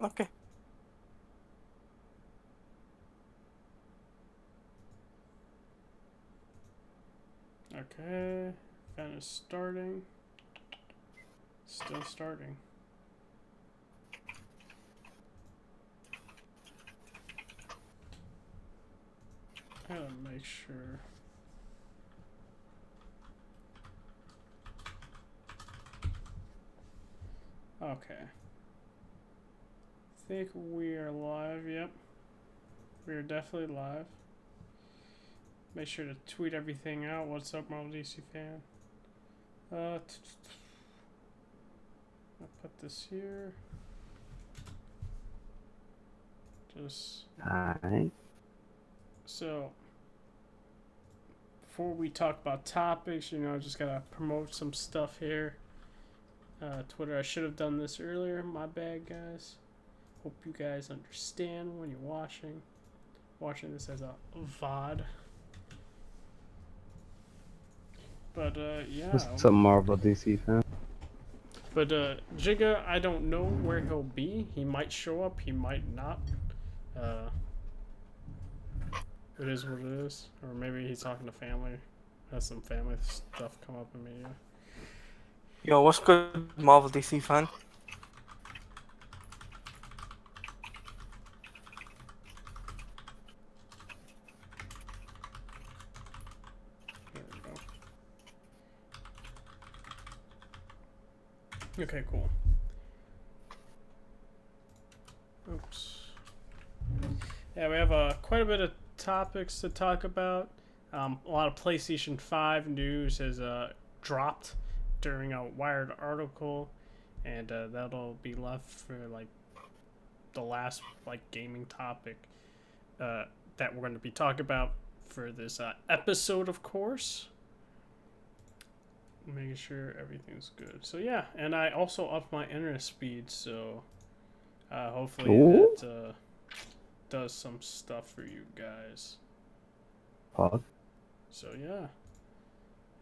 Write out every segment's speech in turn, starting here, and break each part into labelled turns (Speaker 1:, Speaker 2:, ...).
Speaker 1: Okay.
Speaker 2: Okay, fan is starting. Still starting. I gotta make sure. Okay. Think we are live. Yep, we are definitely live. Make sure to tweet everything out. What's up, Marvel DC fan? I'll put this here. Just
Speaker 3: Alright.
Speaker 2: so before we talk about topics, just gotta promote some stuff here. Twitter, I should have done this earlier. My bad, guys. Hope you guys understand when you're watching this as a VOD. But yeah.
Speaker 3: What's up, Marvel DC fan?
Speaker 2: But Jigga, I don't know where he'll be. He might show up. He might not. It is what it is. Or maybe he's talking to family. Has some family stuff come up in media.
Speaker 1: Yo, what's good, Marvel DC fan?
Speaker 2: There we go. Okay, cool. Oops. Yeah, we have quite a bit of topics to talk about. A lot of PlayStation 5 news has dropped during a Wired article, and that'll be left for like the last like gaming topic that we're going to be talking about for this episode, of course. Making sure everything's good. So yeah, and I also upped my internet speed, so hopefully
Speaker 3: Ooh.
Speaker 2: that does some stuff for you guys.
Speaker 3: Pog.
Speaker 2: So yeah,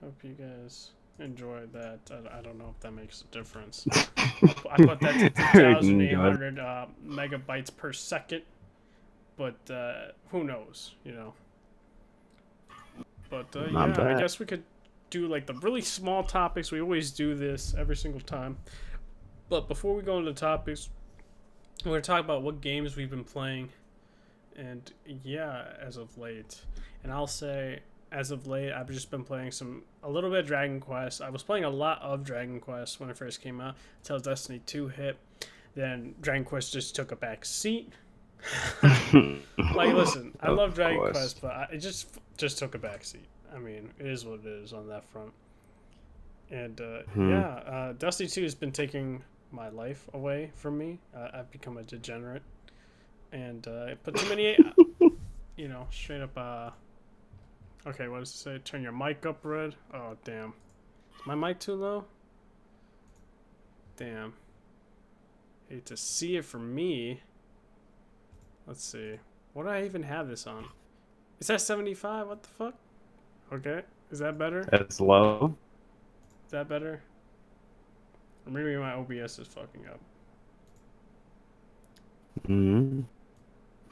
Speaker 2: hope you guys enjoyed that. I don't know if that makes a difference. I put that to 2,800 megabytes per second, but who knows, But yeah, I guess we could do like the really small topics. We always do this every single time. But before we go into topics, we're going to talk about what games we've been playing. And yeah, as of late. And I'll say, as of late, I've just been playing a little bit of Dragon Quest. I was playing a lot of Dragon Quest when it first came out until Destiny 2 hit. Then Dragon Quest just took a back seat. Like, listen, I love Dragon Quest, but it just took a back seat. I mean, it is what it is on that front. And yeah, Destiny 2 has been taking my life away from me. I've become a degenerate. And I put too many, straight up, okay, what does it say? Turn your mic up, Red. Oh, damn. Is my mic too low? Damn. Hate to see it for me. Let's see. What do I even have this on? Is that 75? What the fuck? Okay. Is that better?
Speaker 3: That's low.
Speaker 2: Is that better? Or maybe my OBS is fucking up.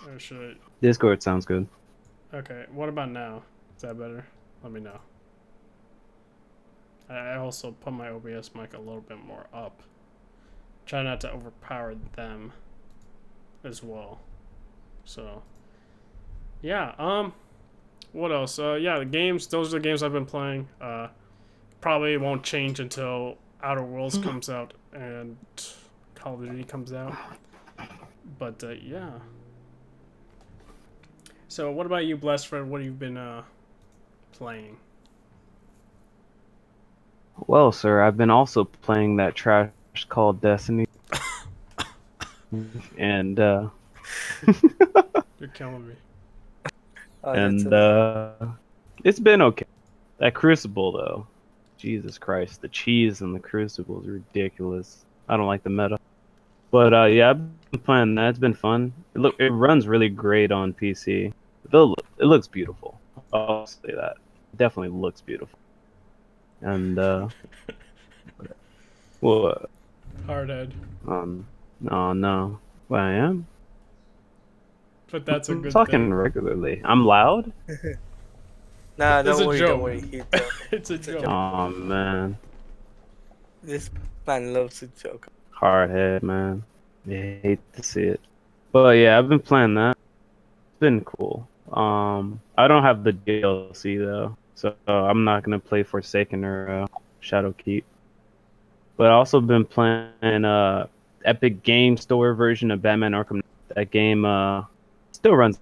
Speaker 2: Or should I...
Speaker 3: Discord sounds good.
Speaker 2: Okay, what about now? Is that better? Let me know. I also put my OBS mic a little bit more up. Try not to overpower them as well. So, yeah, what else? Yeah, the games, those are the games I've been playing. Probably won't change until Outer Worlds comes out and Call of Duty comes out. But, yeah. So, what about you, Blessed Fred? What have you been, playing?
Speaker 3: Well, sir, I've been also playing that trash called Destiny. And,
Speaker 2: You're killing me.
Speaker 3: It's been okay. That Crucible, though. Jesus Christ, the cheese in the Crucible is ridiculous. I don't like the meta. But, yeah, I've been playing that. It's been fun. It runs really great on PC. It looks beautiful. I'll say that. It definitely looks beautiful. And, what?
Speaker 2: Hardhead.
Speaker 3: Oh, no. Well, I am.
Speaker 2: But that's a
Speaker 3: I'm
Speaker 2: good
Speaker 3: talking
Speaker 2: thing.
Speaker 3: regularly. I'm loud.
Speaker 1: Nah,
Speaker 2: It's a
Speaker 1: don't
Speaker 2: joke.
Speaker 1: worry. He's joking.
Speaker 2: It's a
Speaker 1: It's a
Speaker 2: joke.
Speaker 1: joke.
Speaker 3: Oh man,
Speaker 1: This man loves to joke.
Speaker 3: hard head, man. I hate to see it. But yeah, I've been playing that. It's been cool. I don't have the DLC though, so I'm not gonna play Forsaken or Shadowkeep. But I also been playing Epic Game Store version of Batman Arkham. That game still runs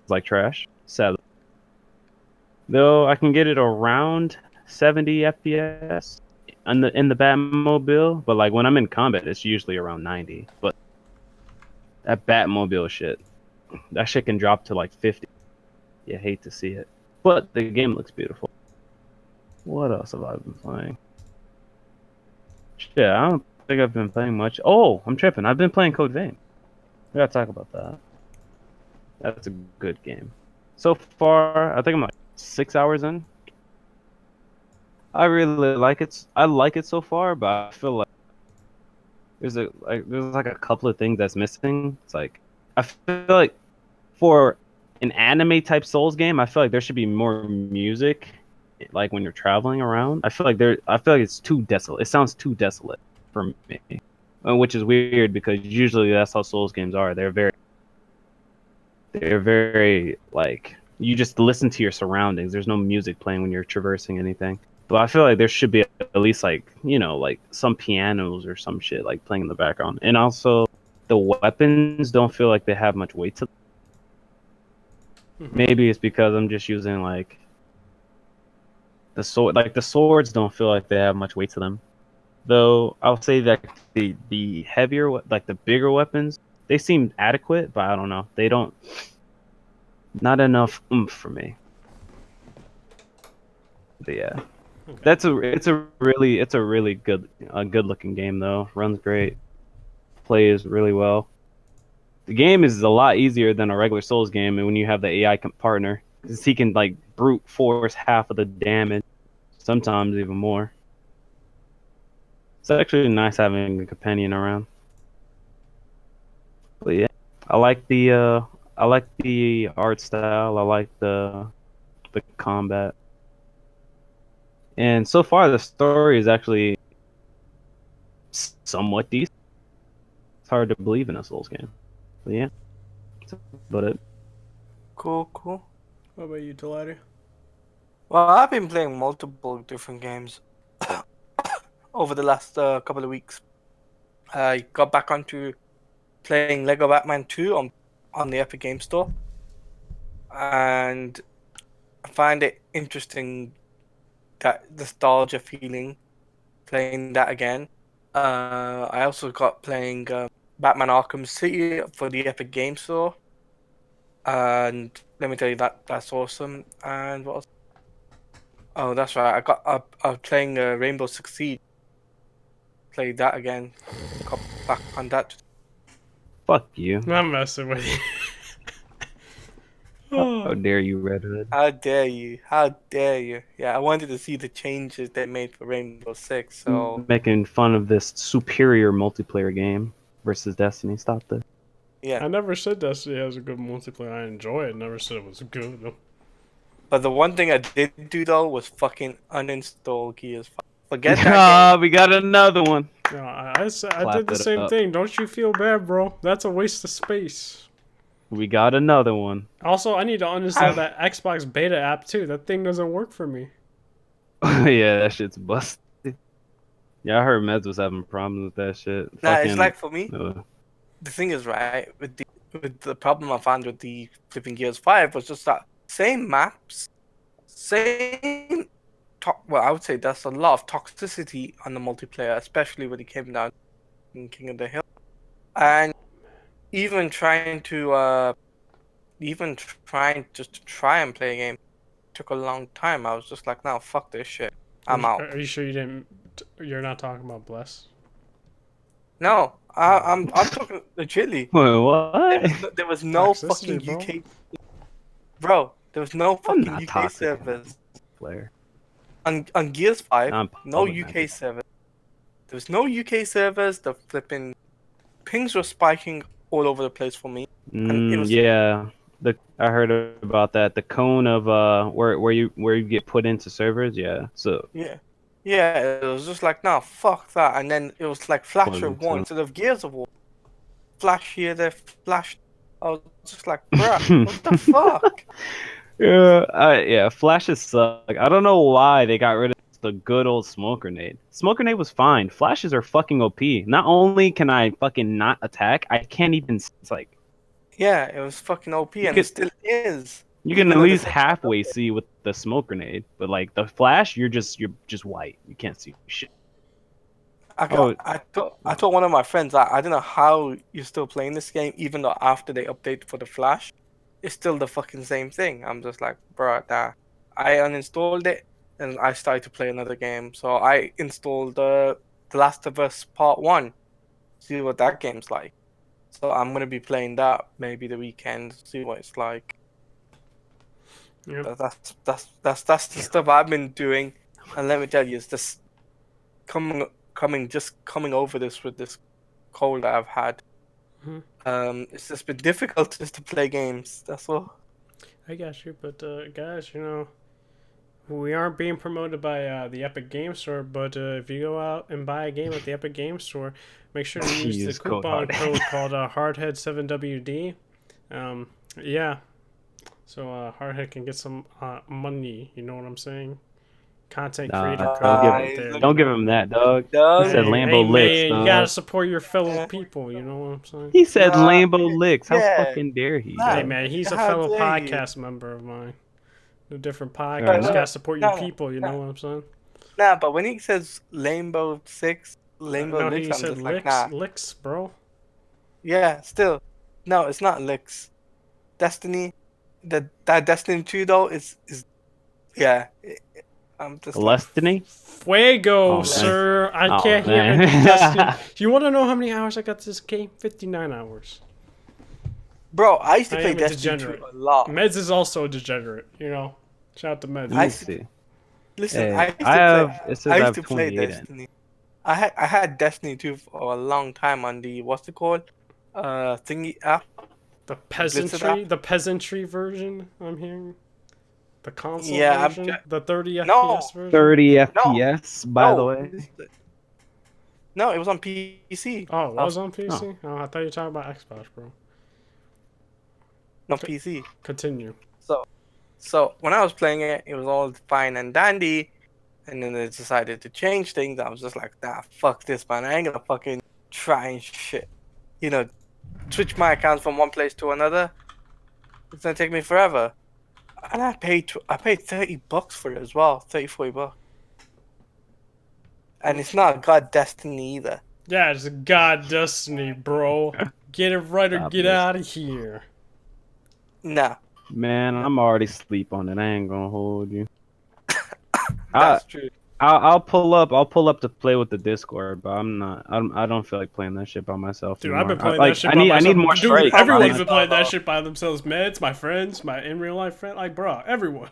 Speaker 3: like trash, sadly. Though I can get it around 70 FPS in the Batmobile, but like when I'm in combat, it's usually around 90. But that Batmobile shit, that shit can drop to like 50. You hate to see it, but the game looks beautiful. What else have I been playing? Shit, I don't think I've been playing much. Oh, I'm tripping. I've been playing Code Vein. We gotta talk about that. That's a good game. So far, I think I'm like 6 hours in. I really like it. I like it so far, but I feel like there's like a couple of things that's missing. It's like I feel like for an anime type Souls game, I feel like there should be more music, like when you're traveling around. I feel like it's too desolate. It sounds too desolate for me, which is weird because usually that's how Souls games are. They're very like you just listen to your surroundings. There's no music playing when you're traversing anything. But I feel like there should be at least like like some pianos or some shit like playing in the background. And also the weapons don't feel like they have much weight to them.
Speaker 2: Mhm.
Speaker 3: Maybe it's because I'm just using like the sword. Like the swords don't feel like they have much weight to them. Though I'll say that the heavier like the bigger weapons, they seem adequate, but I don't know. They don't not enough oomph for me. But yeah.
Speaker 2: Okay.
Speaker 3: It's a really good looking game though. Runs great, plays really well. The game is a lot easier than a regular Souls game, and when you have the AI partner, because he can like brute force half of the damage, sometimes even more. It's actually nice having a companion around. But yeah, I like the uh, I like the art style. I like the combat, and so far the story is actually somewhat decent. It's hard to believe in a Souls game. But yeah, that's about it.
Speaker 1: Cool, cool.
Speaker 2: What about you, Delady?
Speaker 1: Well, I've been playing multiple different games over the last couple of weeks. I got back onto playing Lego Batman 2 on the Epic Game Store, and I find it interesting that nostalgia feeling playing that again. I also got playing Batman Arkham City for the Epic Game Store, and let me tell you that's awesome. And what else? Oh, that's right. I'm playing Rainbow Six Siege. Played that again. Got back on that.
Speaker 3: Fuck you.
Speaker 2: I'm messing with you.
Speaker 3: How dare you, Red Hood?
Speaker 1: How dare you? How dare you? Yeah, I wanted to see the changes they made for Rainbow Six. So
Speaker 3: Making fun of this superior multiplayer game versus Destiny. Stop this.
Speaker 1: yeah,
Speaker 2: I never said Destiny has a good multiplayer. I enjoy it. Never said it was good.
Speaker 1: but the one thing I did do though was fucking uninstall Gears 5. Forget that game.
Speaker 3: We got another one.
Speaker 2: No, I
Speaker 3: Clap
Speaker 2: did the
Speaker 3: it
Speaker 2: same
Speaker 3: up.
Speaker 2: thing. Don't you feel bad, bro? That's a waste of space.
Speaker 3: We got another one.
Speaker 2: Also, I need to uninstall that Xbox beta app too. That thing doesn't work for me.
Speaker 3: Yeah, that shit's busted. Yeah, I heard Meds was having problems with that shit.
Speaker 1: Nah, it's
Speaker 3: Fucking.
Speaker 1: like for me.
Speaker 3: Uh,
Speaker 1: The thing is, right, with the problem I found with the flipping Gears 5 was just that same maps, same well, I would say there's a lot of toxicity on the multiplayer, especially when it came down in King of the Hill. And even trying to just to try and play a game took a long time. I was just like, no, fuck this shit. I'm out.
Speaker 2: Are you sure you didn't? You're not talking about Bless?
Speaker 1: No, I'm talking legitly.
Speaker 3: wait, what?
Speaker 1: There was no
Speaker 2: Toxicity,
Speaker 1: fucking
Speaker 2: bro.
Speaker 1: UK, bro. There was no
Speaker 3: I'm
Speaker 1: fucking
Speaker 3: not
Speaker 1: UK
Speaker 3: toxic.
Speaker 1: servers
Speaker 3: Player.
Speaker 1: on Gears 5.
Speaker 3: I'm
Speaker 1: No
Speaker 3: public
Speaker 1: UK servers. There was no UK servers. The flipping pings were spiking all over the place for me, and it was
Speaker 3: Yeah, I heard about that. The cone of where you get put into servers. Yeah, so
Speaker 1: yeah, yeah. It was just like, nah, fuck that. And then it was like Flash of
Speaker 3: poison
Speaker 1: War
Speaker 3: too.
Speaker 1: instead of Gears of War. Flash here, there, Flash. I was just like, bruh, what the fuck?
Speaker 3: Yeah, flashes suck. I don't know why they got rid of the good old smoke grenade. Smoke grenade was fine. Flashes are fucking OP. Not only can I fucking not attack, I can't even. It's like
Speaker 1: Yeah, it was fucking OP,
Speaker 3: you
Speaker 1: and it
Speaker 3: could
Speaker 1: still is,
Speaker 3: you can
Speaker 1: even
Speaker 3: at
Speaker 1: though they
Speaker 3: least
Speaker 1: said it was
Speaker 3: halfway
Speaker 1: updated.
Speaker 3: see with the smoke grenade, but like the flash, you're just white. You can't see shit. Oh,
Speaker 1: I told one of my friends I don't know how you're still playing this game, even though after they update for the Flash, it's still the fucking same thing. I'm just like, bruh, nah. I uninstalled it and I started to play another game. So I installed The Last of Us Part 1, see what that game's like. So I'm gonna be playing that maybe the weekend, see what it's like.
Speaker 2: Yep.
Speaker 1: That's the stuff I've been doing. And let me tell you, it's just coming over this with this cold that I've had.
Speaker 2: Mhm.
Speaker 1: It's just been difficult just to play games. That's all.
Speaker 2: I got you, but guys, we aren't being promoted by the Epic Game Store, but if you go out and buy a game at the Epic Game Store, make sure to use the
Speaker 3: use code
Speaker 2: coupon
Speaker 3: hard.
Speaker 2: code called Hardhead7WD. Yeah, so Hardhead can get some money. You know what I'm saying? Content creator
Speaker 3: Nah,
Speaker 2: code right there.
Speaker 3: don't give him that, dog. He said
Speaker 1: Don't.
Speaker 2: Hey
Speaker 3: Lambo licks,
Speaker 2: man, you gotta
Speaker 3: dog.
Speaker 2: support your fellow
Speaker 1: Yeah.
Speaker 2: people. You know what I'm saying?
Speaker 3: He said
Speaker 1: Nah.
Speaker 3: Lambo licks. How
Speaker 1: Yeah.
Speaker 3: fucking dare he,
Speaker 1: Nah.
Speaker 2: Hey
Speaker 3: dog?
Speaker 2: man, he's a
Speaker 1: How
Speaker 2: fellow
Speaker 1: dare you?
Speaker 2: podcast member of mine. No different
Speaker 3: Fair
Speaker 2: podcast. You
Speaker 3: enough.
Speaker 2: gotta support your
Speaker 1: No,
Speaker 2: people. You know what I'm saying?
Speaker 1: nah. But when he says Rainbow Six, Rainbow
Speaker 2: No,
Speaker 1: Licks,
Speaker 2: he
Speaker 1: I'm
Speaker 2: said
Speaker 1: just like,
Speaker 2: licks,
Speaker 1: nah.
Speaker 2: licks, bro.
Speaker 1: Yeah. Still, no. It's not Licks. Destiny. That Destiny 2 though is yeah. I'm just like,
Speaker 3: Destiny?
Speaker 2: Fuego,
Speaker 3: Oh man.
Speaker 2: sir. I
Speaker 3: Oh
Speaker 2: can't hear
Speaker 3: man.
Speaker 2: any Destiny. You want to know how many hours I got this game? 59 hours.
Speaker 1: bro. I used to
Speaker 2: I
Speaker 1: play
Speaker 2: am a
Speaker 1: Destiny 2
Speaker 2: degenerate.
Speaker 1: a lot.
Speaker 2: Meds is also a degenerate. Shout out to Meds.
Speaker 1: I
Speaker 3: Let's
Speaker 1: used to,
Speaker 3: see.
Speaker 1: listen.
Speaker 3: Hey, I have. It says
Speaker 1: I
Speaker 3: I
Speaker 1: used
Speaker 3: have
Speaker 1: to play
Speaker 3: 28 in.
Speaker 1: Destiny. I had Destiny 2 for a long time on the what's it called? Thingy app,
Speaker 2: The
Speaker 1: Blizzard app.
Speaker 2: peasantry version. I'm hearing the console
Speaker 1: Yeah,
Speaker 2: version, the 30
Speaker 1: no,
Speaker 2: FPS version.
Speaker 3: 30
Speaker 1: no,
Speaker 3: FPS, by the
Speaker 1: no,
Speaker 3: way.
Speaker 1: no. It was on PC.
Speaker 2: Oh, it was on
Speaker 3: Oh,
Speaker 2: PC. Oh, I thought you were talking about Xbox, bro.
Speaker 1: No PC.
Speaker 2: Continue.
Speaker 1: So when I was playing it, it was all fine and dandy, and then they decided to change things. I was just like, nah, fuck this, man. I ain't gonna fucking try and shit. Switch my accounts from one place to another. It's gonna take me forever. And I paid $30 for it as well, 30, $40. And it's not God Destiny either.
Speaker 2: Yeah, it's God Destiny, bro. Get it right or
Speaker 3: stop
Speaker 2: get
Speaker 3: this.
Speaker 2: out of here.
Speaker 1: Nah,
Speaker 3: Man, I'm already asleep on it. I ain't gonna hold you.
Speaker 1: that's true.
Speaker 3: I'll pull up. I'll pull up to play with the Discord, but I'm not. I don't feel like playing that shit by myself
Speaker 2: Dude, I've
Speaker 3: anymore.
Speaker 2: been playing
Speaker 3: Like
Speaker 2: that shit
Speaker 3: I
Speaker 2: by
Speaker 3: need. I
Speaker 2: myself.
Speaker 3: need more
Speaker 2: Dude,
Speaker 3: strikes.
Speaker 2: everyone's
Speaker 3: man.
Speaker 2: been playing that shit by themselves. Meds, my friends, my in real life friend, like, bro, everyone.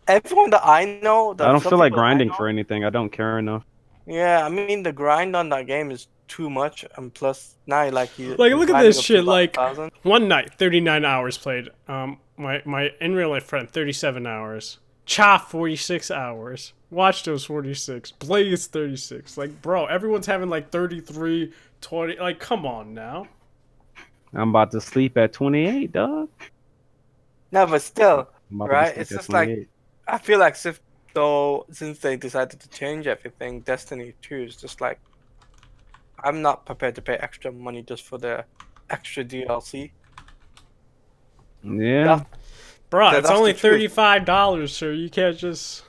Speaker 1: Everyone that I know,
Speaker 3: I don't
Speaker 1: some
Speaker 3: feel like
Speaker 1: people that I
Speaker 3: grinding
Speaker 1: know,
Speaker 3: for anything. I don't care enough.
Speaker 1: yeah, I mean the grind on that game is too much, and plus now
Speaker 2: Like,
Speaker 1: you're
Speaker 2: look at
Speaker 1: grinding
Speaker 2: this
Speaker 1: up to
Speaker 2: shit.
Speaker 1: about
Speaker 2: Like,
Speaker 1: 1,000.
Speaker 2: one night, 39 hours played. My in real life friend, 37 hours. Cha, 46 hours. Watch those 46. Blaze, 36. Like, bro, everyone's having like 33, 20. Like, come on now.
Speaker 3: I'm about to sleep at 28, dog.
Speaker 1: No, but still,
Speaker 3: I'm about to be
Speaker 1: right?
Speaker 3: sleep
Speaker 1: It's
Speaker 3: at
Speaker 1: just like
Speaker 3: 28.
Speaker 1: I feel like since they decided to change everything, Destiny 2 is just like I'm not prepared to pay extra money just for the extra DLC.
Speaker 3: Yeah.
Speaker 2: Bro, it's
Speaker 1: That's
Speaker 2: only
Speaker 1: the truth.
Speaker 2: $35, so you can't just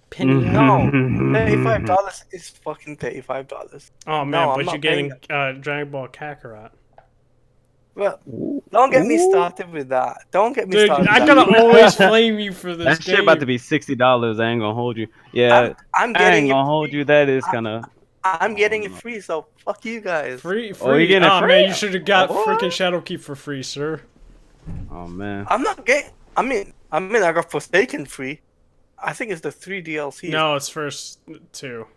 Speaker 2: penny out.
Speaker 1: No, $35 is fucking $35.
Speaker 2: Oh man,
Speaker 1: No, I'm
Speaker 2: but you're
Speaker 1: not paying
Speaker 2: getting
Speaker 1: that.
Speaker 2: Dragon Ball Kakarot.
Speaker 1: Well,
Speaker 3: Ooh.
Speaker 1: don't get me
Speaker 3: Ooh.
Speaker 1: started with that. Don't get me
Speaker 2: Dude,
Speaker 1: started with
Speaker 2: I
Speaker 1: that.
Speaker 2: gotta always flame you for this
Speaker 3: That shit about to
Speaker 2: game.
Speaker 3: be $60. I ain't gonna hold you. Yeah,
Speaker 1: I'm
Speaker 3: I
Speaker 1: getting
Speaker 3: ain't
Speaker 1: it
Speaker 3: gonna hold
Speaker 1: free.
Speaker 3: you. That is
Speaker 1: I,
Speaker 3: kind of.
Speaker 1: I'm getting it free, so fuck you guys.
Speaker 2: Free,
Speaker 3: Oh, you
Speaker 2: free.
Speaker 3: getting it
Speaker 2: Oh
Speaker 3: free?
Speaker 2: man, you should have got
Speaker 1: What?
Speaker 2: freaking Shadowkeep for free, sir.
Speaker 3: Oh man.
Speaker 1: I'm not getting. I got Forsaken free. I think it's the 3 DLCs.
Speaker 2: No, it's first two.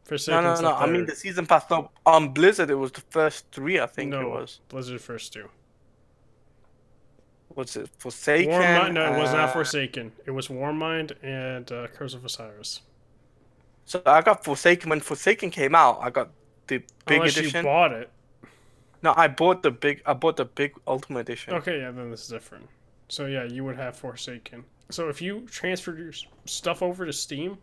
Speaker 2: Forsaken
Speaker 1: no.
Speaker 2: stuff
Speaker 1: I mean
Speaker 2: there.
Speaker 1: the season pass. No, on Blizzard it was the first 3. I think it
Speaker 2: No,
Speaker 1: was.
Speaker 2: Blizzard first 2.
Speaker 1: Was it Forsaken?
Speaker 2: Warmind? No, it was not Forsaken. It was Warmind and Curse of Osiris.
Speaker 1: So I got Forsaken when Forsaken came out. I got the big
Speaker 2: Unless
Speaker 1: edition.
Speaker 2: you bought it.
Speaker 1: No, I bought the big Ultimate Edition.
Speaker 2: Okay, yeah, then this is different. So yeah, you would have Forsaken. So if you transferred your stuff over to Steam,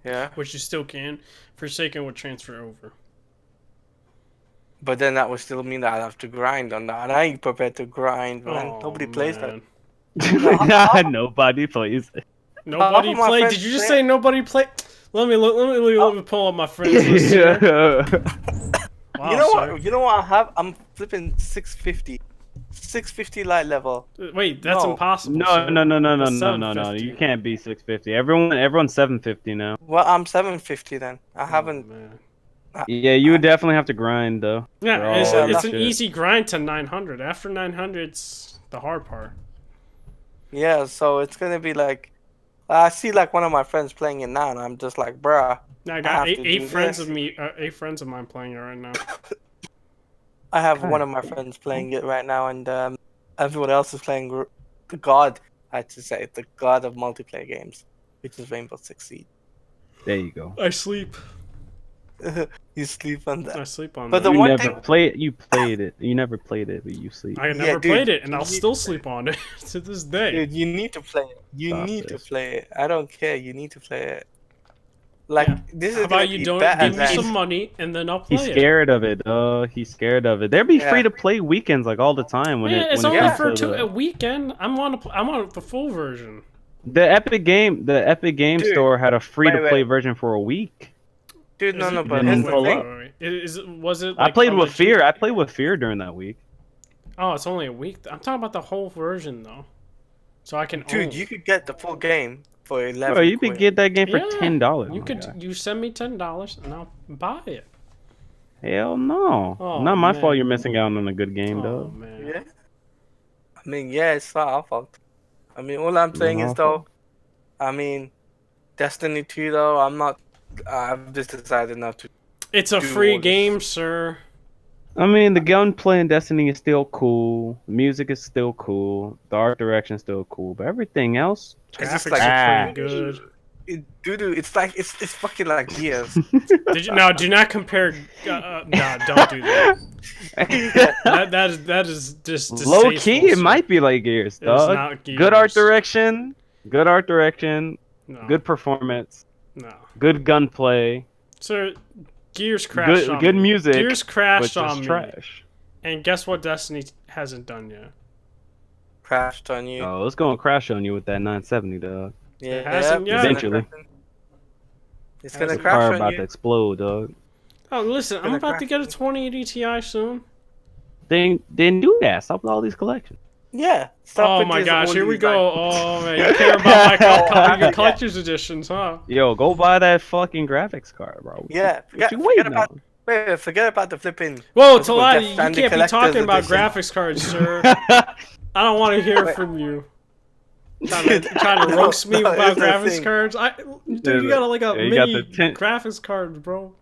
Speaker 1: Yeah.
Speaker 2: which you still can, Forsaken would transfer over.
Speaker 1: But then that would still mean that I'd have to grind on that, and I ain't prepared to grind, man.
Speaker 2: Oh,
Speaker 1: Nobody plays that.
Speaker 3: Nah, nobody plays it.
Speaker 2: Nobody
Speaker 1: Half of my
Speaker 2: played.
Speaker 1: friends
Speaker 2: Did you just
Speaker 1: play
Speaker 2: say nobody played? Let me pull up my friends list here. Wow,
Speaker 1: You know
Speaker 2: sir.
Speaker 1: what? You know what I have? I'm flipping 650. 650 light level.
Speaker 2: Wait, that's
Speaker 1: No.
Speaker 2: impossible.
Speaker 3: No,
Speaker 2: sir.
Speaker 3: no.
Speaker 2: That's
Speaker 3: You
Speaker 2: 750.
Speaker 3: can't be 650. Everyone's 750 now.
Speaker 1: Well, I'm 750 then. I haven't.
Speaker 2: Man.
Speaker 3: Yeah, you would definitely have to grind though. for
Speaker 2: Yeah,
Speaker 3: all
Speaker 2: it's,
Speaker 3: that
Speaker 2: it's an
Speaker 3: shit.
Speaker 2: easy grind to 900. After 900's the hard part.
Speaker 1: Yeah, so it's gonna be like. I see like one of my friends playing it now, and I'm just like, bruh.
Speaker 2: I
Speaker 1: have
Speaker 2: got
Speaker 1: to
Speaker 2: eight
Speaker 1: do
Speaker 2: friends
Speaker 1: this.
Speaker 2: of me, 8 friends of mine playing it right now.
Speaker 1: I have
Speaker 3: Okay.
Speaker 1: one of my friends playing it right now, and everyone else is playing the god. I had to say the god of multiplayer games, which is Rainbow Six Siege.
Speaker 3: There you go.
Speaker 2: I sleep.
Speaker 1: You sleep on that.
Speaker 2: I sleep on
Speaker 1: But
Speaker 2: that.
Speaker 1: the
Speaker 3: You
Speaker 1: one
Speaker 3: never
Speaker 1: thing-
Speaker 3: play it. You played it. You never played it, but you sleep.
Speaker 2: I
Speaker 1: Yeah,
Speaker 2: never
Speaker 1: dude,
Speaker 2: played it, and I'll
Speaker 1: you-
Speaker 2: still sleep on it to this day.
Speaker 1: Dude, you need to play it. You
Speaker 3: Stop
Speaker 1: need
Speaker 3: this.
Speaker 1: to play it. I don't care. You need to play it. Like
Speaker 2: Yeah.
Speaker 1: this is
Speaker 2: How
Speaker 1: gonna
Speaker 2: about you
Speaker 1: be
Speaker 2: don't
Speaker 1: better
Speaker 2: give me
Speaker 1: than-
Speaker 2: some money and then I'll play
Speaker 3: He's
Speaker 2: it?
Speaker 3: scared of it. He's scared of it. There'd be
Speaker 1: Yeah.
Speaker 3: free to play weekends like all the time when
Speaker 2: Man,
Speaker 3: it
Speaker 2: it's
Speaker 3: when it
Speaker 2: only
Speaker 3: comes
Speaker 2: for
Speaker 3: to
Speaker 2: a
Speaker 3: the,
Speaker 2: weekend. I'm on the full version.
Speaker 3: the Epic Game
Speaker 1: Dude,
Speaker 3: Store had a free to play
Speaker 1: wait.
Speaker 3: version for a week.
Speaker 1: Dude, no,
Speaker 2: Is
Speaker 1: no.
Speaker 2: it-
Speaker 1: But
Speaker 3: didn't
Speaker 1: here's the
Speaker 3: pull
Speaker 1: thing.
Speaker 3: up.
Speaker 2: Was it?
Speaker 3: I
Speaker 2: Like,
Speaker 3: played
Speaker 2: on
Speaker 3: with
Speaker 2: the
Speaker 3: Fear. I played with Fear during that week.
Speaker 2: Oh, it's only a week. I'm talking about the whole version though, so I can.
Speaker 1: Dude,
Speaker 2: own.
Speaker 1: you could get the full game for 11.
Speaker 3: Bro, you could
Speaker 1: quid.
Speaker 3: get that game for
Speaker 2: Yeah,
Speaker 3: $10.
Speaker 2: You could. You send me $10 and I'll buy it.
Speaker 3: Hell no.
Speaker 2: Oh,
Speaker 3: Not my
Speaker 2: man.
Speaker 3: fault. You're missing out on a good game,
Speaker 2: Oh
Speaker 3: though.
Speaker 2: man.
Speaker 1: Yeah. I mean, yeah, it's not our fault. I mean, all I'm saying
Speaker 3: Not
Speaker 1: is
Speaker 3: our
Speaker 1: though,
Speaker 3: fault.
Speaker 1: I mean, Destiny 2 though, I'm not. I've just decided not to.
Speaker 2: It's a
Speaker 1: Do
Speaker 2: free
Speaker 1: all this.
Speaker 2: game, sir.
Speaker 3: I mean, the gunplay in Destiny is still cool. The music is still cool. The art direction is still cool. But everything else,
Speaker 1: It's just
Speaker 2: Graphics
Speaker 1: like
Speaker 2: are pretty good.
Speaker 1: Dude, it's like it's fucking like Gears.
Speaker 2: Did you now? Do not compare. No, don't do that. That is just
Speaker 3: low
Speaker 2: distasteful,
Speaker 3: key, it
Speaker 2: sir.
Speaker 3: might be like Gears,
Speaker 2: It is
Speaker 3: dog.
Speaker 2: not
Speaker 3: Good art
Speaker 2: Gears.
Speaker 3: direction. Good art direction.
Speaker 2: No,
Speaker 3: Good performance.
Speaker 2: no.
Speaker 3: Good gunplay.
Speaker 2: Sir, Gears crashed on
Speaker 3: Good
Speaker 2: me.
Speaker 3: music.
Speaker 2: Gears
Speaker 3: But
Speaker 2: crashed on
Speaker 3: just
Speaker 2: me.
Speaker 3: trash.
Speaker 2: And guess what Destiny hasn't done yet?
Speaker 1: Crashed on you.
Speaker 3: Oh, it's gonna crash on you with that 970, dog.
Speaker 1: Yeah,
Speaker 2: It hasn't yet.
Speaker 3: Eventually.
Speaker 1: It's gonna
Speaker 2: Hasn't.
Speaker 3: The
Speaker 1: crash
Speaker 3: car
Speaker 1: on
Speaker 3: about
Speaker 1: you.
Speaker 3: to explode, dog.
Speaker 2: Oh, listen, I'm
Speaker 1: gonna
Speaker 2: about to
Speaker 1: crash
Speaker 2: get a
Speaker 1: on you.
Speaker 2: 2080 Ti soon.
Speaker 3: They didn't do that. Stop with all these collections.
Speaker 1: Yeah. Stop
Speaker 2: Oh
Speaker 1: with
Speaker 2: my
Speaker 1: these
Speaker 2: gosh,
Speaker 1: all
Speaker 2: here we
Speaker 1: these,
Speaker 2: go.
Speaker 1: like-
Speaker 2: Oh man, you care about my
Speaker 1: Yeah.
Speaker 2: collector's editions, huh?
Speaker 3: Yo, go buy that fucking graphics card, bro.
Speaker 1: Yeah.
Speaker 3: What you
Speaker 1: Forget
Speaker 3: waiting
Speaker 1: about.
Speaker 3: on?
Speaker 1: Wait, forget about the flipping.
Speaker 2: Whoa,
Speaker 1: What's it called?
Speaker 2: Talati,
Speaker 1: Death
Speaker 2: you
Speaker 1: Stranding
Speaker 2: can't be
Speaker 1: Collector's
Speaker 2: talking about
Speaker 1: Edition.
Speaker 2: graphics cards, sir. I don't want to hear
Speaker 1: Wait.
Speaker 2: from you. Trying to
Speaker 1: No,
Speaker 2: roast me
Speaker 1: no,
Speaker 2: about
Speaker 1: it's the
Speaker 2: graphics
Speaker 1: thing.
Speaker 2: cards. Dude, you got like a
Speaker 3: Yeah, you got
Speaker 2: mini
Speaker 3: the 10
Speaker 2: graphics cards, bro.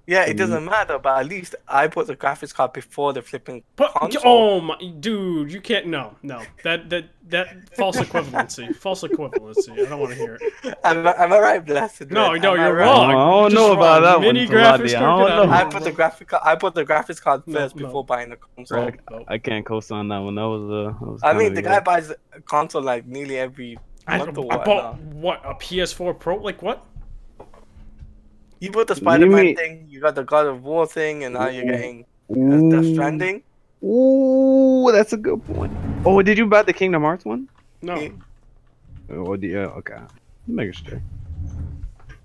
Speaker 1: Yeah, it doesn't matter, but at least I put the graphics card before the flipping
Speaker 2: But
Speaker 1: console.
Speaker 2: oh my, dude, you can't. No. That false equivalency. False equivalency. I don't want to hear it.
Speaker 1: Am I right, Blessed?
Speaker 2: No,
Speaker 1: Red?
Speaker 2: no,
Speaker 1: Am I
Speaker 2: you're
Speaker 1: right?
Speaker 2: wrong.
Speaker 3: I don't
Speaker 2: Just
Speaker 3: know about
Speaker 2: wrong.
Speaker 3: that
Speaker 2: Mini
Speaker 3: one,
Speaker 2: graphics
Speaker 3: Talati. I
Speaker 2: card.
Speaker 3: don't
Speaker 2: Get out of
Speaker 3: know.
Speaker 1: I
Speaker 2: here,
Speaker 1: put
Speaker 2: bro.
Speaker 1: the graphics card
Speaker 2: No,
Speaker 1: first
Speaker 2: no.
Speaker 1: before buying the console.
Speaker 2: No.
Speaker 3: I can't co-sign that one. That was
Speaker 1: I
Speaker 3: kinda
Speaker 1: mean, the guy
Speaker 3: weird.
Speaker 1: buys a console like nearly every
Speaker 2: I
Speaker 1: month or
Speaker 2: bought
Speaker 1: whatnot.
Speaker 2: what, a PS4 Pro? Like what?
Speaker 1: You bought the Spider-Man
Speaker 3: mean-
Speaker 1: thing, you got the God of War thing, and now you're getting Death
Speaker 3: Ooh.
Speaker 1: Stranding.
Speaker 3: Ooh, that's a good point. Oh, did you buy the Kingdom Hearts one?
Speaker 2: No.
Speaker 1: Yeah.
Speaker 3: Oh, yeah, okay. Make sure.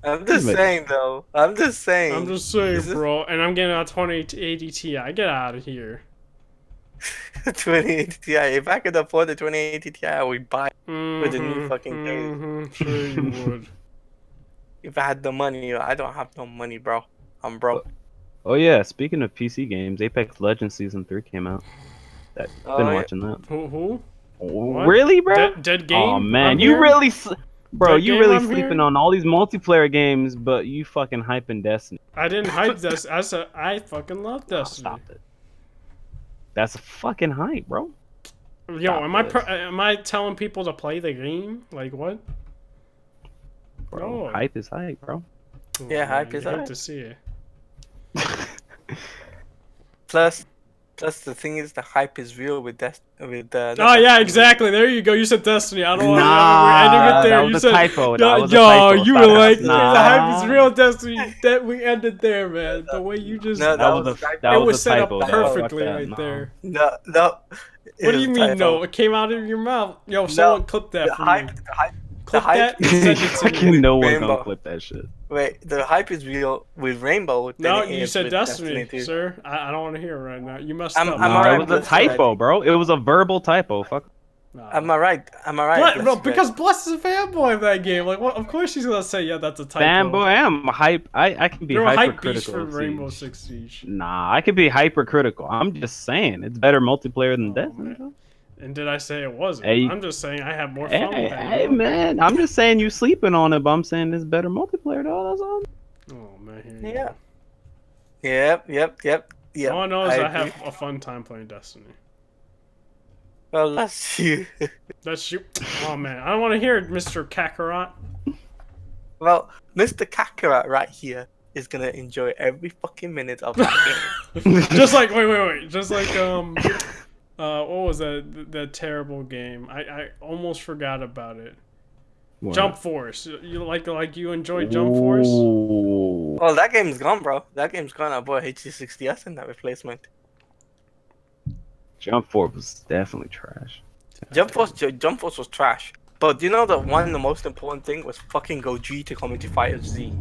Speaker 1: I'm just
Speaker 3: Wait.
Speaker 1: saying, though. I'm just saying.
Speaker 2: I'm just saying,
Speaker 1: Is this-
Speaker 2: bro. And I'm getting a 2080 Ti. Get out of here.
Speaker 1: 2080 Ti. If I could afford the 2080 Ti, I would buy it with the new fucking case.
Speaker 2: Sure you would.
Speaker 1: If I had the money. I don't have no money, bro. I'm broke.
Speaker 3: Oh yeah, speaking of PC games, Apex Legends Season 3 came out. Been
Speaker 1: Oh, yeah.
Speaker 3: watching that.
Speaker 2: Who?
Speaker 3: Oh,
Speaker 2: What?
Speaker 3: really, bro?
Speaker 2: Dead game?
Speaker 3: Oh man,
Speaker 2: I'm
Speaker 3: you
Speaker 2: hearing?
Speaker 3: really Bro,
Speaker 2: That
Speaker 3: you
Speaker 2: game
Speaker 3: really
Speaker 2: I'm
Speaker 3: sleeping
Speaker 2: hearing?
Speaker 3: on all these multiplayer games, but you fucking hyping Destiny.
Speaker 2: I didn't hype this. I said I fucking love Destiny.
Speaker 3: Stop it. That's a fucking hype, bro.
Speaker 2: Yo,
Speaker 3: Stop this.
Speaker 2: am I telling people to play the game? Like what?
Speaker 3: Bro,
Speaker 2: No.
Speaker 3: hype is hype, bro.
Speaker 2: Oh,
Speaker 1: Yeah,
Speaker 2: man,
Speaker 1: hype
Speaker 2: you
Speaker 1: is
Speaker 2: hate
Speaker 1: hype.
Speaker 2: to see it.
Speaker 1: Plus, the thing is, the hype is real with not
Speaker 2: Oh yeah,
Speaker 1: Destiny,
Speaker 2: exactly. There you go. You said Destiny. I don't want. We're
Speaker 3: Nah,
Speaker 2: ending it there.
Speaker 3: that
Speaker 2: You
Speaker 3: was a
Speaker 2: said
Speaker 3: typo.
Speaker 2: Yo,
Speaker 3: That was a
Speaker 2: yo,
Speaker 3: typo.
Speaker 2: you were
Speaker 3: Stop
Speaker 2: like,
Speaker 3: it.
Speaker 2: the hype is
Speaker 3: Nah.
Speaker 2: real, Destiny. That we ended there, man. The way you just,
Speaker 1: No,
Speaker 3: That was
Speaker 1: was
Speaker 3: a
Speaker 1: a typo.
Speaker 3: that
Speaker 2: it
Speaker 3: was
Speaker 2: was
Speaker 3: a
Speaker 2: set up
Speaker 3: typo. Dog. Fuck
Speaker 2: perfectly
Speaker 3: that.
Speaker 2: right
Speaker 3: No.
Speaker 2: there.
Speaker 1: No, no.
Speaker 2: What do you mean? No, it came out of your mouth. Yo, someone clip that
Speaker 1: The
Speaker 2: for
Speaker 1: hype,
Speaker 2: me.
Speaker 1: the hype, the
Speaker 2: Clip
Speaker 1: hype
Speaker 2: that and
Speaker 1: is
Speaker 2: send it to me.
Speaker 3: Fucking no one's
Speaker 1: Rainbow.
Speaker 3: gonna clip that shit.
Speaker 1: Wait, the hype is real with Rainbow than
Speaker 2: No,
Speaker 1: it
Speaker 2: you
Speaker 1: is
Speaker 2: said
Speaker 1: with
Speaker 2: Destiny,
Speaker 1: too.
Speaker 2: sir. I don't want to hear it right now. You messed
Speaker 1: I'm
Speaker 2: up.
Speaker 3: No,
Speaker 1: alright,
Speaker 3: it was a
Speaker 1: Bliss
Speaker 3: typo, bro. It was a verbal typo. Fuck.
Speaker 2: Nah.
Speaker 1: Am I right? Am I right?
Speaker 2: What?
Speaker 1: Bliss
Speaker 2: Well,
Speaker 1: Red?
Speaker 2: because Bless is a fanboy of that game. Like, what? Of course she's gonna say, yeah, that's a typo.
Speaker 3: Fanboy, I'm hype. I can be
Speaker 2: You're a hype beast
Speaker 3: hypercritical
Speaker 2: for
Speaker 3: of
Speaker 2: Rainbow
Speaker 3: Siege.
Speaker 2: Six Siege.
Speaker 3: Nah, I could be hypercritical. I'm just saying it's better multiplayer than
Speaker 2: Oh,
Speaker 3: Destiny.
Speaker 2: man.
Speaker 3: Bro.
Speaker 2: And did I say it wasn't?
Speaker 3: Hey.
Speaker 2: I'm just saying I have more fun with that.
Speaker 3: Hey, man, I'm just saying you sleeping on it, but I'm saying it's better multiplayer, though. That's all.
Speaker 2: Oh man, here you
Speaker 1: Yeah.
Speaker 2: go.
Speaker 1: Yep.
Speaker 2: All I know is I
Speaker 1: agree.
Speaker 2: have a fun time playing Destiny.
Speaker 1: Well, that's you.
Speaker 2: That's you. Oh man, I don't want to hear it, Mr. Kakarot.
Speaker 1: Well, Mr. Kakarot right here is gonna enjoy every fucking minute of that game.
Speaker 2: Just like wait. Just like what was that terrible game? I almost forgot about it.
Speaker 3: What?
Speaker 2: Jump Force. You like you enjoy Jump Force?
Speaker 3: Ooh.
Speaker 1: Well, that game's gone, bro. That game's gone. I bought HD60S in that replacement.
Speaker 3: Jump Force was definitely trash.
Speaker 1: Jump Force was trash. But you know that one of the most important thing was fucking Gogeta Community Fighter Z.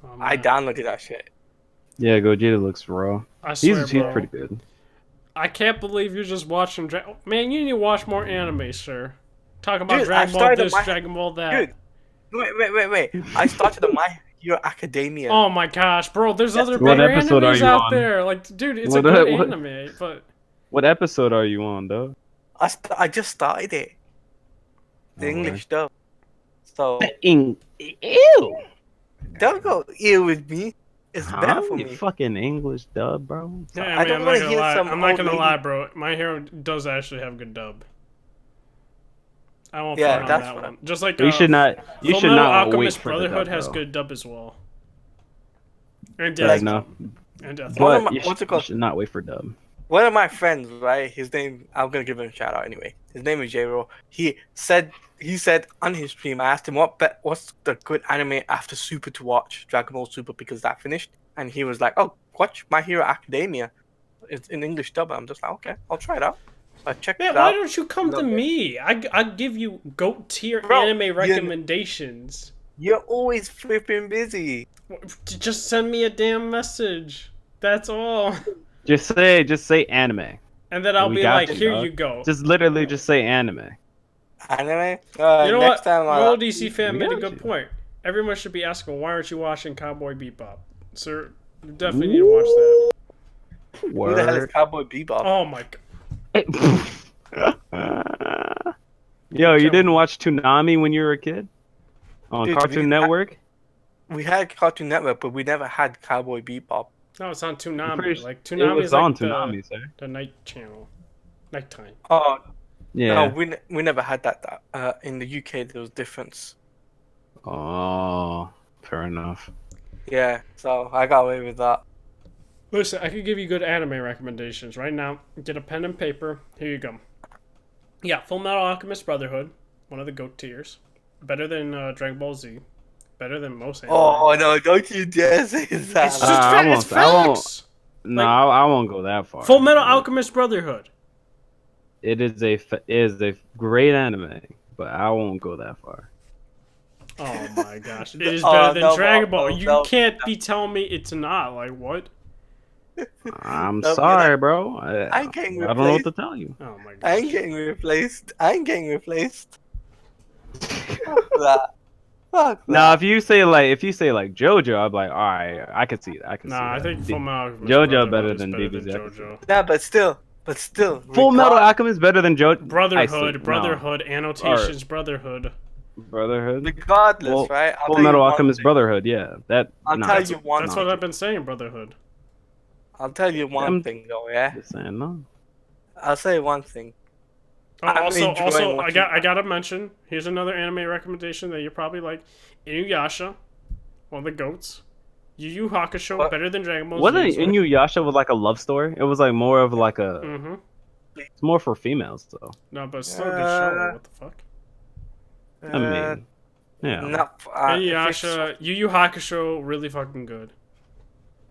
Speaker 2: Oh,
Speaker 1: I
Speaker 2: man.
Speaker 1: downloaded that shit.
Speaker 3: Yeah, Gogeta looks raw.
Speaker 2: I swear,
Speaker 3: He's
Speaker 2: bro.
Speaker 3: pretty good.
Speaker 2: I can't believe you're just watching. Man, you need to watch more anime, sir. Talk about
Speaker 1: Dude,
Speaker 2: Dragon
Speaker 1: I
Speaker 2: Ball
Speaker 1: started
Speaker 2: this,
Speaker 1: my-
Speaker 2: Dragon Ball that.
Speaker 1: Dude, wait. I started on My Hero Academia.
Speaker 2: Oh my gosh, bro! There's other
Speaker 3: What
Speaker 2: better
Speaker 3: episode are
Speaker 2: animes
Speaker 3: you
Speaker 2: out
Speaker 3: on?
Speaker 2: there. Like, dude, it's
Speaker 3: What-
Speaker 2: a good
Speaker 3: what-
Speaker 2: anime, but
Speaker 3: What episode are you on, though?
Speaker 1: I just started it. The
Speaker 3: Oh,
Speaker 1: English dub. So
Speaker 3: Ew.
Speaker 1: don't go ew with me. It's
Speaker 3: Huh?
Speaker 1: better for
Speaker 3: You
Speaker 1: me.
Speaker 3: fucking English dub, bro.
Speaker 2: yeah,
Speaker 1: I
Speaker 2: I mean,
Speaker 1: don't
Speaker 2: I'm not
Speaker 1: wanna
Speaker 2: gonna
Speaker 1: hear
Speaker 2: lie.
Speaker 1: some
Speaker 2: I'm not
Speaker 1: old
Speaker 2: gonna
Speaker 1: lady-
Speaker 2: lie, bro. My Hero does actually have good dub. I won't
Speaker 1: Yeah,
Speaker 2: front on
Speaker 1: that's
Speaker 2: that
Speaker 1: what-
Speaker 2: one. Just like
Speaker 3: You should not. You
Speaker 2: Full
Speaker 3: should
Speaker 2: Metal
Speaker 3: not wait
Speaker 2: Alchemist
Speaker 3: for the
Speaker 2: Brotherhood
Speaker 3: dub,
Speaker 2: has
Speaker 3: though.
Speaker 2: good dub as well. And
Speaker 3: Fair
Speaker 2: Death
Speaker 3: enough.
Speaker 2: And Death
Speaker 1: One of
Speaker 3: But
Speaker 1: my-
Speaker 3: you
Speaker 1: what's it
Speaker 3: should,
Speaker 1: called?
Speaker 3: you should not wait for dub.
Speaker 1: One of my friends, right? His name, I'm gonna give him a shout out anyway. His name is J-Ro. He said on his stream, I asked him what's the good anime after Super to watch, Dragon Ball Super, because that finished, and he was like, "Oh, watch My Hero Academia. It's in English dub." I'm just like, "Okay, I'll try it out." I checked
Speaker 2: Man,
Speaker 1: it
Speaker 2: why
Speaker 1: out.
Speaker 2: don't you come to
Speaker 1: Love it.
Speaker 2: me? I give you GOAT tier
Speaker 1: Bro,
Speaker 2: anime recommendations.
Speaker 1: You're always flipping busy.
Speaker 2: Just send me a damn message. That's all.
Speaker 3: Just say anime.
Speaker 2: And then I'll
Speaker 3: We
Speaker 2: be
Speaker 3: got
Speaker 2: like,
Speaker 3: you,
Speaker 2: here
Speaker 3: dog.
Speaker 2: you go.
Speaker 3: Just literally just say anime.
Speaker 1: Anime.
Speaker 2: You know
Speaker 1: Next
Speaker 2: what?
Speaker 1: time,
Speaker 2: Royal DC fan
Speaker 3: We
Speaker 2: made a
Speaker 3: got
Speaker 2: good
Speaker 3: you.
Speaker 2: point. Everyone should be asking, why aren't you watching Cowboy Bebop? Sir, you definitely need to watch that.
Speaker 1: who the hell is
Speaker 3: Word.
Speaker 1: Cowboy Bebop?
Speaker 2: Oh my god.
Speaker 3: Yo, you didn't watch Toonami when you were a kid? On
Speaker 1: Dude, we
Speaker 3: Cartoon
Speaker 1: didn't have-
Speaker 3: Network?
Speaker 1: We had Cartoon Network, but we never had Cowboy Bebop.
Speaker 2: No, it's on
Speaker 3: I'm
Speaker 2: Toonami.
Speaker 3: pretty
Speaker 2: Like,
Speaker 3: It
Speaker 2: Toonami
Speaker 3: was
Speaker 2: is like
Speaker 3: on
Speaker 2: the,
Speaker 3: Toonami, sir.
Speaker 2: the night channel. Nighttime.
Speaker 1: Oh
Speaker 3: Yeah.
Speaker 1: no, we never had that. In the UK, there was difference.
Speaker 3: Oh, fair enough.
Speaker 1: Yeah, so I got away with that.
Speaker 2: Listen, I could give you good anime recommendations right now. Get a pen and paper. Here you go. Yeah, Full Metal Alchemist Brotherhood, one of the GOAT tiers. Better than Dragon Ball Z. Better than most anime.
Speaker 1: Oh no! Don't you dare say that.
Speaker 2: It's just
Speaker 3: I
Speaker 2: it's
Speaker 3: won't-
Speaker 2: facts.
Speaker 3: No,
Speaker 2: Like-
Speaker 3: I won't go that far.
Speaker 2: Full Metal Alchemist Brotherhood.
Speaker 3: It is a great anime, but I won't go that far.
Speaker 2: Oh my gosh. It is
Speaker 1: Oh,
Speaker 2: better than
Speaker 1: no,
Speaker 2: Dragon
Speaker 1: no,
Speaker 2: Ball.
Speaker 1: no,
Speaker 2: You
Speaker 1: no.
Speaker 2: can't be telling me it's not. Like, what?
Speaker 3: I'm
Speaker 1: No,
Speaker 3: sorry, bro.
Speaker 1: I'm getting
Speaker 3: I don't know what
Speaker 1: replaced.
Speaker 3: to tell you.
Speaker 2: Oh my
Speaker 1: I ain't
Speaker 2: gosh.
Speaker 1: getting replaced. I ain't getting replaced. Fuck that. Fuck that.
Speaker 3: Now, if you say like JoJo, I'm like, all right, I could see that. I can see
Speaker 2: Nah, I
Speaker 3: that.
Speaker 2: think Full Metal Alchemist
Speaker 3: JoJo
Speaker 2: Brotherhood
Speaker 3: better
Speaker 2: is
Speaker 3: than
Speaker 2: better
Speaker 3: DBZ.
Speaker 2: JoJo.
Speaker 1: Nah, but still.
Speaker 3: Full Metal
Speaker 1: regard-
Speaker 3: Alchemist better than JoJo.
Speaker 2: Brotherhood, Brotherhood, annotations,
Speaker 3: Alright.
Speaker 2: Brotherhood.
Speaker 3: Brotherhood.
Speaker 1: Regardless,
Speaker 3: Well,
Speaker 1: right? I'll
Speaker 3: Full
Speaker 1: tell you
Speaker 3: Metal
Speaker 1: one
Speaker 3: Alchemist
Speaker 1: thing.
Speaker 3: Brotherhood. Yeah, that.
Speaker 1: I'll
Speaker 3: Nah,
Speaker 1: tell
Speaker 2: That's
Speaker 1: you one
Speaker 2: that's
Speaker 1: thing.
Speaker 2: what I've been saying, Brotherhood.
Speaker 1: I'll tell you one
Speaker 3: I'm
Speaker 1: thing though, yeah.
Speaker 3: just saying no.
Speaker 1: I'll say one thing.
Speaker 2: Oh,
Speaker 1: I'm enjoying
Speaker 2: I
Speaker 1: watching.
Speaker 2: gotta mention. Here's another anime recommendation that you probably like. Inuyasha, one of the goats. Yu Yu Hakusho,
Speaker 1: What?
Speaker 2: better than Dragon Ball
Speaker 3: Wasn't
Speaker 2: Z.
Speaker 3: Inuyasha was like a love story? It was like more of like a.
Speaker 2: Mm-hmm.
Speaker 3: It's more for females though.
Speaker 2: No, but it's still a good show. Like,
Speaker 1: Uh,
Speaker 2: what the fuck?
Speaker 3: I
Speaker 1: uh,
Speaker 3: mean, yeah.
Speaker 1: not. If it's,
Speaker 2: Inuyasha, Yu Yu Hakusho, really fucking good.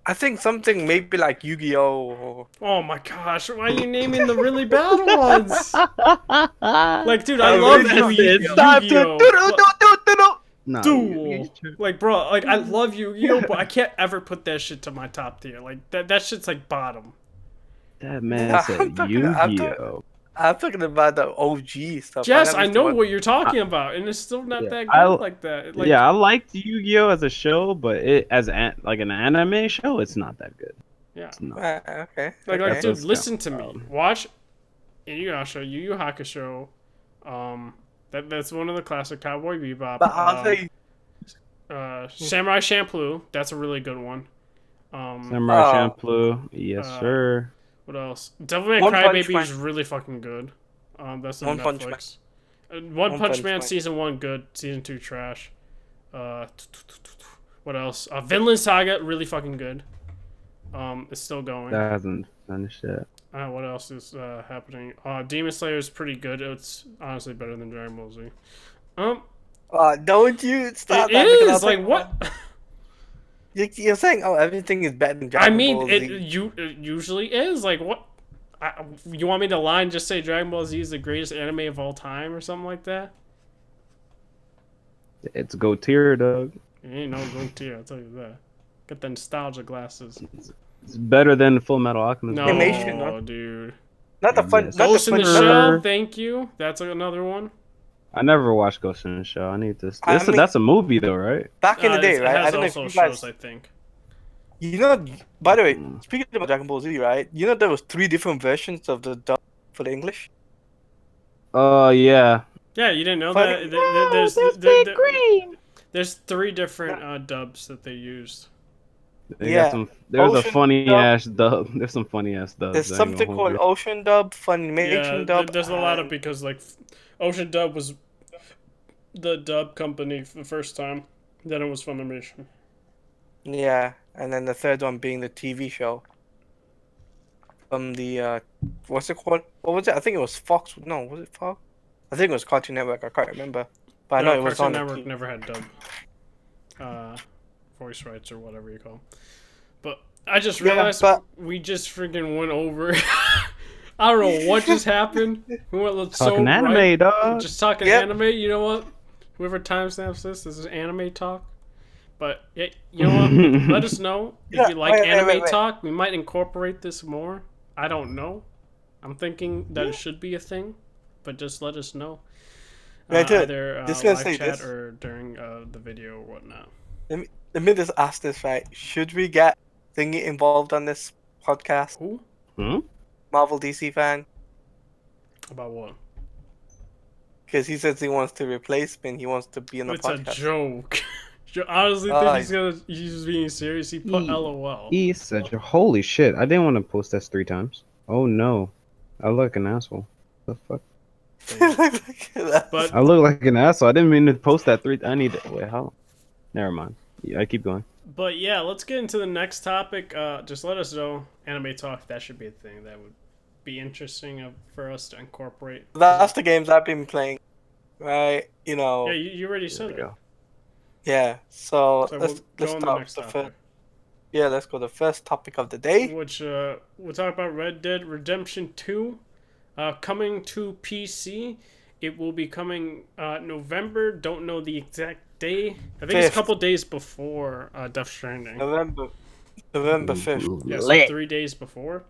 Speaker 1: I think something maybe like Yu-Gi-Oh. Or,
Speaker 2: Oh my gosh, why are you naming the really bad ones? Like, dude, I
Speaker 1: I
Speaker 2: love
Speaker 1: really
Speaker 2: Yu
Speaker 1: love
Speaker 3: It's time to
Speaker 2: Yu-Gi-Oh!
Speaker 3: Nah,
Speaker 2: Duel. Like, bro, like I love Yu-Gi-Oh, but I can't ever put that shit to my top tier. Like that shit's like bottom.
Speaker 3: that man
Speaker 1: I'm
Speaker 3: said
Speaker 1: talking.
Speaker 3: Yu-Gi-Oh.
Speaker 1: I'm talking about the OG stuff.
Speaker 2: Jess,
Speaker 1: never
Speaker 2: I
Speaker 1: used to
Speaker 2: know
Speaker 1: watch.
Speaker 2: what you're talking about, and it's still not
Speaker 3: Yeah,
Speaker 2: that
Speaker 3: I
Speaker 2: good like that. Like,
Speaker 3: yeah, I liked Yu-Gi-Oh as a show, but it as like an anime show, it's not that good.
Speaker 2: yeah.
Speaker 3: It's not.
Speaker 1: Okay.
Speaker 2: Like,
Speaker 1: Okay.
Speaker 2: dude,
Speaker 3: That's
Speaker 2: listen
Speaker 3: kind
Speaker 2: to
Speaker 3: of
Speaker 2: me.
Speaker 3: wild.
Speaker 2: Watch Inuyasha, Yu Yu Hakusho. That's one of the classic Cowboy Bebop.
Speaker 1: But I'll tell you.
Speaker 2: Samurai Champloo. That's a really good one.
Speaker 3: Samurai
Speaker 1: Oh,
Speaker 3: Champloo, yes
Speaker 2: Uh,
Speaker 3: sir.
Speaker 2: What else? Devilman
Speaker 1: One Punch
Speaker 2: Crybaby
Speaker 1: Man.
Speaker 2: is really fucking good. That's on
Speaker 1: One Punch Man.
Speaker 2: Netflix. One
Speaker 1: One
Speaker 2: Punch
Speaker 1: Punch
Speaker 2: Man
Speaker 1: Man.
Speaker 2: season 1 good, season 2 trash. What else? Vinland Saga really fucking good. It's still going.
Speaker 3: That hasn't finished yet.
Speaker 2: What else is happening? Demon Slayer is pretty good. It's honestly better than Dragon Ball Z.
Speaker 1: Don't you stop
Speaker 2: It
Speaker 1: that because I'll
Speaker 2: is like
Speaker 1: take-
Speaker 2: what?
Speaker 1: You're saying, oh, everything is better than
Speaker 2: I
Speaker 1: Dragon
Speaker 2: mean,
Speaker 1: Ball
Speaker 2: it
Speaker 1: Z.
Speaker 2: usually is like what? You want me to lie and just say Dragon Ball Z is the greatest anime of all time or something like that?
Speaker 3: It's go tier, dog.
Speaker 2: It ain't no gold tier, I'll tell you that. Get the nostalgia glasses.
Speaker 3: It's better than Full Metal Alchemist.
Speaker 2: No,
Speaker 1: Animation, huh?
Speaker 2: dude.
Speaker 1: Not the fun.
Speaker 3: Yes.
Speaker 1: Not the
Speaker 2: Ghost in
Speaker 1: fun.
Speaker 2: the
Speaker 3: Sir.
Speaker 2: Shell, thank you. That's another one.
Speaker 3: I never watched Ghost in the Shell. I need this.
Speaker 1: I mean-
Speaker 3: That's a movie though, right?
Speaker 1: Back in the day,
Speaker 2: It
Speaker 1: right? I
Speaker 2: has
Speaker 1: don't know if
Speaker 2: also
Speaker 1: you
Speaker 2: shows,
Speaker 1: guys.
Speaker 2: I think.
Speaker 1: You know, by the way,
Speaker 3: Mm.
Speaker 1: speaking about Dragon Ball Z, right? You know there was 3 different versions of the dub for the English.
Speaker 3: Yeah.
Speaker 2: Yeah, you didn't know
Speaker 1: Funny-
Speaker 2: that? There's 3 different dubs that they used.
Speaker 3: They
Speaker 1: Yeah.
Speaker 3: got some. There's a
Speaker 1: Ocean
Speaker 3: funny
Speaker 1: dub.
Speaker 3: ass dub. There's some funny ass dubs.
Speaker 1: There's
Speaker 3: I ain't
Speaker 1: something
Speaker 3: gonna
Speaker 1: called
Speaker 3: hold
Speaker 1: Ocean Dub,
Speaker 2: Yeah,
Speaker 1: Funimation Dub.
Speaker 2: there's a lot of
Speaker 1: and-
Speaker 2: because like Ocean Dub was the dub company for the first time. Then it was Funimation.
Speaker 1: Yeah, and then the third one being the TV show. From the what's it called? What was it? I think it was Fox. No, was it Fox? I think it was Cartoon Network. I can't remember, but I know it was
Speaker 2: Cartoon
Speaker 1: on the
Speaker 2: Network
Speaker 1: TV.
Speaker 2: never had dub, voice rights or whatever you call 'em. But I just
Speaker 1: Yeah,
Speaker 2: realized
Speaker 1: but-
Speaker 2: we just freaking went over. I don't know what just happened. We went so
Speaker 3: Talking anime,
Speaker 2: right.
Speaker 3: dog.
Speaker 2: Just talking
Speaker 1: Yep.
Speaker 2: anime. You know what? Whoever timestamps this is anime talk. But yeah, you know what? Let us know if
Speaker 1: Yeah,
Speaker 2: you like
Speaker 1: wait,
Speaker 2: anime
Speaker 1: wait.
Speaker 2: talk. We might incorporate this more. I don't know. I'm thinking that it should be a thing, but just let us know.
Speaker 1: Yeah, dude,
Speaker 2: Either
Speaker 1: just gonna
Speaker 2: live
Speaker 1: say
Speaker 2: chat
Speaker 1: this.
Speaker 2: or during the video or whatnot.
Speaker 1: Let me just ask this right: should we get Thingy involved on this podcast?
Speaker 2: Who?
Speaker 3: Hmm?
Speaker 1: Marvel DC fan,
Speaker 2: About what?
Speaker 1: because he says he wants to replace me and he wants to be on the
Speaker 2: It's a
Speaker 1: podcast.
Speaker 2: joke. You honestly think he's just being serious? He put LOL.
Speaker 3: He said, "Holy shit! I didn't want to post that 3 times. Oh no, I look like an asshole. The fuck?
Speaker 1: Look at that.
Speaker 2: But
Speaker 3: I look like an asshole. I didn't mean to post that 3. I need to wait. How? Never mind. Yeah, I keep going.
Speaker 2: But yeah, let's get into the next topic. Just let us know. Anime talk, that should be a thing. That would be interesting for us to incorporate.
Speaker 1: That's the games I've been playing, right? You know,
Speaker 2: Yeah, you already said
Speaker 3: There
Speaker 2: it.
Speaker 3: we go.
Speaker 1: yeah. So,
Speaker 2: So
Speaker 1: let's
Speaker 2: we'll go on the
Speaker 1: start
Speaker 2: next
Speaker 1: with the
Speaker 2: topic.
Speaker 1: first. Yeah, let's go to the first topic of the day.
Speaker 2: Which we'll talk about Red Dead Redemption 2 coming to PC. It will be coming November. Don't know the exact day. I think it's a
Speaker 1: Fifth.
Speaker 2: couple days before Death Stranding.
Speaker 1: November 5th.
Speaker 2: Yeah, so
Speaker 3: Lit.
Speaker 2: 3 days before.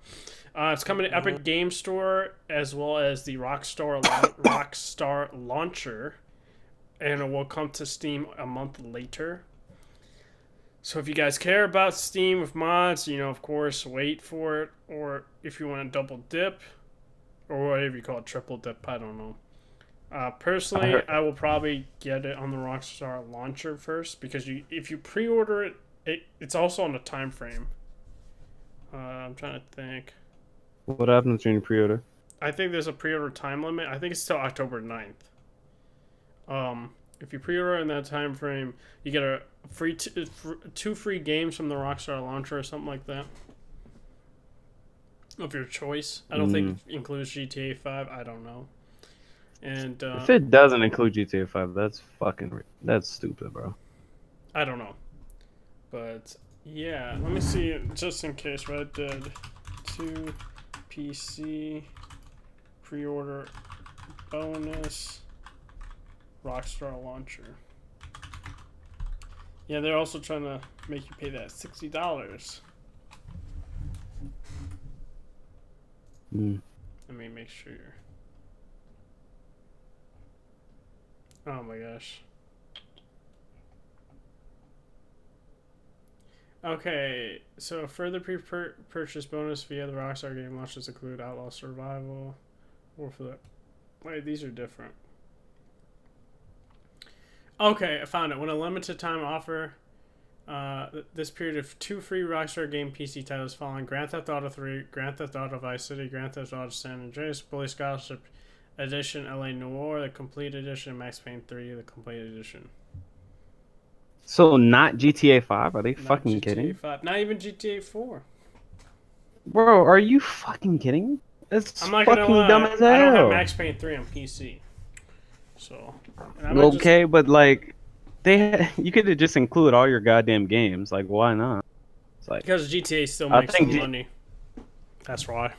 Speaker 2: It's coming to Epic Game Store as well as the Rockstar launcher, and it will come to Steam a month later. So if you guys care about Steam with mods, of course, wait for it. Or if you want to double dip, or whatever you call it, triple dip, I don't know. Personally, I will probably get it on the Rockstar launcher first because if you pre-order it, it's also on a time frame. I'm trying to think.
Speaker 3: What happens when you pre-order?
Speaker 2: I think there's a pre-order time limit. I think it's till October 9th. If you pre-order in that time frame, you get a free two free games from the Rockstar launcher or something like that. Of your choice. I don't think it includes GTA 5. I don't know. And
Speaker 3: if it doesn't include GTA 5, that's stupid, bro.
Speaker 2: I don't know. But yeah, let me see just in case. Red Dead 2 PC pre-order bonus Rockstar launcher. Yeah, they're also trying to make you pay that $60. Let me make sure. Oh my gosh. Okay, so further pre-purchase bonus via the Rockstar game launches include Outlaw Survival. Or for the wait, these are different. Okay, I found it. When a limited time offer, this period of 2 free Rockstar game PC titles following Grand Theft Auto 3, Grand Theft Auto Vice City, Grand Theft Auto San Andreas, Bully Scholarship Edition, LA Noire, the Complete Edition, Max Payne 3, the Complete Edition.
Speaker 3: So not GTA 5? Are they
Speaker 2: Not
Speaker 3: fucking
Speaker 2: GTA
Speaker 3: kidding?
Speaker 2: 5. Not even GTA 4.
Speaker 3: Bro, are you fucking kidding? It's
Speaker 2: I'm not
Speaker 3: fucking
Speaker 2: gonna lie.
Speaker 3: dumb as
Speaker 2: I don't have
Speaker 3: hell.
Speaker 2: Max Payne 3 on PC. So,
Speaker 3: Okay, but like, you could have just include all your goddamn games. Like, why not? It's like
Speaker 2: because GTA still
Speaker 3: I
Speaker 2: makes
Speaker 3: think
Speaker 2: some money. That's why.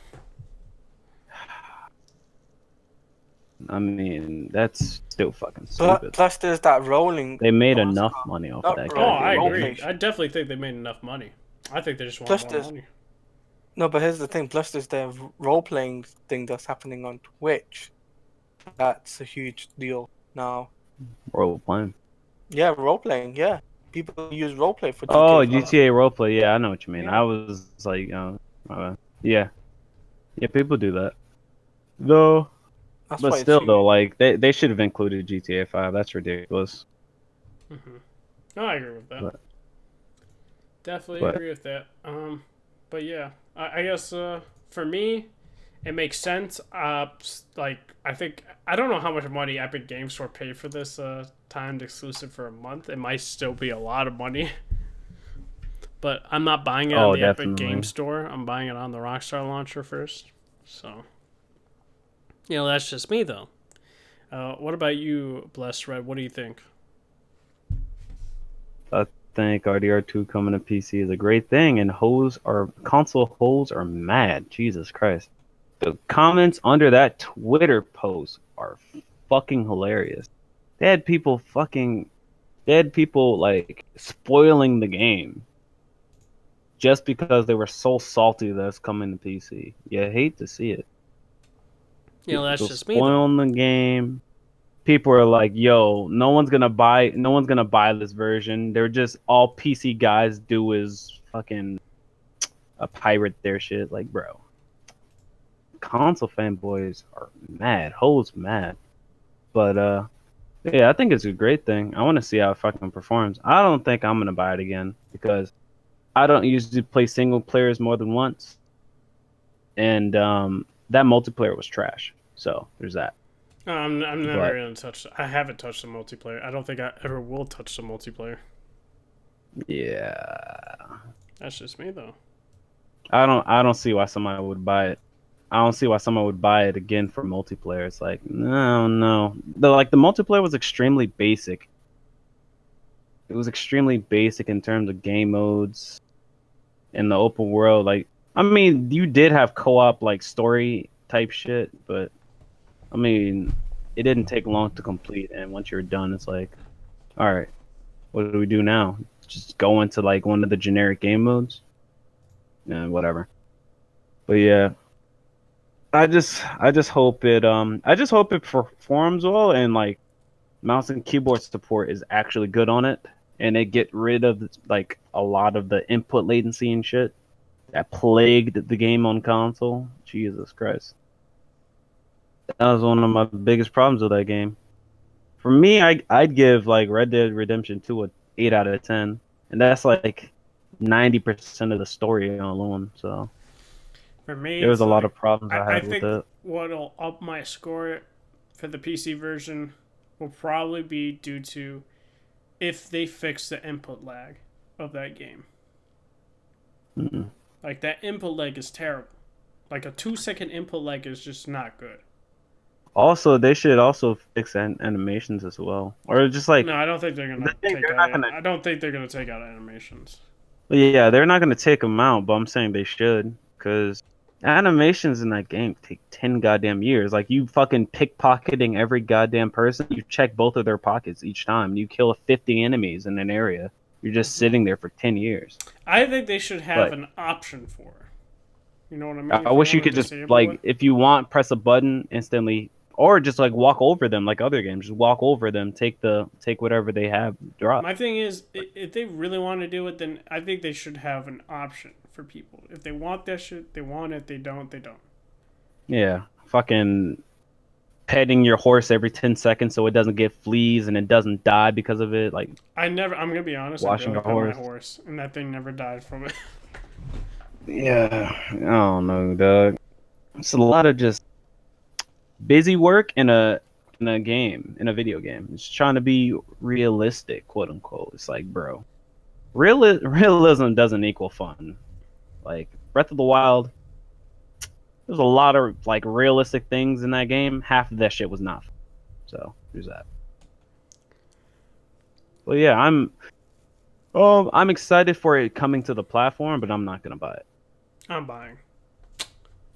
Speaker 3: I mean, that's still fucking stupid.
Speaker 1: Plus, there's that rolling.
Speaker 3: They made enough money off
Speaker 1: Not
Speaker 3: that.
Speaker 2: Oh, I
Speaker 1: role
Speaker 2: agree.
Speaker 1: play.
Speaker 2: I definitely think they made enough money. I think they just want
Speaker 1: Plus,
Speaker 2: more
Speaker 1: there's
Speaker 2: money.
Speaker 1: no. But here's the thing. Plus, there's the role playing thing that's happening on Twitch. That's a huge deal now.
Speaker 3: Role playing.
Speaker 1: Yeah, role playing. Yeah, people use role play for
Speaker 3: Oh,
Speaker 1: GTA 5.
Speaker 3: GTA roleplay. Yeah, I know what you mean.
Speaker 1: Yeah.
Speaker 3: I was like, yeah, people do that. Though,
Speaker 1: That's
Speaker 3: but
Speaker 1: why it's
Speaker 3: still,
Speaker 1: huge.
Speaker 3: though, like they should have included GTA 5. That's ridiculous.
Speaker 2: No, I agree with that. Definitely agree with that. But yeah, I guess for me, it makes sense. Like I don't know how much money Epic Games Store paid for this timed exclusive for a month. It might still be a lot of money. But I'm not buying it on the Epic Games Store. I'm buying it on the Rockstar launcher first. So, that's just me though. What about you, Blessed Red? What do you think?
Speaker 3: I think RDR2 coming to PC is a great thing, and console hoes are mad. Jesus Christ. The comments under that Twitter post are fucking hilarious. They had people like spoiling the game just because they were so salty that it's coming to PC. You hate to see it.
Speaker 2: That's
Speaker 3: People
Speaker 2: just me though.
Speaker 3: spoiling the game. People are like, "Yo, no one's gonna buy this version. They're just all PC guys do is fucking a pirate their shit." Like, bro, console fanboys are mad. Hoes mad. But yeah, I think it's a great thing. I want to see how it fucking performs. I don't think I'm gonna buy it again because I don't usually play single players more than once, and that multiplayer was trash. So there's that.
Speaker 2: I'm never gonna touch. I haven't touched the multiplayer. I don't think I ever will touch the multiplayer.
Speaker 3: Yeah,
Speaker 2: that's just me though.
Speaker 3: I don't see why somebody would buy it. I don't see why someone would buy it again for multiplayer. It's like no. The multiplayer was extremely basic. It was extremely basic in terms of game modes in the open world. Like, I mean, you did have co-op like story type shit, but I mean, it didn't take long to complete. And once you're done, it's like, all right, what do we do now? Just go into like one of the generic game modes, and whatever. But yeah, I just hope it performs well, and like mouse and keyboard support is actually good on it, and they get rid of like a lot of the input latency and shit that plagued the game on console. Jesus Christ. That was one of my biggest problems with that game. For me, I'd give like Red Dead Redemption 2 a 8 out of 10, and that's like 90% of the story alone. So
Speaker 2: For me,
Speaker 3: there was
Speaker 2: it's
Speaker 3: a lot
Speaker 2: like
Speaker 3: of problems I
Speaker 2: I
Speaker 3: had with
Speaker 2: think
Speaker 3: it.
Speaker 2: what'll up my score for the PC version will probably be due to if they fix the input lag of that game.
Speaker 3: Mm.
Speaker 2: Like that input lag is terrible. Like a 2 second input lag is just not good.
Speaker 3: Also, they should also fix animations as well, or just like
Speaker 2: No, I don't think they're
Speaker 3: the
Speaker 2: gonna
Speaker 3: thing
Speaker 2: take
Speaker 3: they're
Speaker 2: out.
Speaker 3: not gonna.
Speaker 2: I don't think they're gonna take out animations.
Speaker 3: Yeah, they're not gonna take them out, but I'm saying they should, because animations in that game take 10 goddamn years. Like you fucking pickpocketing every goddamn person, you check both of their pockets each time. You kill 50 enemies in an area. You're just sitting there for 10 years.
Speaker 2: I think they should have
Speaker 3: But
Speaker 2: an option for it. You know what I mean?
Speaker 3: I
Speaker 2: If you
Speaker 3: wish you
Speaker 2: want to
Speaker 3: could just
Speaker 2: disable it.
Speaker 3: like, if you want, press a button instantly, or just like walk over them like other games. Just walk over them, take whatever they have, drop.
Speaker 2: My thing is, if they really want to do it, then I think they should have an option for people. If they want that shit, they want it. They don't, they don't.
Speaker 3: Yeah, fucking petting your horse every 10 seconds so it doesn't get fleas and it doesn't die because of it. Like
Speaker 2: I'm gonna be honest, I
Speaker 3: washing
Speaker 2: barely
Speaker 3: a
Speaker 2: pet my
Speaker 3: horse.
Speaker 2: horse, and that thing never died from it.
Speaker 3: Yeah, I don't know, Doug. It's a lot of just busy work in a game, in a video game. It's trying to be realistic, quote unquote. It's like, bro, realism doesn't equal fun. Like Breath of the Wild, there's a lot of like realistic things in that game. Half of that shit was not fun. So there's that. But yeah, I'm excited for it coming to the platform, but I'm not gonna buy it.
Speaker 2: I'm buying.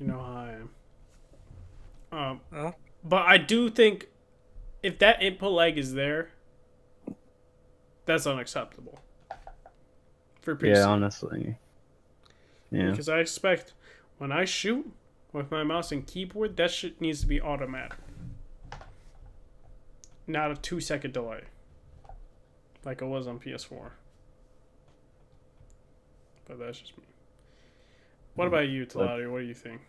Speaker 2: You know how I am.
Speaker 1: Huh?
Speaker 2: But I do think if that input lag is there, that's unacceptable for PC.
Speaker 3: Yeah, honestly. Yeah.
Speaker 2: Because I expect when I shoot with my mouse and keyboard, that shit needs to be automatic, not a 2 second delay, like it was on PS4. But that's just me. What about you, Talati? What do you think?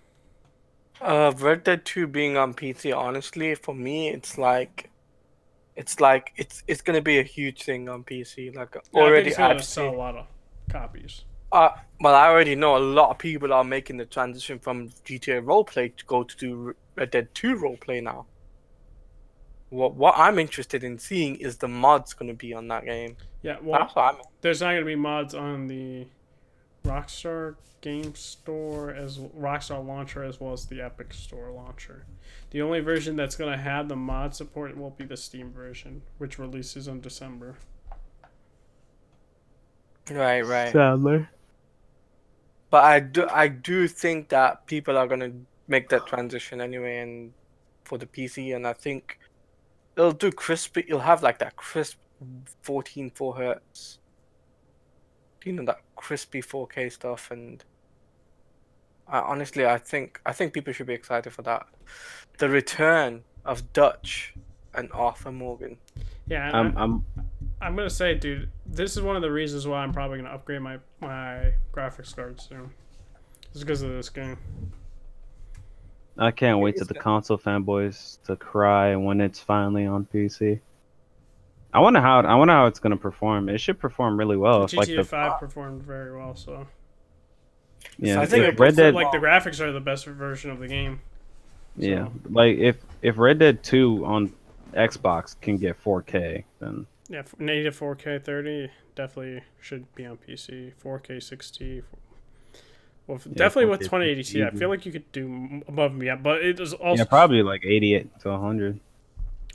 Speaker 1: Red Dead 2 being on PC, honestly, for me, it's gonna be a huge thing on PC. Like
Speaker 2: Yeah, I think
Speaker 1: already,
Speaker 2: it's gonna
Speaker 1: I've
Speaker 2: sell a
Speaker 1: seen.
Speaker 2: lot of copies.
Speaker 1: Well, I already know a lot of people are making the transition from GTA roleplay to go to do Red Dead 2 roleplay now. What I'm interested in seeing is the mods gonna be on that game.
Speaker 2: Yeah, well,
Speaker 1: That's what I'm.
Speaker 2: there's not gonna be mods on the Rockstar Game Store as Rockstar Launcher as well as the Epic Store Launcher. The only version that's gonna have the mod support will be the Steam version, which releases in December.
Speaker 1: Right.
Speaker 3: Sadly.
Speaker 1: But I do think that people are gonna make that transition anyway, and for the PC, and I think it'll do crispy. It'll have like that crisp 14.4 hertz. You know, that crispy 4K stuff, and honestly, I think people should be excited for that. The return of Dutch and Arthur Morgan.
Speaker 2: Yeah, I'm gonna say, dude, this is one of the reasons why I'm probably gonna upgrade my graphics card soon. It's because of this game.
Speaker 3: I can't wait till the console fanboys to cry when it's finally on PC. I wonder how it's gonna perform. It should perform really well. If like
Speaker 2: GTA
Speaker 3: the
Speaker 2: 5 performed very well, so
Speaker 3: yeah,
Speaker 1: I think
Speaker 3: if
Speaker 1: it
Speaker 3: Red Dead
Speaker 2: like the graphics are the best version of the game.
Speaker 3: yeah, like if Red Dead 2 on Xbox can get 4K, then
Speaker 2: Yeah, native 4K 30 definitely should be on PC. 4K 60. Well, definitely with 2080 Ti. I feel like you could do above and beyond, but it is also
Speaker 3: probably like 88 to 100.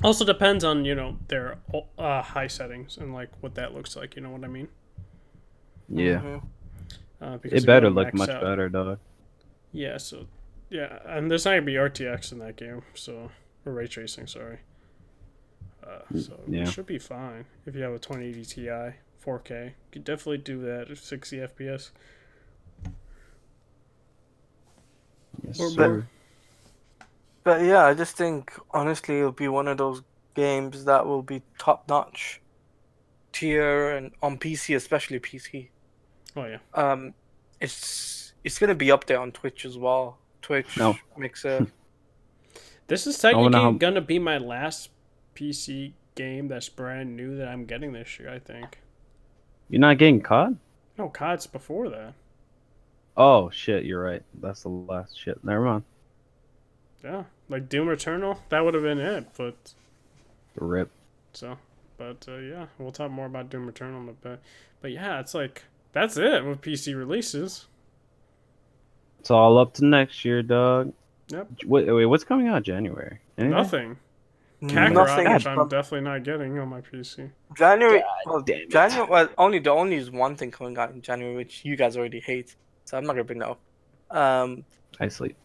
Speaker 2: also depends on their high settings and like what that looks like. You know what I mean?
Speaker 3: Yeah,
Speaker 2: Because
Speaker 3: it better look much better, dog.
Speaker 2: Yeah. So yeah, and there's not gonna be RTX in that game, so or ray tracing. Sorry. So
Speaker 3: Yeah.
Speaker 2: it should be fine if you have a 2080 Ti 4K. You could definitely do that at 60 FPS.
Speaker 3: Yes,
Speaker 2: Or
Speaker 3: sir.
Speaker 2: more.
Speaker 1: But yeah, I just think honestly it'll be one of those games that will be top notch tier and on PC, especially PC.
Speaker 2: Oh yeah.
Speaker 1: It's gonna be up there on Twitch as well. Twitch,
Speaker 3: No.
Speaker 1: Mixer.
Speaker 2: This is
Speaker 3: I wonder
Speaker 2: technically
Speaker 3: how.
Speaker 2: gonna be my last PC game that's brand new that I'm getting this year. I think.
Speaker 3: You're not getting caught?
Speaker 2: No, COD's before that.
Speaker 3: Oh shit, you're right. That's the last shit. Never mind.
Speaker 2: Yeah, like Doom Eternal, that would have been it. But
Speaker 3: Rip.
Speaker 2: so, yeah, we'll talk more about Doom Eternal in a bit. But yeah, it's like that's it with PC releases.
Speaker 3: It's all up to next year, dog.
Speaker 2: Yep.
Speaker 3: Wait, what's coming out in January? Anything?
Speaker 2: Nothing.
Speaker 3: Mm,
Speaker 2: Kakarot,
Speaker 1: Nothing
Speaker 2: which
Speaker 3: God,
Speaker 2: I'm
Speaker 1: from
Speaker 2: definitely not getting on my PC.
Speaker 1: January.
Speaker 3: God
Speaker 1: Well,
Speaker 3: damn it.
Speaker 1: January. Well, only is one thing coming out in January, which you guys already hate. So I'm not gonna bring that up.
Speaker 3: I sleep.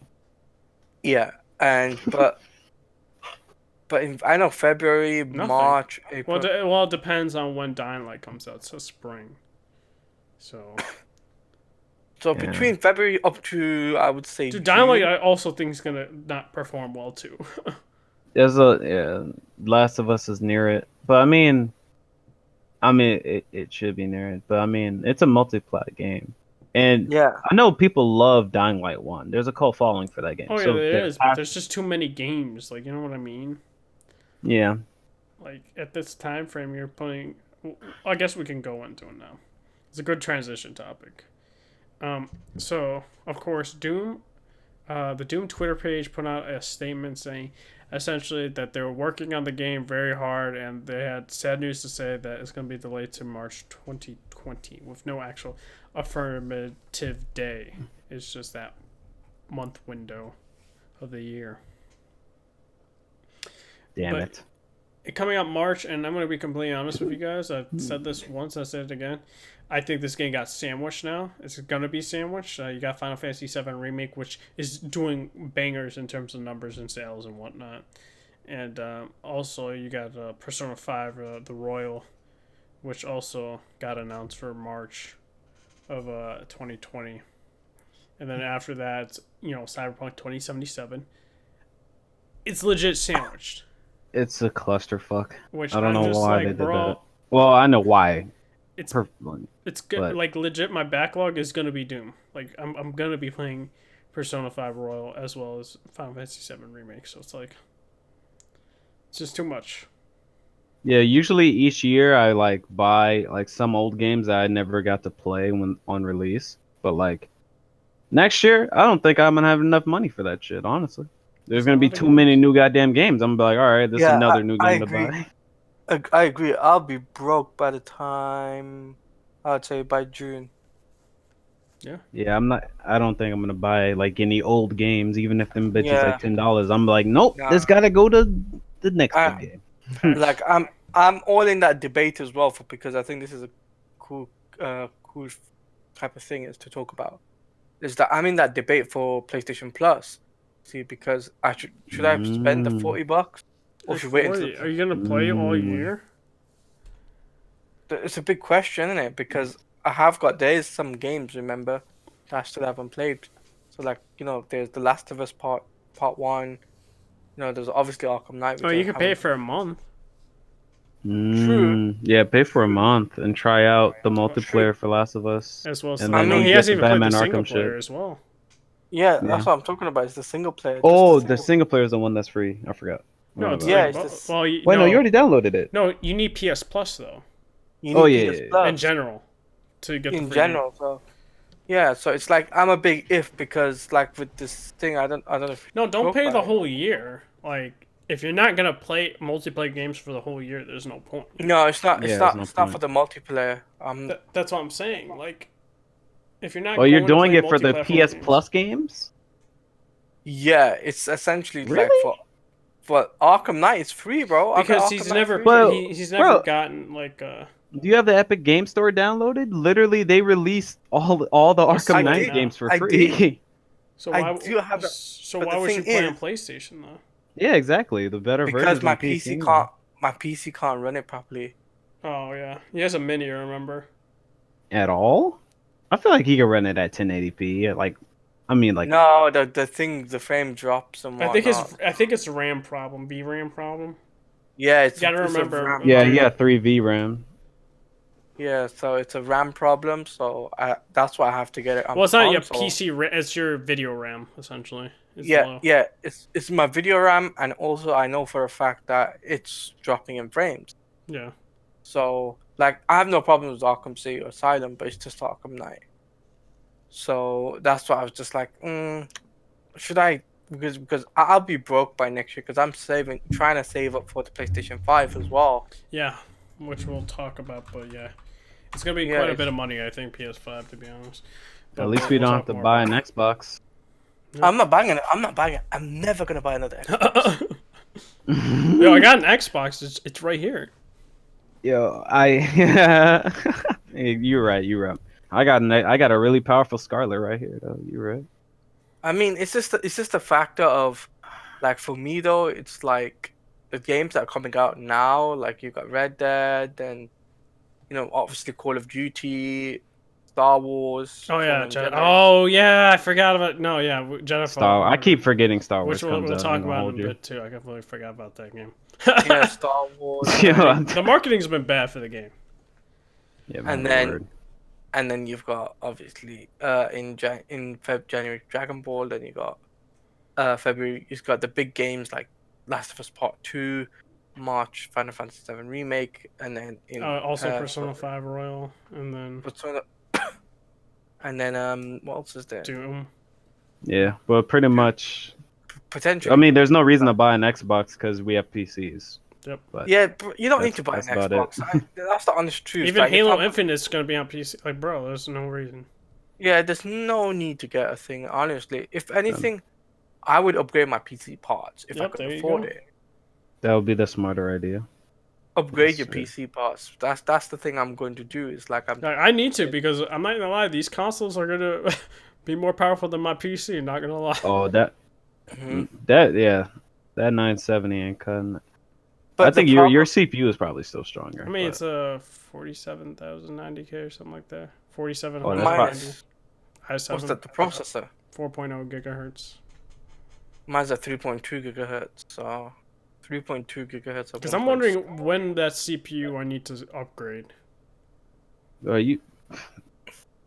Speaker 1: Yeah, and but I know February,
Speaker 2: Nothing.
Speaker 1: March, April.
Speaker 2: Well, it depends on when Dying Light comes out. So spring. So,
Speaker 1: So
Speaker 3: Yeah.
Speaker 1: between February up to I would say
Speaker 2: dude, Dying Light
Speaker 1: June.
Speaker 2: I also think is gonna not perform well too.
Speaker 3: There's a yeah. Last of Us is near it, but I mean it should be near it, but I mean it's a multiplayer game, and
Speaker 1: Yeah,
Speaker 3: I know people love Dying Light 1. There's a cult following for that game,
Speaker 2: Oh yeah,
Speaker 3: so
Speaker 2: there
Speaker 3: there
Speaker 2: is, but
Speaker 3: has,
Speaker 2: there's just too many games. Like, you know what I mean?
Speaker 3: yeah.
Speaker 2: Like at this time frame, you're playing. I guess we can go into it now. It's a good transition topic. So of course, Doom. The Doom Twitter page put out a statement saying, essentially, that they were working on the game very hard, and they had sad news to say that it's going to be delayed to March 2020 with no actual affirmative day. It's just that month window of the year.
Speaker 3: Damn
Speaker 2: But
Speaker 3: it.
Speaker 2: coming out March, and I'm going to be completely honest with you guys. I've said this once, I said it again. I think this game got sandwiched now. It's going to be sandwiched. You got Final Fantasy VII Remake, which is doing bangers in terms of numbers and sales and whatnot. And also, you got Persona 5, the Royal, which also got announced for March of 2020. And then after that, Cyberpunk 2077. It's legit sandwiched.
Speaker 3: It's a clusterfuck.
Speaker 2: Which
Speaker 3: I don't
Speaker 2: I'm
Speaker 3: know
Speaker 2: just
Speaker 3: why
Speaker 2: like,
Speaker 3: they did
Speaker 2: bro,
Speaker 3: that. Well, I know why.
Speaker 2: it's
Speaker 3: Perfectly.
Speaker 2: it's good.
Speaker 3: But
Speaker 2: Like, legit, my backlog is gonna be Doom. Like, I'm gonna be playing Persona 5 Royal as well as Final Fantasy 7 Remake. So it's like, it's just too much.
Speaker 3: yeah, usually each year I like buy like some old games that I never got to play when on release. But like next year, I don't think I'm gonna have enough money for that shit, honestly. There's
Speaker 2: There's a
Speaker 3: gonna be
Speaker 2: lot of
Speaker 3: too many
Speaker 2: games.
Speaker 3: new goddamn games. I'm gonna be like, all right, this is
Speaker 1: yeah,
Speaker 3: another new
Speaker 1: I
Speaker 3: game to
Speaker 1: agree.
Speaker 3: buy.
Speaker 1: I agree. I'll be broke by the time I'd say by June.
Speaker 2: Yeah.
Speaker 3: Yeah, I don't think I'm gonna buy like any old games, even if them bitches like
Speaker 1: Yeah,
Speaker 3: $10. I'm like, nope,
Speaker 1: nah.
Speaker 3: this gotta go to the next big
Speaker 1: I
Speaker 3: game.
Speaker 2: Facts.
Speaker 1: like I'm all in that debate as well because I think this is a cool type of thing is to talk about. Is that I'm in that debate for PlayStation Plus. See, because should I spend the
Speaker 3: Mm,
Speaker 1: $40 or
Speaker 2: Like,
Speaker 1: should wait until
Speaker 2: 40. Are you gonna play all
Speaker 3: mm.
Speaker 2: year?
Speaker 1: it's a big question, isn't it? Because there's some games, remember, that I still haven't played. So like, there's The Last of Us part one. There's obviously Arkham Knight,
Speaker 2: Oh,
Speaker 1: which I
Speaker 2: you can pay
Speaker 1: haven't.
Speaker 2: for a month.
Speaker 1: True,
Speaker 3: Yeah, pay for a month and try out the
Speaker 1: true.
Speaker 3: multiplayer for Last of Us,
Speaker 2: As well as,
Speaker 3: and
Speaker 1: I
Speaker 2: I
Speaker 3: then
Speaker 2: know
Speaker 3: you
Speaker 2: he
Speaker 1: mean,
Speaker 3: get
Speaker 2: hasn't
Speaker 3: the
Speaker 2: even played the
Speaker 3: Batman
Speaker 2: single
Speaker 3: Arkham
Speaker 2: player
Speaker 3: shit.
Speaker 2: as well.
Speaker 1: yeah,
Speaker 3: Yeah.
Speaker 1: that's what I'm talking about. It's the single player, just the
Speaker 3: Oh, the
Speaker 1: single.
Speaker 3: single player is the one that's free. I forgot.
Speaker 2: No,
Speaker 3: My
Speaker 2: it's
Speaker 3: bad.
Speaker 1: Yeah,
Speaker 2: like,
Speaker 1: it's this.
Speaker 2: well,
Speaker 3: Wait, no, you
Speaker 2: no,
Speaker 3: already downloaded it.
Speaker 2: no, you need PS Plus though,
Speaker 1: You
Speaker 3: Oh
Speaker 1: need
Speaker 3: yeah,
Speaker 1: PS
Speaker 3: yeah, yeah.
Speaker 2: in
Speaker 1: Plus
Speaker 2: general, to get the
Speaker 1: in
Speaker 2: free game.
Speaker 1: general. So yeah, so it's like I'm a big if because like with this thing, I don't know if
Speaker 2: No,
Speaker 1: you
Speaker 2: don't
Speaker 1: talk
Speaker 2: pay
Speaker 1: about
Speaker 2: the
Speaker 1: it.
Speaker 2: whole year. Like, if you're not gonna play multiplayer games for the whole year, there's no point.
Speaker 1: No, it's not. It's
Speaker 3: Yeah, there's
Speaker 1: not.
Speaker 3: no
Speaker 1: It's not for
Speaker 3: point.
Speaker 1: the multiplayer.
Speaker 2: That's what I'm saying. Like, if you're
Speaker 3: Oh,
Speaker 2: not
Speaker 3: you're
Speaker 2: going to
Speaker 3: doing
Speaker 2: play
Speaker 3: it for the
Speaker 2: multiplayer for all
Speaker 3: PS
Speaker 2: games,
Speaker 3: Plus games?
Speaker 1: Yeah, it's essentially like
Speaker 3: Really?
Speaker 1: for Arkham Knight. It's free, bro. I got
Speaker 2: because
Speaker 1: Arkham Knight free.
Speaker 2: he's never
Speaker 3: Bro,
Speaker 2: gotten like
Speaker 3: do you have the Epic Game Store downloaded? Literally, they released all the
Speaker 2: I'll
Speaker 3: Arkham
Speaker 2: see
Speaker 1: I
Speaker 2: right
Speaker 3: Knight
Speaker 1: did.
Speaker 2: now.
Speaker 3: games for
Speaker 1: I did.
Speaker 3: free.
Speaker 2: So
Speaker 1: I
Speaker 2: why
Speaker 1: do have that.
Speaker 2: so
Speaker 1: But
Speaker 2: why
Speaker 1: the
Speaker 2: would
Speaker 1: thing
Speaker 2: you play on
Speaker 1: is,
Speaker 2: PlayStation though?
Speaker 3: Yeah, exactly. The better
Speaker 1: because
Speaker 3: versions on PC.
Speaker 1: my PC can't run it properly.
Speaker 2: Oh yeah, he has a mini. Remember?
Speaker 3: At all? I feel like he could run it at 1080p. Like,
Speaker 1: No, the frame drops and whatnot.
Speaker 2: I think it's a RAM problem, VRAM problem.
Speaker 1: Yeah,
Speaker 2: You gotta
Speaker 1: it's a
Speaker 2: remember,
Speaker 1: RAM
Speaker 3: yeah, he
Speaker 1: problem.
Speaker 3: got 3V RAM.
Speaker 1: Yeah, so it's a RAM problem. So that's why I have to get it on
Speaker 2: well, it's not your
Speaker 1: console.
Speaker 2: PC. It's your video RAM essentially. is
Speaker 1: Yeah,
Speaker 2: low.
Speaker 1: yeah. It's my video RAM, and also I know for a fact that it's dropping in frames.
Speaker 2: Yeah.
Speaker 1: So like I have no problem with Arkham City or Asylum, but it's just Arkham Knight. So that's why I was just like, should I? Because I'll be broke by next year because I'm trying to save up for the PlayStation 5 as well.
Speaker 2: Yeah, which we'll talk about, but yeah. It's going to be
Speaker 1: Yeah,
Speaker 2: quite a bit of money, I think, PS5, to be honest.
Speaker 3: At
Speaker 2: But
Speaker 3: least we
Speaker 2: we'll
Speaker 3: don't have
Speaker 2: talk
Speaker 3: to
Speaker 2: more
Speaker 3: buy
Speaker 2: about
Speaker 3: an Xbox.
Speaker 1: I'm not buying it. I'm not buying it. I'm never gonna buy another Xbox.
Speaker 2: it. Yo, I got an Xbox. It's right here.
Speaker 3: Yo, Hey, you're right. You're right. I got a really powerful Scarlet right here, though. You're right.
Speaker 1: I mean, it's just a factor of, like for me though, it's like the games that are coming out now. Like you got Red Dead, and obviously Call of Duty, Star Wars
Speaker 2: Oh yeah,
Speaker 1: fallen Jedi.
Speaker 2: oh yeah, I forgot about Jennifer.
Speaker 3: I keep forgetting Star
Speaker 2: Which
Speaker 3: Wars comes
Speaker 2: we'll
Speaker 3: out. I
Speaker 2: talk
Speaker 3: ain't gonna
Speaker 2: about
Speaker 3: hold
Speaker 2: in a
Speaker 3: you.
Speaker 2: bit too. I completely forgot about that game.
Speaker 1: Yeah, Star Wars.
Speaker 3: Yeah,
Speaker 2: The marketing's been bad for the game.
Speaker 3: yeah,
Speaker 1: And
Speaker 3: my
Speaker 1: then
Speaker 3: word.
Speaker 1: and then you've got obviously in January Dragon Ball. Then you got February. You've got the big games like Last of Us Part 2, March Final Fantasy 7 Remake, and then in
Speaker 2: Also Persona 5 Royal, and then
Speaker 1: Persona, and then what else is there?
Speaker 2: Doom.
Speaker 3: Yeah, but pretty much.
Speaker 1: Potentially.
Speaker 3: I mean, there's no reason to buy an Xbox because we have PCs.
Speaker 2: Yep.
Speaker 3: But
Speaker 1: Yeah, but you don't need
Speaker 3: that's
Speaker 1: to buy an
Speaker 3: that's about it.
Speaker 1: Xbox. That's the honest truth.
Speaker 2: Even
Speaker 1: Like, if
Speaker 2: Halo
Speaker 1: I-
Speaker 2: Infinite is gonna be on PC. Like, bro, there's no reason.
Speaker 1: Yeah, there's no need to get a thing. Honestly, if anything, I would upgrade my PC parts if I
Speaker 2: Yep,
Speaker 1: could
Speaker 2: there you
Speaker 1: afford
Speaker 2: go.
Speaker 1: it.
Speaker 3: That would be the smarter idea.
Speaker 1: Upgrade
Speaker 3: Yes,
Speaker 1: your
Speaker 3: sir.
Speaker 1: PC parts. That's the thing I'm going to do. Is like
Speaker 2: I need to because I'm not gonna lie. These consoles are gonna be more powerful than my PC. Not gonna lie.
Speaker 3: Oh,
Speaker 1: Mhm.
Speaker 3: yeah, that 970 ain't cutting it.
Speaker 1: But
Speaker 3: I
Speaker 1: the
Speaker 3: think your
Speaker 1: problem,
Speaker 3: CPU is probably still stronger.
Speaker 2: I mean,
Speaker 3: but-
Speaker 2: it's a 47,090K or something like that. 4790.
Speaker 3: that's
Speaker 1: mine
Speaker 3: probably-
Speaker 1: is what's
Speaker 2: i7
Speaker 1: that? The processor.
Speaker 2: 4.0 gigahertz.
Speaker 1: Mine's at 3.2 gigahertz. So 3.2 gigahertz.
Speaker 2: Because I'm wondering when that CPU I need to upgrade.
Speaker 3: you.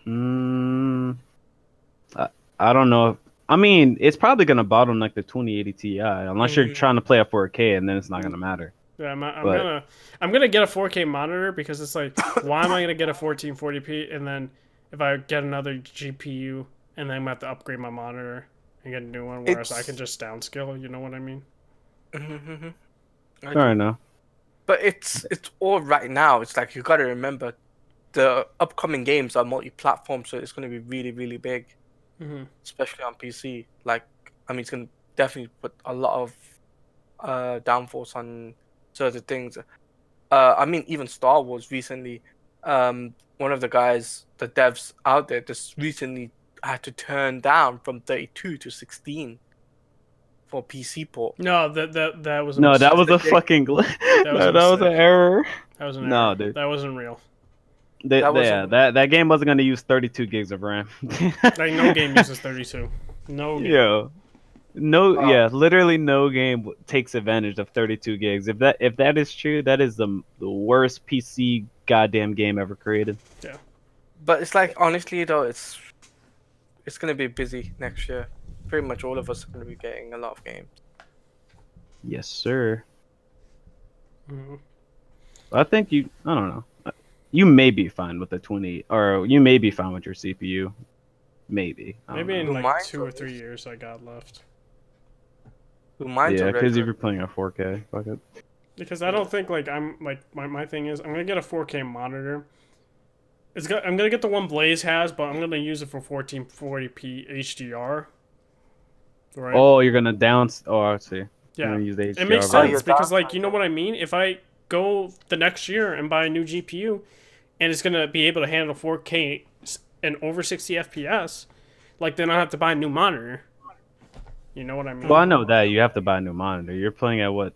Speaker 3: Mm, I don't know. I mean, it's probably gonna bottleneck the 2080 Ti unless you're trying to play at 4K, and then it's not gonna matter.
Speaker 2: Yeah,
Speaker 3: But-
Speaker 2: I'm gonna get a 4K monitor because it's like, why am I gonna get a 1440p and then if I get another GPU and then I'm gonna have to upgrade my monitor and get a new one, whereas I can just downscale. You know what I mean?
Speaker 1: Mm-hmm.
Speaker 3: Fair enough.
Speaker 1: But it's all right now. It's like you got to remember, the upcoming games are multi-platform, so it's going to be really, really big,
Speaker 2: Mm-hmm.
Speaker 1: especially on PC. Like, I mean, it's going to definitely put a lot of downforce on certain things. I mean, even Star Wars recently, one of the guys, the devs out there, just recently had to turn down from 32 to 16 for PC port.
Speaker 2: No, that was a
Speaker 3: No, that
Speaker 2: mistake.
Speaker 3: was a fucking glitch.
Speaker 2: That was
Speaker 3: No,
Speaker 2: a
Speaker 3: that was an
Speaker 2: mistake.
Speaker 3: error.
Speaker 2: That was an
Speaker 3: No,
Speaker 2: error.
Speaker 3: dude.
Speaker 2: That wasn't real.
Speaker 1: That wasn't-
Speaker 3: That game wasn't gonna use 32 gigs of RAM.
Speaker 2: Like, no game uses 32. No game.
Speaker 3: Yo, no,
Speaker 1: Oh.
Speaker 3: yeah, literally no game takes advantage of 32 gigs. If that is true, that is the worst PC goddamn game ever created.
Speaker 1: But it's like, honestly though, it's gonna be busy next year. Pretty much all of us are gonna be getting a lot of games.
Speaker 3: Yes, sir.
Speaker 2: Mm-hmm.
Speaker 3: I think I don't know. You may be fine with the 20, or you may be fine with your CPU. Maybe. I don't
Speaker 2: Maybe
Speaker 3: know.
Speaker 2: in like
Speaker 1: Mine's
Speaker 2: 2 or
Speaker 1: always-
Speaker 2: 3 years I got left.
Speaker 1: Mine's
Speaker 3: Yeah,
Speaker 1: already
Speaker 3: because if you're playing at 4K, fuck it.
Speaker 2: Because I don't think like I'm like my thing is I'm gonna get a 4K monitor. I'm gonna get the one Blaze has, but I'm gonna use it for 1440p HDR. Right.
Speaker 3: Oh, you're gonna Oh, I see. You're
Speaker 2: yeah.
Speaker 3: gonna use the
Speaker 2: It makes
Speaker 3: HDR
Speaker 1: Oh,
Speaker 2: sense
Speaker 1: you're
Speaker 2: because
Speaker 1: down-
Speaker 2: like, you know what I mean? If I go the next year and buy a new GPU and it's gonna be able to handle 4K and over 60 FPS, like, then I have to buy a new monitor. You know what I mean?
Speaker 3: Well, I know that you have to buy a new monitor. You're playing at what?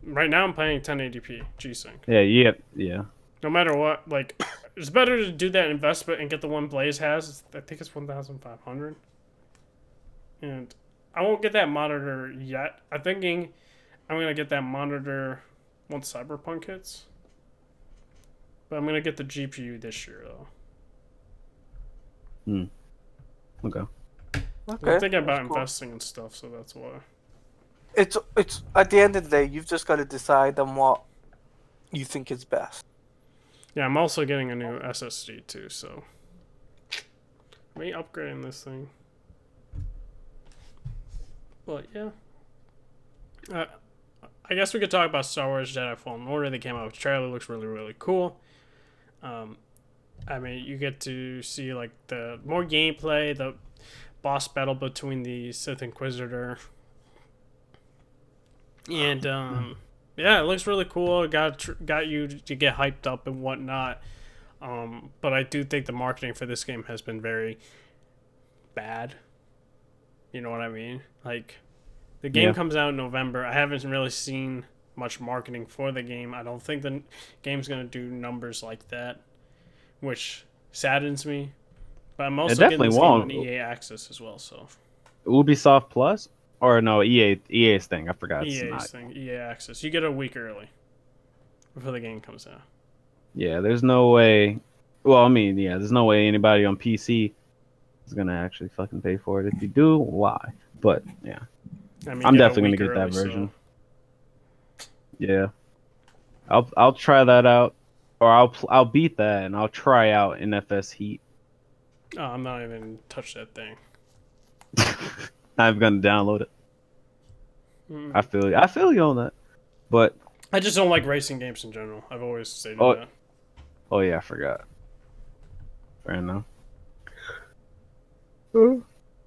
Speaker 2: Right now I'm playing 1080p G-Sync.
Speaker 3: Yeah.
Speaker 2: No matter what, like, it's better to do that investment and get the one Blaze has. I think it's 1,500. And I won't get that monitor yet. I'm thinking I'm gonna get that monitor once Cyberpunk hits. But I'm gonna get the GPU this year though.
Speaker 3: Okay.
Speaker 1: Okay,
Speaker 2: I'm thinking
Speaker 1: that's
Speaker 2: about
Speaker 1: cool.
Speaker 2: investing and stuff, so that's why.
Speaker 1: It's at the end of the day, you've just got to decide on what you think is best.
Speaker 2: Yeah, I'm also getting a new SSD too, so me upgrading this thing. But yeah, uh, I guess we could talk about Star Wars Jedi Fallen Order. They came out with a trailer. Looks really really cool. I mean, you get to see like the more gameplay, the boss battle between the Sith Inquisitor, and yeah, it looks really cool. It got you to get hyped up and whatnot. But I do think the marketing for this game has been very bad. You know what I mean? Like, the game comes out in November. I haven't really seen much marketing for the game. I don't think the game's gonna do numbers like that, which saddens me. But I'm
Speaker 3: It
Speaker 2: also getting
Speaker 3: definitely
Speaker 2: this game on
Speaker 3: won't.
Speaker 2: EA Access as well, so
Speaker 3: Ubisoft Plus or no EA's thing. I forgot. It's
Speaker 2: EA's
Speaker 3: not.
Speaker 2: thing, EA Access. You get a week early before the game comes out.
Speaker 3: Yeah, there's no way. Well, I mean, yeah, there's no way anybody on PC is gonna actually fucking pay for it. If you do, why? But yeah,
Speaker 2: I mean,
Speaker 3: I'm
Speaker 2: get a
Speaker 3: definitely
Speaker 2: week
Speaker 3: gonna get that
Speaker 2: early,
Speaker 3: version.
Speaker 2: so
Speaker 3: Yeah, I'll try that out, or I'll beat that and I'll try out NFS Heat.
Speaker 2: oh, I'm not even touch that thing.
Speaker 3: I'm gonna download it.
Speaker 2: Mm.
Speaker 3: I feel you on that. But
Speaker 2: I just don't like racing games in general. I've always stated
Speaker 3: oh
Speaker 2: that.
Speaker 3: oh yeah, I forgot. Fair enough.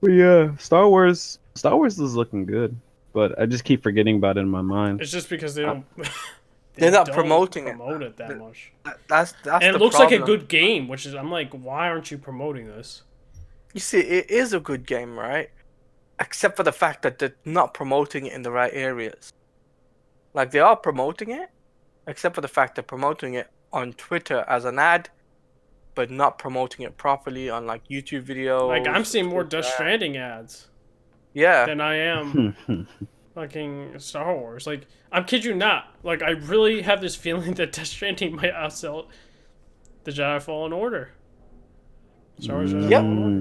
Speaker 3: But yeah, Star Wars is looking good, but I just keep forgetting about it in my mind.
Speaker 2: It's just because they don't.
Speaker 1: They're not
Speaker 2: don't
Speaker 1: promoting it.
Speaker 2: promote it that much.
Speaker 1: That's
Speaker 2: And it
Speaker 1: the
Speaker 2: looks like a
Speaker 1: problem.
Speaker 2: good game, which is I'm like, why aren't you promoting this?
Speaker 1: You see, it is a good game, right? Except for the fact that they're not promoting it in the right areas. Like they are promoting it, except for the fact they're promoting it on Twitter as an ad, but not promoting it properly on like YouTube
Speaker 2: Like I'm
Speaker 1: videos.
Speaker 2: seeing more
Speaker 1: Twitter
Speaker 2: Death
Speaker 1: ads.
Speaker 2: Stranding ads
Speaker 1: Yeah,
Speaker 2: than I am fucking Star Wars. Like I'm kid you not. Like I really have this feeling that Death Stranding might outsell the Jedi Fallen Order. Star Wars Jedi
Speaker 1: Yep.
Speaker 2: Fallen Order.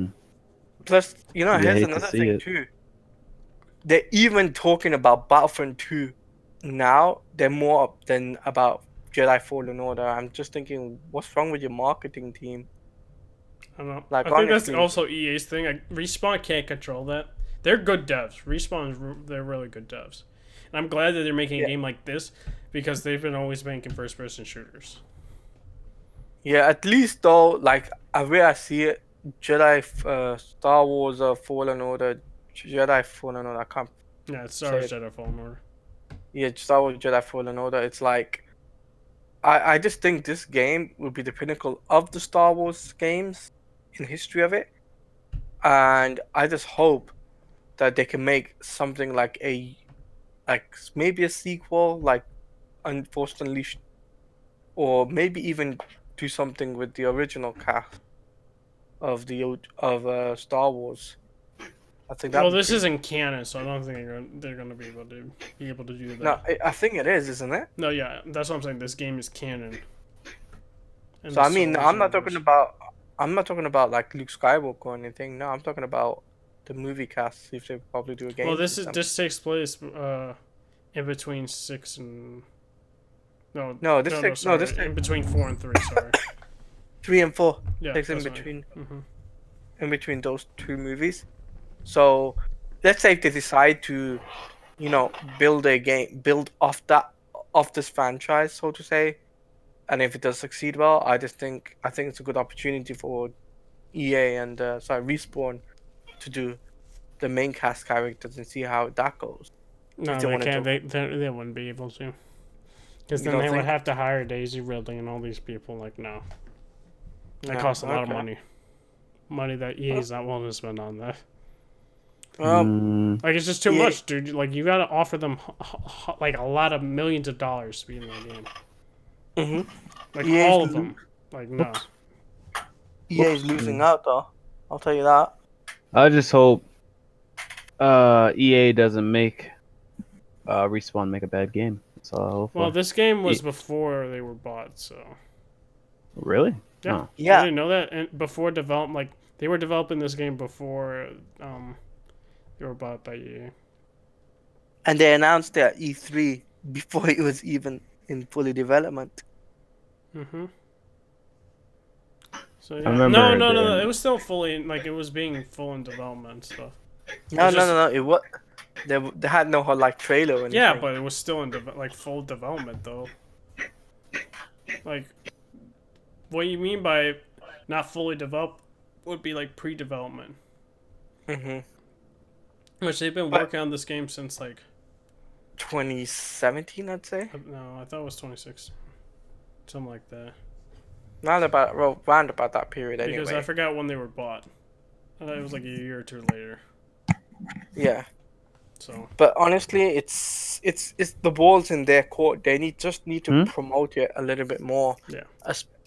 Speaker 1: Plus,
Speaker 3: You
Speaker 1: here's
Speaker 3: hate to
Speaker 1: another
Speaker 3: see
Speaker 1: thing
Speaker 3: it.
Speaker 1: too. They're even talking about Battlefront 2 now. They're more up than about Jedi Fallen Order. I'm just thinking, what's wrong with your marketing team?
Speaker 2: I don't know.
Speaker 1: Like
Speaker 2: I think that's
Speaker 1: honestly,
Speaker 2: also EA's thing. Respawn can't control that. They're good devs. They're really good devs. And I'm glad that they're making a
Speaker 1: yeah,
Speaker 2: game like this because they've been always making first person shooters.
Speaker 1: yeah. At least though, like the way I see it, Star Wars, Fallen Order, Jedi Fallen Order. I can't
Speaker 2: Yeah, it's Star
Speaker 1: say
Speaker 2: Wars
Speaker 1: it.
Speaker 2: Jedi Fallen Order.
Speaker 1: Yeah, Star Wars Jedi Fallen Order. It's like I just think this game will be the pinnacle of the Star Wars games in history of it, and I just hope that they can make something like maybe a sequel like Unforced Unleashed, or maybe even do something with the original cast of Star Wars. I think
Speaker 2: Well,
Speaker 1: that'd be
Speaker 2: this
Speaker 1: pretty.
Speaker 2: isn't canon, so I don't think they're gonna be able to do
Speaker 1: No,
Speaker 2: that.
Speaker 1: I think it is, isn't it?
Speaker 2: No, yeah, that's what I'm saying. This game is canon. In
Speaker 1: So
Speaker 2: the
Speaker 1: I
Speaker 2: Star
Speaker 1: mean,
Speaker 2: Wars universe.
Speaker 1: I'm not talking about like Luke Skywalker or anything. No, I'm talking about the movie cast. See if they probably do a
Speaker 2: Well,
Speaker 1: game with them.
Speaker 2: this takes place in between 6 and
Speaker 1: No,
Speaker 2: sorry, in between 4 and 3. Sorry.
Speaker 1: 3 and 4
Speaker 2: Yeah,
Speaker 1: takes
Speaker 2: that's fine.
Speaker 1: in between those two movies. So let's say if they decide to, build a game, build off this franchise, so to say, and if it does succeed well, I think it's a good opportunity for EA and Respawn to do the main cast characters and see how that goes. If
Speaker 2: No,
Speaker 1: they
Speaker 2: they
Speaker 1: want to
Speaker 2: can't.
Speaker 1: do,
Speaker 2: They wouldn't be able to. Because
Speaker 1: you
Speaker 2: then
Speaker 1: don't
Speaker 2: they would
Speaker 1: think?
Speaker 2: have to hire Daisy Ridley and all these people. Like, no. That
Speaker 1: No,
Speaker 2: costs a lot of
Speaker 1: okay.
Speaker 2: money. Money that EA is not willing to spend on that.
Speaker 3: Mm,
Speaker 2: Like, it's just too
Speaker 1: EA,
Speaker 2: much, dude. Like, you gotta offer them, like, a lot of millions of dollars to be in that game.
Speaker 1: mm-hmm.
Speaker 2: Like,
Speaker 1: EA's,
Speaker 2: all of them. Like, no.
Speaker 1: EA's losing out though. I'll tell you that.
Speaker 3: I just hope EA doesn't make Respawn make a bad game. That's all I hope
Speaker 2: Well,
Speaker 3: for.
Speaker 2: this game was before they were bought, so.
Speaker 3: Really?
Speaker 2: Yeah.
Speaker 3: Oh.
Speaker 2: You
Speaker 1: Yeah,
Speaker 2: didn't know that? And before they were developing this game before They were bought by EA.
Speaker 1: And they announced it at E3 before it was even in fully development.
Speaker 2: Mm-hmm. So
Speaker 3: I
Speaker 2: yeah.
Speaker 3: remember
Speaker 2: No.
Speaker 3: the-
Speaker 2: It was still fully it was being full in development and stuff.
Speaker 1: No,
Speaker 2: It's
Speaker 1: no,
Speaker 2: just-
Speaker 1: no, no. It was they had no whole like trailer or anything.
Speaker 2: Yeah, but it was still in full development though. Like, what you mean by not fully developed would be like pre-development, which they've been
Speaker 1: But-
Speaker 2: working on this game since like
Speaker 1: 2017, I'd say.
Speaker 2: no, I thought it was 26, something like that.
Speaker 1: Round about that period anyway.
Speaker 2: Because I forgot when they were bought. I thought it was like a year or two later.
Speaker 1: Yeah.
Speaker 2: So
Speaker 1: But honestly, it's the ball's in their court. They just need to promote it a little bit more.
Speaker 2: yeah.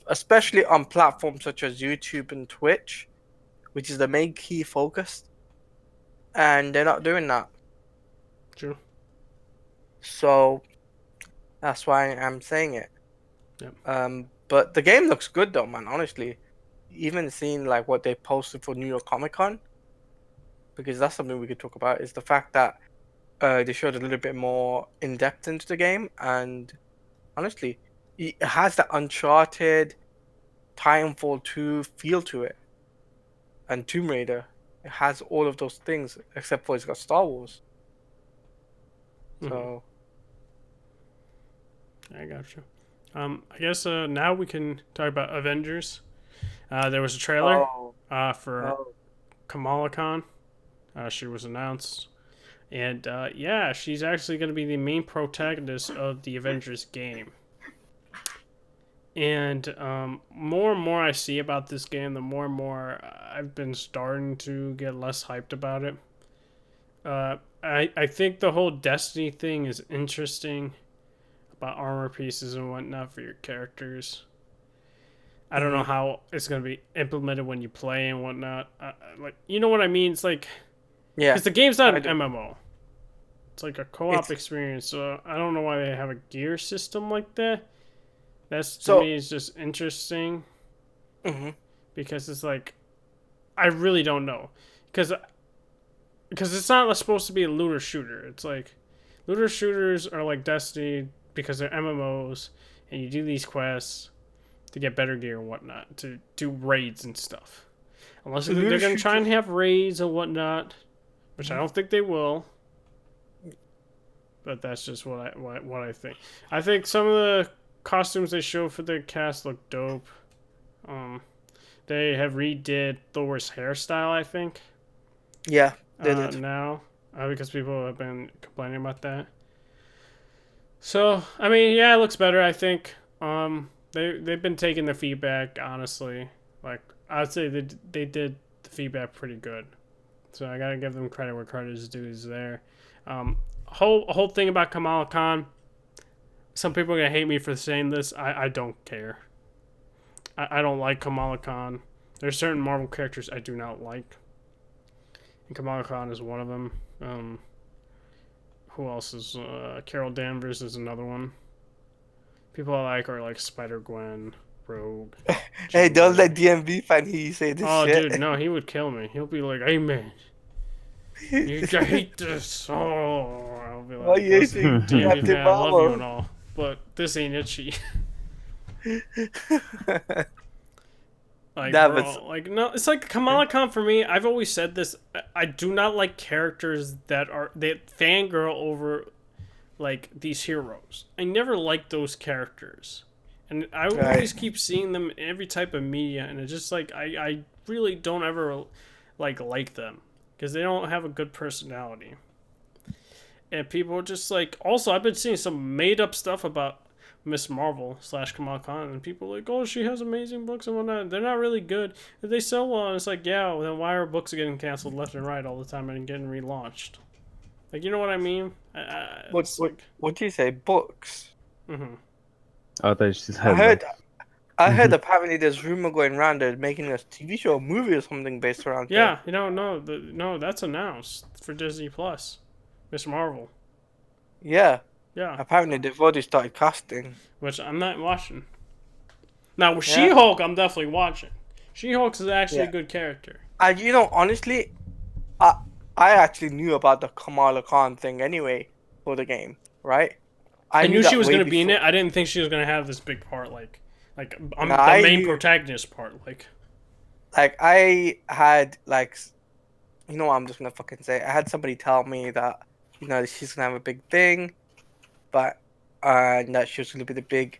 Speaker 1: Especially on platforms such as YouTube and Twitch, which is the main key focus. And they're not doing that.
Speaker 2: True.
Speaker 1: So that's why I'm saying it.
Speaker 2: Yep.
Speaker 1: But the game looks good though, man, honestly. Even seeing like what they posted for New York Comic Con, because that's something we could talk about, is the fact that they showed a little bit more in depth into the game, and honestly, it has that Uncharted, Titanfall 2 feel to it, and Tomb Raider. It has all of those things, except for it's got Star Wars. So
Speaker 2: I got you. I guess now we can talk about Avengers. There was a trailer for Kamala Khan. She was announced. And yeah, she's actually going to be the main protagonist of the Avengers game. And more and more I see about this game, the more and more I've been starting to get less hyped about it. I think the whole Destiny thing is interesting, about armor pieces and whatnot for your characters. I don't know how it's going to be implemented when you play and whatnot. Like, you know what I mean? It's like,
Speaker 1: yeah,
Speaker 2: because the game's not an MMO. It's like a co-op experience, so I don't know why they have a gear system like that. That's, to me, is just interesting. Because it's like, I really don't know. Because it's not supposed to be a looter shooter. It's like, looter shooters are like Destiny because they're MMOs, and you do these quests to get better gear and whatnot, to do raids and stuff. Unless they're going to try and have raids and whatnot, which I don't think they will. But that's just what I think. I think some of the costumes they showed for the cast look dope. They have redid Thor's hairstyle, I think.
Speaker 1: Yeah, they did.
Speaker 2: Now, because people have been complaining about that. So, I mean, yeah, it looks better, I think. They've been taking the feedback, honestly. Like, I'd say they did the feedback pretty good. So I gotta give them credit where credit is due is there. Whole thing about Kamala Khan. Some people are gonna hate me for saying this. I don't care. I don't like Kamala Khan. There's certain Marvel characters I do not like, and Kamala Khan is one of them. Who else is Carol Danvers is another one. People I like are like Spider-Gwen, Rogue.
Speaker 1: Hey, don't let DMV fan hear you say this shit.
Speaker 2: Oh, dude, no, he would kill me. He'll be like, "Hey, man, you hate this." Oh, I'll be like,
Speaker 1: "Oh, you hate
Speaker 2: DMV fan, I love you and all, but this ain't itchy." Like, no, it's like Kamala Khan for me. I've always said this. I do not like characters that fangirl over like these heroes. I never liked those characters, and I always keep seeing them in every type of media, and it's just like I really don't ever like them because they don't have a good personality. And people are just like, also I've been seeing some made up stuff about Miss Marvel / Kamala Khan, and people are like, oh, she has amazing books and whatnot. They're not really good. If they sell well, and it's like, yeah, well, then why are books getting canceled left and right all the time and getting relaunched? Like, you know what I mean?
Speaker 1: What do you say? Books?
Speaker 2: Mm-hmm.
Speaker 3: Oh, they just
Speaker 1: I heard apparently there's rumor going around they're making a TV show, a movie or something based around.
Speaker 2: Yeah, no, that's announced for Disney Plus. Miss Marvel.
Speaker 1: Yeah.
Speaker 2: Yeah.
Speaker 1: Apparently they've already started casting.
Speaker 2: Which I'm not watching. Now, with She-Hulk, I'm definitely watching. She-Hulk is actually a good character.
Speaker 1: You know, honestly, I actually knew about the Kamala Khan thing anyway for the game, right? I
Speaker 2: I
Speaker 1: knew
Speaker 2: knew she
Speaker 1: that
Speaker 2: was
Speaker 1: way
Speaker 2: gonna be in
Speaker 1: before.
Speaker 2: it. I didn't think she was gonna have this big part, like
Speaker 1: No,
Speaker 2: the
Speaker 1: I
Speaker 2: main
Speaker 1: knew.
Speaker 2: protagonist part. Like,
Speaker 1: Like I had like, you know what I'm just gonna fucking say. I had somebody tell me that she's gonna have a big thing, but and that she was gonna be the big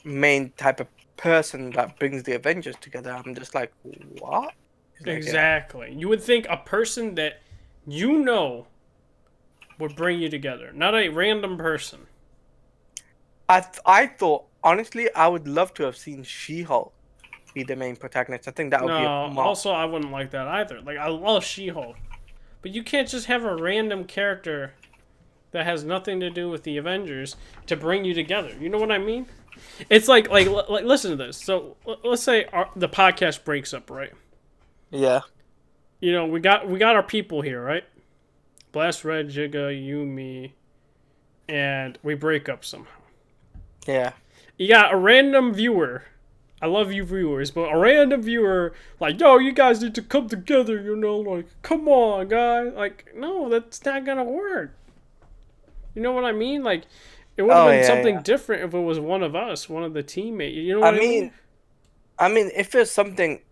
Speaker 1: main type of person that brings the Avengers together. I'm just like, what? He's like, yeah.
Speaker 2: exactly. You would think a person that you know would bring you together, not a random person.
Speaker 1: I thought honestly, I would love to have seen She-Hulk be the main protagonist. I think that would be a
Speaker 2: No,
Speaker 1: more.
Speaker 2: also I wouldn't like that either. Like, I love She-Hulk, but you can't just have a random character that has nothing to do with the Avengers to bring you together. You know what I mean? It's like listen to this. So let's say the podcast breaks up, right?
Speaker 1: Yeah,
Speaker 2: You know, we got our people here, right? Blast Red, Jigga, you, me, and we break up somehow.
Speaker 1: yeah.
Speaker 2: You got a random viewer. I love you viewers, but a random viewer like, yo, you guys need to come together, like, come on, guys. Like, no, that's not gonna work. You know what I mean? Like, it would have
Speaker 1: Oh
Speaker 2: been
Speaker 1: yeah,
Speaker 2: something
Speaker 1: yeah.
Speaker 2: different if it was one of us, one of the teammates. You know
Speaker 1: I
Speaker 2: what I mean?
Speaker 1: mean, if there's something,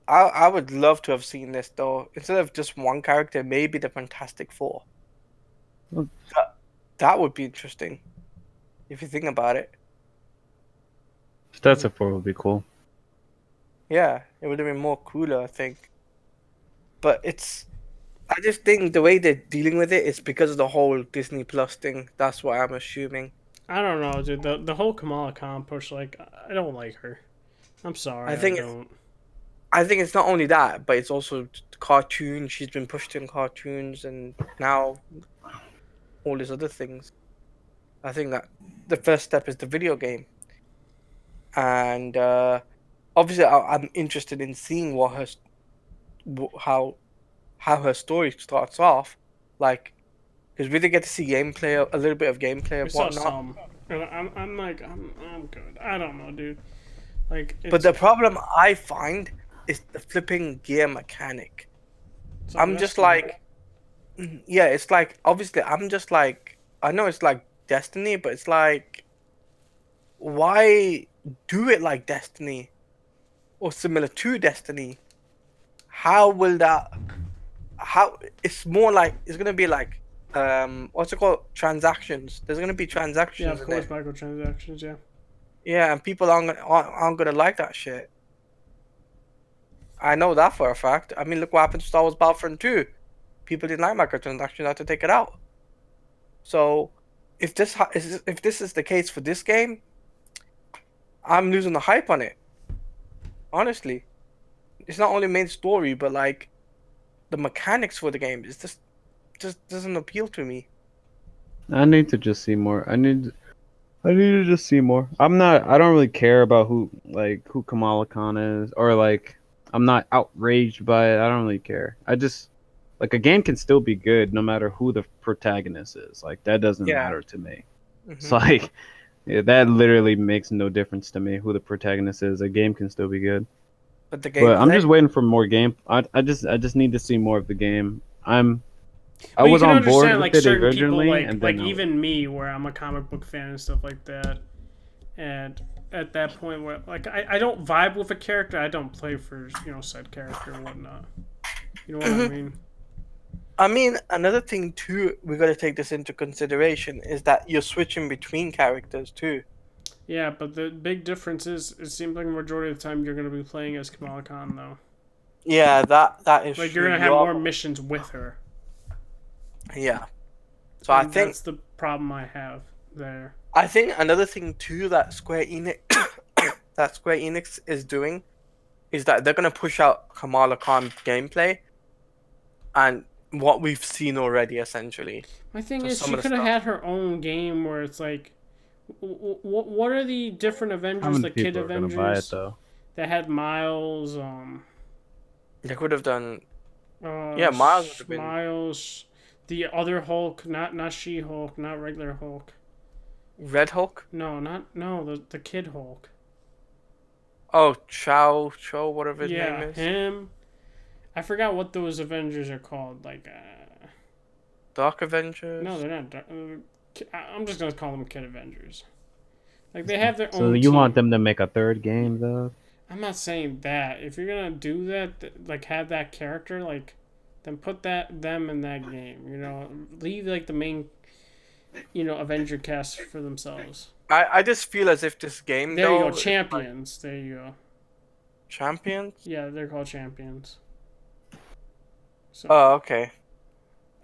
Speaker 1: I would love to have seen this though. Instead of just one character, maybe the Fantastic Four.
Speaker 3: Well,
Speaker 1: That would be interesting if you think about it.
Speaker 3: Stats of 4 would be cool.
Speaker 1: Yeah, it would have been more cooler, I think. But I just think the way they're dealing with it is because of the whole Disney Plus thing. That's what I'm assuming.
Speaker 2: I don't know, dude. The whole Kamala Khan push, like, I don't like her. I'm
Speaker 1: I
Speaker 2: sorry, I
Speaker 1: think
Speaker 2: don't.
Speaker 1: I think it's not only that, but it's also cartoons. She's been pushed in cartoons, and now all these other things. I think that the first step is the video game, and obviously I'm interested in seeing what how her story starts off, like because we did get to see gameplay, a little bit of gameplay
Speaker 2: We
Speaker 1: and
Speaker 2: saw
Speaker 1: whatnot.
Speaker 2: some. And I'm like, I'm good. I don't know, dude. Like,
Speaker 1: But the problem I find is the flipping gear mechanic.
Speaker 2: it's like
Speaker 1: I'm just
Speaker 2: Destiny.
Speaker 1: like, yeah, it's like obviously I'm just like I know it's like Destiny, but it's like why do it like Destiny or similar to Destiny? How will that? How it's more like it's gonna be like what's it called? Transactions. There's gonna be
Speaker 2: Yeah,
Speaker 1: transactions
Speaker 2: of
Speaker 1: in
Speaker 2: course,
Speaker 1: it.
Speaker 2: microtransactions. Yeah.
Speaker 1: Yeah, and people aren't gonna like that shit. I know that for a fact. I mean, look what happened to Star Wars Battlefront 2. People didn't like microtransactions, had to take it out. So, if this is the case for this game, I'm losing the hype on it. Honestly, it's not only main story, but like the mechanics for the game is just doesn't appeal to me.
Speaker 3: I need to just see more. I need to just see more. I don't really care about who Kamala Khan is, or like I'm not outraged by it. I don't really care. I just like a game can still be good no matter who the protagonist is. Like that doesn't
Speaker 1: Yeah.
Speaker 3: matter to me. It's
Speaker 1: Hmm.
Speaker 3: like yeah, that literally makes no difference to me who the protagonist is. A game can still be good.
Speaker 1: But the
Speaker 3: But I'm
Speaker 1: gameplay,
Speaker 3: just waiting for more game. I just need to see more of the game. I
Speaker 2: Well, you
Speaker 3: was
Speaker 2: can
Speaker 3: on board
Speaker 2: understand
Speaker 3: with
Speaker 2: like
Speaker 3: it
Speaker 2: certain people,
Speaker 3: originally,
Speaker 2: like
Speaker 3: and
Speaker 2: like
Speaker 3: then
Speaker 2: even me, where I'm a comic book fan and stuff like that. And at that point, where like I don't vibe with a character, I don't play for said character and whatnot. You know what I mean?
Speaker 1: I mean, another thing too, we got to take this into consideration is that you're switching between characters too.
Speaker 2: Yeah, but the big difference is it seems like a majority of the time you're gonna be playing as Kamala Khan though.
Speaker 1: Yeah, that is
Speaker 2: Like you're
Speaker 1: true.
Speaker 2: gonna have more missions with her,
Speaker 1: Yeah. So
Speaker 2: and that's the problem I have there.
Speaker 1: I think another thing too that Square Enix is doing is that they're gonna push out Kamala Khan gameplay and what we've seen already essentially.
Speaker 2: My thing
Speaker 1: So
Speaker 2: is,
Speaker 1: some
Speaker 2: she
Speaker 1: of the
Speaker 2: could have
Speaker 1: stuff.
Speaker 2: had her own game where it's like, what are the different
Speaker 3: how
Speaker 2: Avengers,
Speaker 3: many
Speaker 2: the Kid
Speaker 3: people are gonna buy it
Speaker 2: Avengers
Speaker 3: though?
Speaker 2: that had Miles,
Speaker 1: They could have done. Yeah, Miles would have been
Speaker 2: Miles, the other Hulk, not She Hulk, not regular Hulk.
Speaker 1: Red Hulk.
Speaker 2: No, the Kid Hulk.
Speaker 1: Oh, Chow, whatever his name
Speaker 2: Yeah,
Speaker 1: is.
Speaker 2: him. I forgot what those Avengers are called. Like,
Speaker 1: Dark Avengers.
Speaker 2: No, they're not. I'm just gonna call them Kid Avengers. Like they have their
Speaker 3: So
Speaker 2: own
Speaker 3: you want
Speaker 2: team.
Speaker 3: them to make a third game though?
Speaker 2: I'm not saying that. If you're gonna do that, like have that character, like, then put them in that game. You know, leave like the main, Avenger cast for themselves.
Speaker 1: I just feel as if this game
Speaker 2: There you go,
Speaker 1: though is like
Speaker 2: champions. There you go.
Speaker 1: champions.
Speaker 2: Yeah, they're called champions. So
Speaker 1: Oh, okay.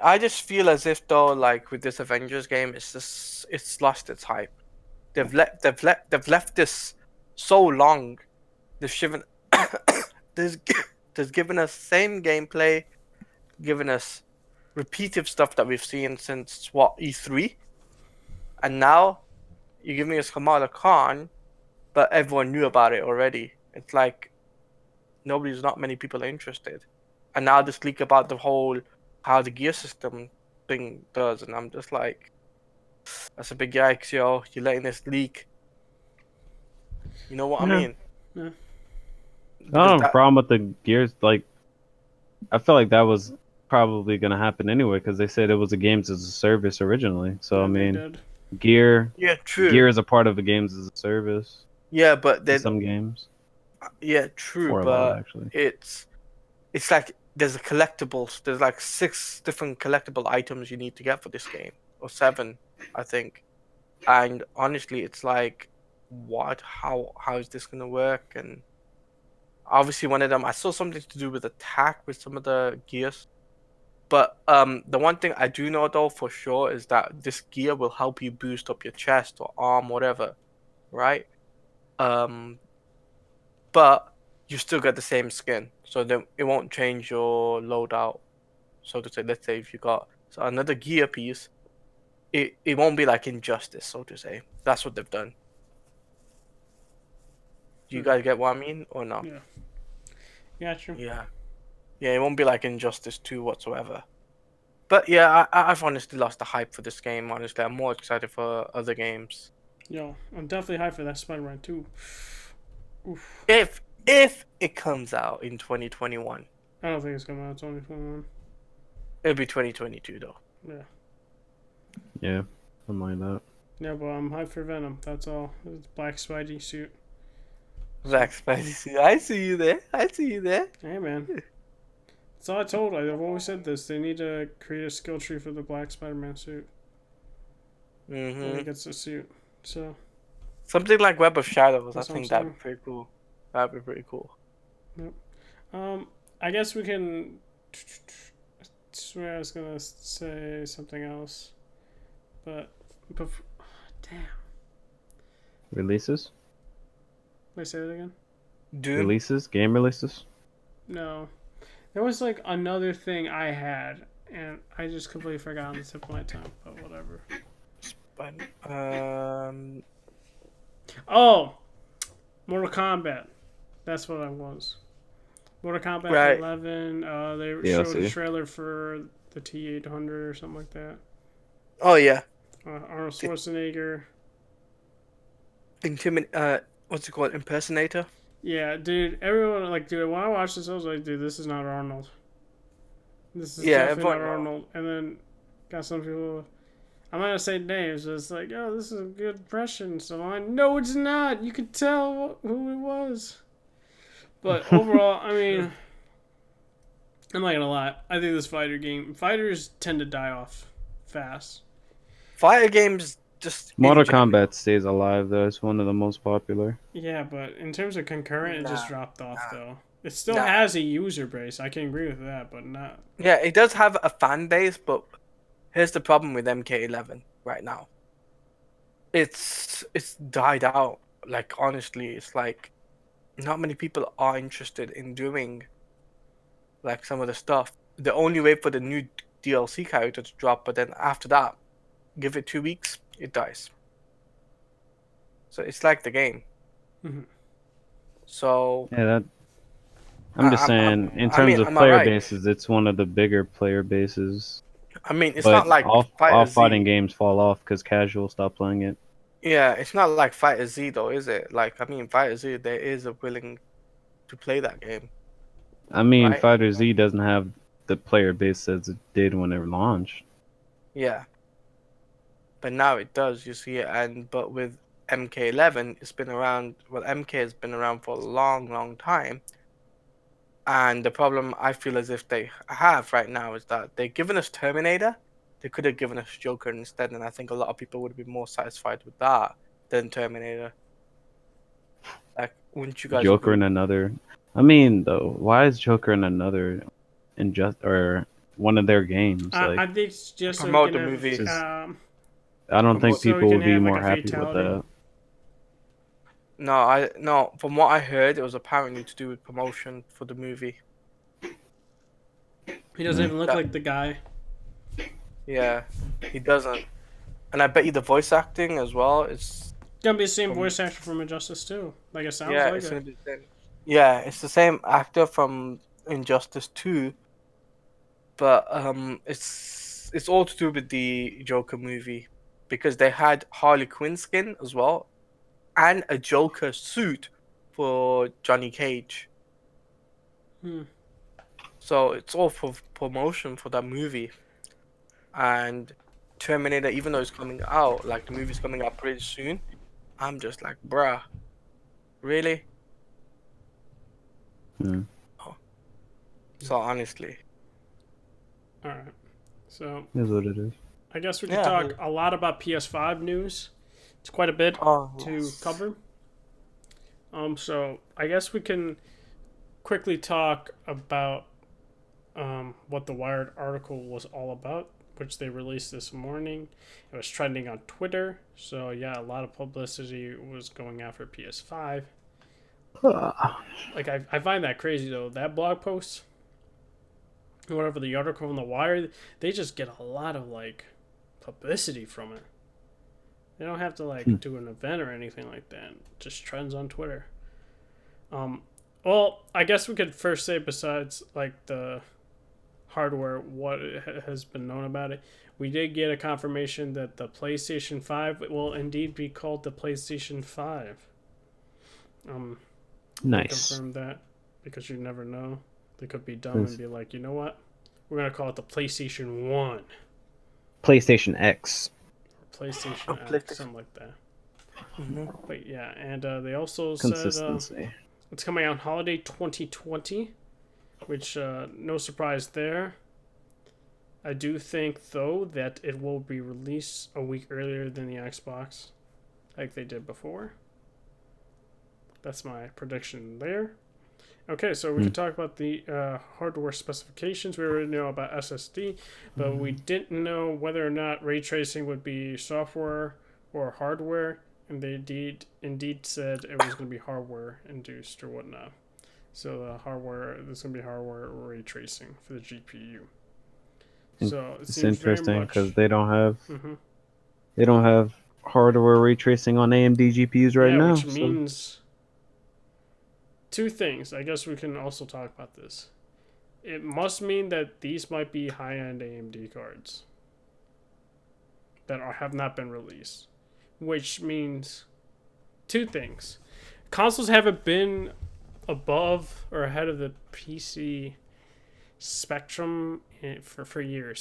Speaker 1: I just feel as if though, like with this Avengers game, it's lost its hype. They've left this so long. They've given there's there's given us same gameplay, given us repeated stuff that we've seen since what E3, and now you give me a Kamala Khan, but everyone knew about it already. It's like not many people are interested, and now this leak about the whole how the gear system thing does, and I'm just like, that's a big yikes, yo. You're letting this leak. You know what I
Speaker 3: Yeah.
Speaker 1: mean?
Speaker 2: yeah.
Speaker 3: I
Speaker 1: Because
Speaker 3: don't have a
Speaker 1: that,
Speaker 3: problem with the gears. Like, I feel like that was probably gonna happen anyway because they said it was a games as a service originally. So I
Speaker 2: Yeah, they
Speaker 3: mean,
Speaker 2: did.
Speaker 3: gear
Speaker 1: yeah, true.
Speaker 3: gear is a part of the games as a service
Speaker 1: Yeah, but
Speaker 3: in
Speaker 1: then
Speaker 3: some games,
Speaker 1: yeah, true,
Speaker 3: or a lot
Speaker 1: but
Speaker 3: actually.
Speaker 1: it's like there's a collectibles. There's like 6 different collectible items you need to get for this game, or 7, I think. And honestly, it's like, what? How is this gonna work? And obviously, one of them I saw something to do with attack with some of the gears. But the one thing I do know though for sure is that this gear will help you boost up your chest or arm, whatever, right? Um, but you still get the same skin, so then it won't change your loadout. So to say, let's say if you got another gear piece, it won't be like Injustice, so to say. That's what they've done. Do you
Speaker 2: Hmm.
Speaker 1: guys get what I mean or no?
Speaker 2: Yeah. Gotcha.
Speaker 1: Yeah, yeah, it won't be like Injustice 2 whatsoever. But yeah, I've honestly lost the hype for this game. Honestly, I'm more excited for other games.
Speaker 2: Yo, I'm definitely hyped for that Spider-Man 2. Oof.
Speaker 1: If it comes out in 2021,
Speaker 2: I don't think it's coming out 2021.
Speaker 1: it'll be 2022 though.
Speaker 2: Yeah.
Speaker 3: Yeah, I mind that.
Speaker 2: Yeah, but I'm hyped for Venom. That's all. It's Black Spidey suit.
Speaker 1: Zack Spicy, I see you there. I see you there.
Speaker 2: Hey, man. That's all I told. I've always said this. They need to create a skill tree for the Black Spider-Man suit. When he gets a suit. So,
Speaker 1: Something like Web of Shadows.
Speaker 2: that's
Speaker 1: I
Speaker 2: what I'm
Speaker 1: think that'd
Speaker 2: saying.
Speaker 1: be pretty cool. That'd be pretty cool.
Speaker 2: I guess we can. I swear I was gonna say something else, but damn.
Speaker 3: Releases,
Speaker 2: Wait, say that again.
Speaker 1: Doom.
Speaker 3: game releases.
Speaker 2: No, there was like another thing I had, and I just completely forgot on the tip of my tongue. But whatever.
Speaker 1: But
Speaker 2: Oh, Mortal Kombat. That's what I was. Mortal Kombat
Speaker 1: right.
Speaker 2: 11. They
Speaker 3: Yeah, I
Speaker 2: showed a
Speaker 3: see.
Speaker 2: trailer for the T800 or something like that.
Speaker 1: Oh yeah.
Speaker 2: Arnold Schwarzenegger.
Speaker 1: What's it called? Impersonator.
Speaker 2: Yeah, dude. Everyone like, dude. When I watched this, I was like, dude, this is not Arnold. This is
Speaker 1: Yeah,
Speaker 2: definitely not
Speaker 1: everyone knows.
Speaker 2: Arnold. And then got some people. I'm not gonna say names. But it's like, oh, this is a good impression. So I'm like, no, it's not. You could tell who it was. But overall, I mean, I'm not gonna lie. I think this fighters tend to die off fast.
Speaker 1: Fighter games just in
Speaker 3: Mortal
Speaker 1: general.
Speaker 3: Kombat stays alive though. It's one of the most popular.
Speaker 2: Yeah, but in terms of concurrent, it just
Speaker 1: Nah,
Speaker 2: dropped off
Speaker 1: nah,
Speaker 2: though. It still
Speaker 1: nah.
Speaker 2: has a user base. I can agree with that, but not.
Speaker 1: Yeah, it does have a fan base, but here's the problem with MK11 right now. It's died out. Like honestly, it's like not many people are interested in doing like some of the stuff. They only wait for the new DLC character to drop, but then after that, give it 2 weeks, it dies. So it's like the game.
Speaker 2: Mhm.
Speaker 1: So
Speaker 3: Yeah, that. I'm just saying, in terms of
Speaker 1: am I
Speaker 3: player
Speaker 1: right?
Speaker 3: bases, it's one of the bigger player bases.
Speaker 1: I mean, it's
Speaker 3: But
Speaker 1: not like
Speaker 3: all
Speaker 1: Fighter
Speaker 3: fighting
Speaker 1: Z.
Speaker 3: games fall off because casual stop playing it.
Speaker 1: Yeah, it's not like Fighter Z though, is it? Like, I mean, Fighter Z, there is a willing to play that game,
Speaker 3: I mean,
Speaker 1: right?
Speaker 3: Fighter Z doesn't have the player base as it did when it launched.
Speaker 1: Yeah, but now it does. You see it, and but with MK11, it's been around. Well, MK has been around for a long, long time. And the problem I feel as if they have right now is that they've given us Terminator. They could have given us Joker instead, and I think a lot of people would be more satisfied with that than Terminator. Like, wouldn't you guys
Speaker 3: Joker
Speaker 1: agree?
Speaker 3: in another. I mean, though, why is Joker in another injust or one of their games? Like,
Speaker 2: I think it's just so you
Speaker 1: Promote
Speaker 2: can
Speaker 1: the
Speaker 2: have
Speaker 3: it's
Speaker 1: movie.
Speaker 3: just I don't think
Speaker 1: Promote.
Speaker 2: so we
Speaker 3: people
Speaker 2: can
Speaker 3: would be
Speaker 2: have like
Speaker 3: more
Speaker 2: a
Speaker 3: happy with
Speaker 2: fatality.
Speaker 3: that.
Speaker 1: No. From what I heard, it was apparently to do with promotion for the movie.
Speaker 2: He doesn't
Speaker 3: Yeah.
Speaker 2: even look
Speaker 1: That
Speaker 2: like the guy.
Speaker 1: yeah, he doesn't, and I bet you the voice acting as well is
Speaker 2: It's gonna be the same
Speaker 1: from
Speaker 2: voice actor from Injustice too. Like it sounds
Speaker 1: yeah,
Speaker 2: like
Speaker 1: it's
Speaker 2: it.
Speaker 1: gonna be the same. Yeah, it's the same actor from Injustice 2, but it's all to do with the Joker movie because they had Harley Quinn skin as well and a Joker suit for Johnny Cage.
Speaker 2: Hmm.
Speaker 1: So it's all for promotion for that movie. And Terminator, even though it's coming out, like the movie's coming out pretty soon, I'm just like, bruh, really?
Speaker 3: Yeah.
Speaker 1: Oh, so honestly,
Speaker 2: All right. So
Speaker 3: Is what it is.
Speaker 2: I guess we could
Speaker 1: yeah.
Speaker 2: talk a lot about PS5 news. It's quite a bit
Speaker 1: Oh
Speaker 2: to
Speaker 1: yes.
Speaker 2: cover. So I guess we can quickly talk about what the Wired article was all about, which they released this morning. It was trending on Twitter. So yeah, a lot of publicity was going after PS5. Like I find that crazy though. That blog post, whatever the article on the Wire, they just get a lot of like publicity from it. They don't have to
Speaker 3: Hmm.
Speaker 2: like do an event or anything like that. It just trends on Twitter. Um, well, I guess we could first say besides like the hardware, what has been known about it. We did get a confirmation that the PlayStation 5 will indeed be called the PlayStation 5. They
Speaker 3: Nice.
Speaker 2: confirmed that because you never know. They could be dumb and
Speaker 3: It's
Speaker 2: be like, you know what? We're gonna call it the PlayStation 1,
Speaker 3: PlayStation X.
Speaker 2: or PlayStation
Speaker 1: Oh,
Speaker 2: X,
Speaker 1: PlayStation.
Speaker 2: something like that.
Speaker 1: Hmm.
Speaker 2: But yeah, and they also said
Speaker 3: Consistency.
Speaker 2: it's coming out holiday 2020, which no surprise there. I do think though that it will be released a week earlier than the Xbox, like they did before. That's my prediction there. Okay, so we
Speaker 3: Hmm.
Speaker 2: can talk about the hardware specifications. We already know about SSD, but we didn't know whether or not ray tracing would be software or hardware, and they indeed said it was going to be hardware induced or whatnot. So the hardware, there's going to be hardware ray tracing for the GPU. So it
Speaker 3: It's
Speaker 2: seems very
Speaker 3: interesting because
Speaker 2: much. Hmm.
Speaker 3: they don't have hardware ray tracing on AMD GPUs right
Speaker 2: Yeah,
Speaker 3: now.
Speaker 2: which
Speaker 3: So
Speaker 2: means two things. I guess we can also talk about this. It must mean that these might be high-end AMD cards that have not been released, which means two things. Consoles haven't been above or ahead of the PC spectrum for years.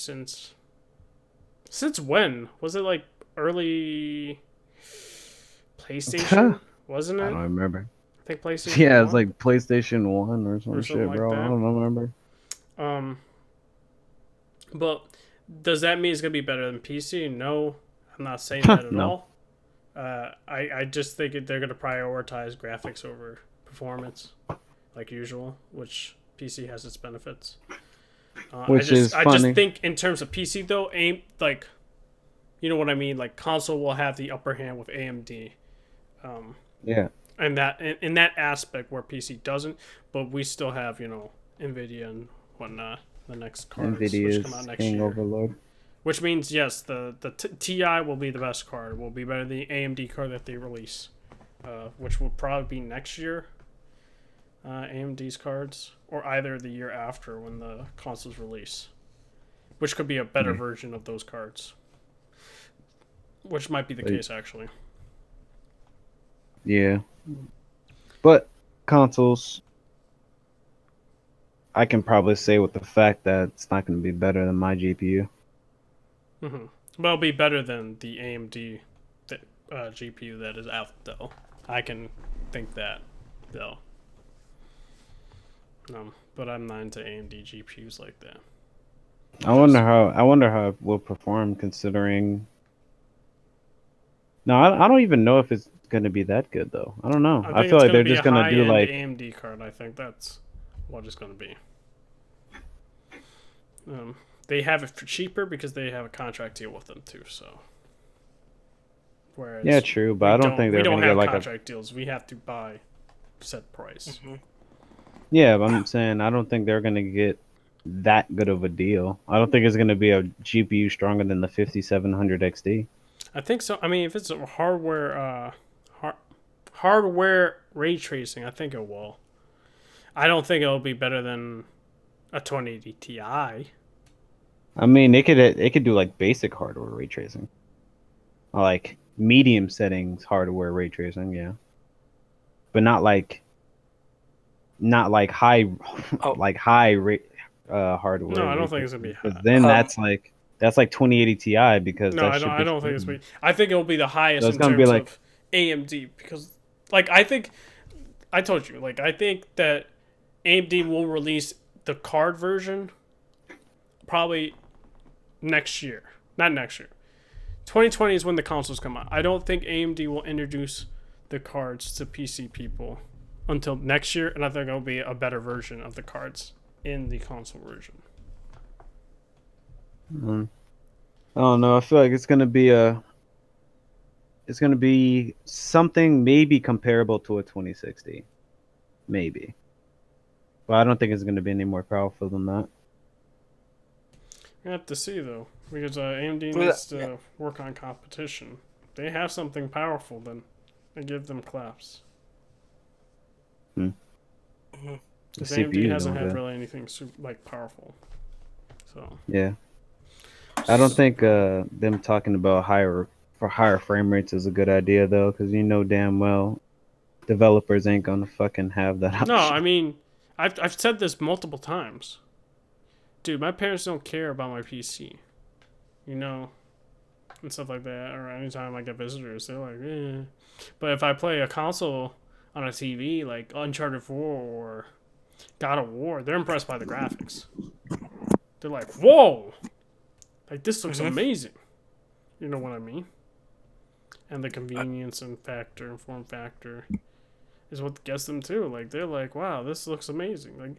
Speaker 2: Since when? Was it like early PlayStation? Wasn't
Speaker 3: I
Speaker 2: it?
Speaker 3: don't remember.
Speaker 2: I think PlayStation
Speaker 3: Yeah, it's
Speaker 2: 1
Speaker 3: like PlayStation 1 or
Speaker 2: or
Speaker 3: some
Speaker 2: something
Speaker 3: shit,
Speaker 2: like
Speaker 3: bro. I
Speaker 2: that.
Speaker 3: don't remember.
Speaker 2: Um, but does that mean it's gonna be better than PC? No, I'm not saying that at
Speaker 3: No.
Speaker 2: all. I just think they're gonna prioritize graphics over performance, like usual, which PC has its benefits.
Speaker 3: Which is
Speaker 2: I just
Speaker 3: funny.
Speaker 2: think in terms of PC though, aim like, you know what I mean. Like console will have the upper hand with AMD,
Speaker 3: Yeah.
Speaker 2: and that in that aspect where PC doesn't. But we still have Nvidia and whatnot. The next cards which come out
Speaker 3: Nvidia's
Speaker 2: next
Speaker 3: King
Speaker 2: year.
Speaker 3: Overlord.
Speaker 2: Which means yes, the Ti will be the best card. Will be better than the AMD card that they release, which will probably be next year. AMD's cards, or either the year after when the consoles release, which could be a better
Speaker 3: Yeah.
Speaker 2: version of those cards. Which might be the
Speaker 3: Like,
Speaker 2: case actually.
Speaker 3: yeah. But consoles, I can probably say with the fact that it's not going to be better than my GPU.
Speaker 2: Mm-hmm. But it'll be better than the AMD GPU that is out, though. I can think that, though. But I'm not into AMD GPUs like that.
Speaker 3: I wonder how it will perform considering. No, I don't even know if it's gonna be that good though. I don't know.
Speaker 2: I
Speaker 3: I
Speaker 2: think
Speaker 3: feel
Speaker 2: it's
Speaker 3: like
Speaker 2: going to
Speaker 3: they're
Speaker 2: be a
Speaker 3: just gonna do
Speaker 2: high-end
Speaker 3: like
Speaker 2: AMD card. I think that's what it's going to be. They have it for cheaper because they have a contract deal with them too. So, whereas
Speaker 3: yeah, true, but I don't think
Speaker 2: we
Speaker 3: they're
Speaker 2: don't
Speaker 3: gonna get
Speaker 2: have
Speaker 3: like a
Speaker 2: contract deals. We have to buy set price.
Speaker 1: Mm-hmm.
Speaker 3: yeah. But I'm saying I don't think they're gonna get that good of a deal. I don't think it's gonna be a GPU stronger than the 5700 XD.
Speaker 2: I think so. I mean, if it's a hardware ray tracing, I think it will. I don't think it'll be better than a 2080 Ti.
Speaker 3: I mean, it could do like basic hardware ray tracing, or like medium settings hardware ray tracing, yeah, but not like high
Speaker 1: Oh,
Speaker 3: like high rate
Speaker 2: No,
Speaker 3: hardware
Speaker 2: I
Speaker 3: ray
Speaker 2: don't think it's gonna be
Speaker 3: tracing because
Speaker 2: high.
Speaker 3: then
Speaker 1: um,
Speaker 3: that's like 2080 Ti because
Speaker 2: No,
Speaker 3: that shit
Speaker 2: I
Speaker 3: gets
Speaker 2: don't think it's
Speaker 3: crazy.
Speaker 2: be. I think it'll be the
Speaker 3: So
Speaker 2: highest
Speaker 3: it's
Speaker 2: in
Speaker 3: gonna be
Speaker 2: terms
Speaker 3: like
Speaker 2: of AMD because, like, I think I told you, like, I think that AMD will release the card version probably next year. Not next year. 2020 is when the consoles come out. I don't think AMD will introduce the cards to PC people until next year, and I think it'll be a better version of the cards in the console version.
Speaker 3: I don't know. I feel like it's gonna be something maybe comparable to a 2060, maybe, but I don't think it's gonna be any more powerful than that.
Speaker 2: We have to see though, because AMD
Speaker 1: well,
Speaker 2: needs
Speaker 1: yeah.
Speaker 2: to work on competition. They have something powerful, then I give them claps.
Speaker 3: Hmm.
Speaker 1: Mhm.
Speaker 3: The
Speaker 2: Because AMD
Speaker 3: CPU is
Speaker 2: hasn't
Speaker 3: doing
Speaker 2: had
Speaker 3: good.
Speaker 2: really anything super, like powerful. So
Speaker 3: Yeah. I don't think them talking about higher frame rates is a good idea though, because you know damn well developers ain't gonna fucking have that
Speaker 2: no, I
Speaker 3: option.
Speaker 2: mean, I've said this multiple times, dude. My parents don't care about my PC, you know, and stuff like that. Or anytime I get visitors, they're like, eh. But if I play a console on a TV like Uncharted 4 or God of War, they're impressed by the graphics. They're like, whoa, like this looks
Speaker 1: Mhm.
Speaker 2: amazing. You know what I mean? And the convenience and form factor is what gets them too. Like they're like, wow, this looks amazing. Like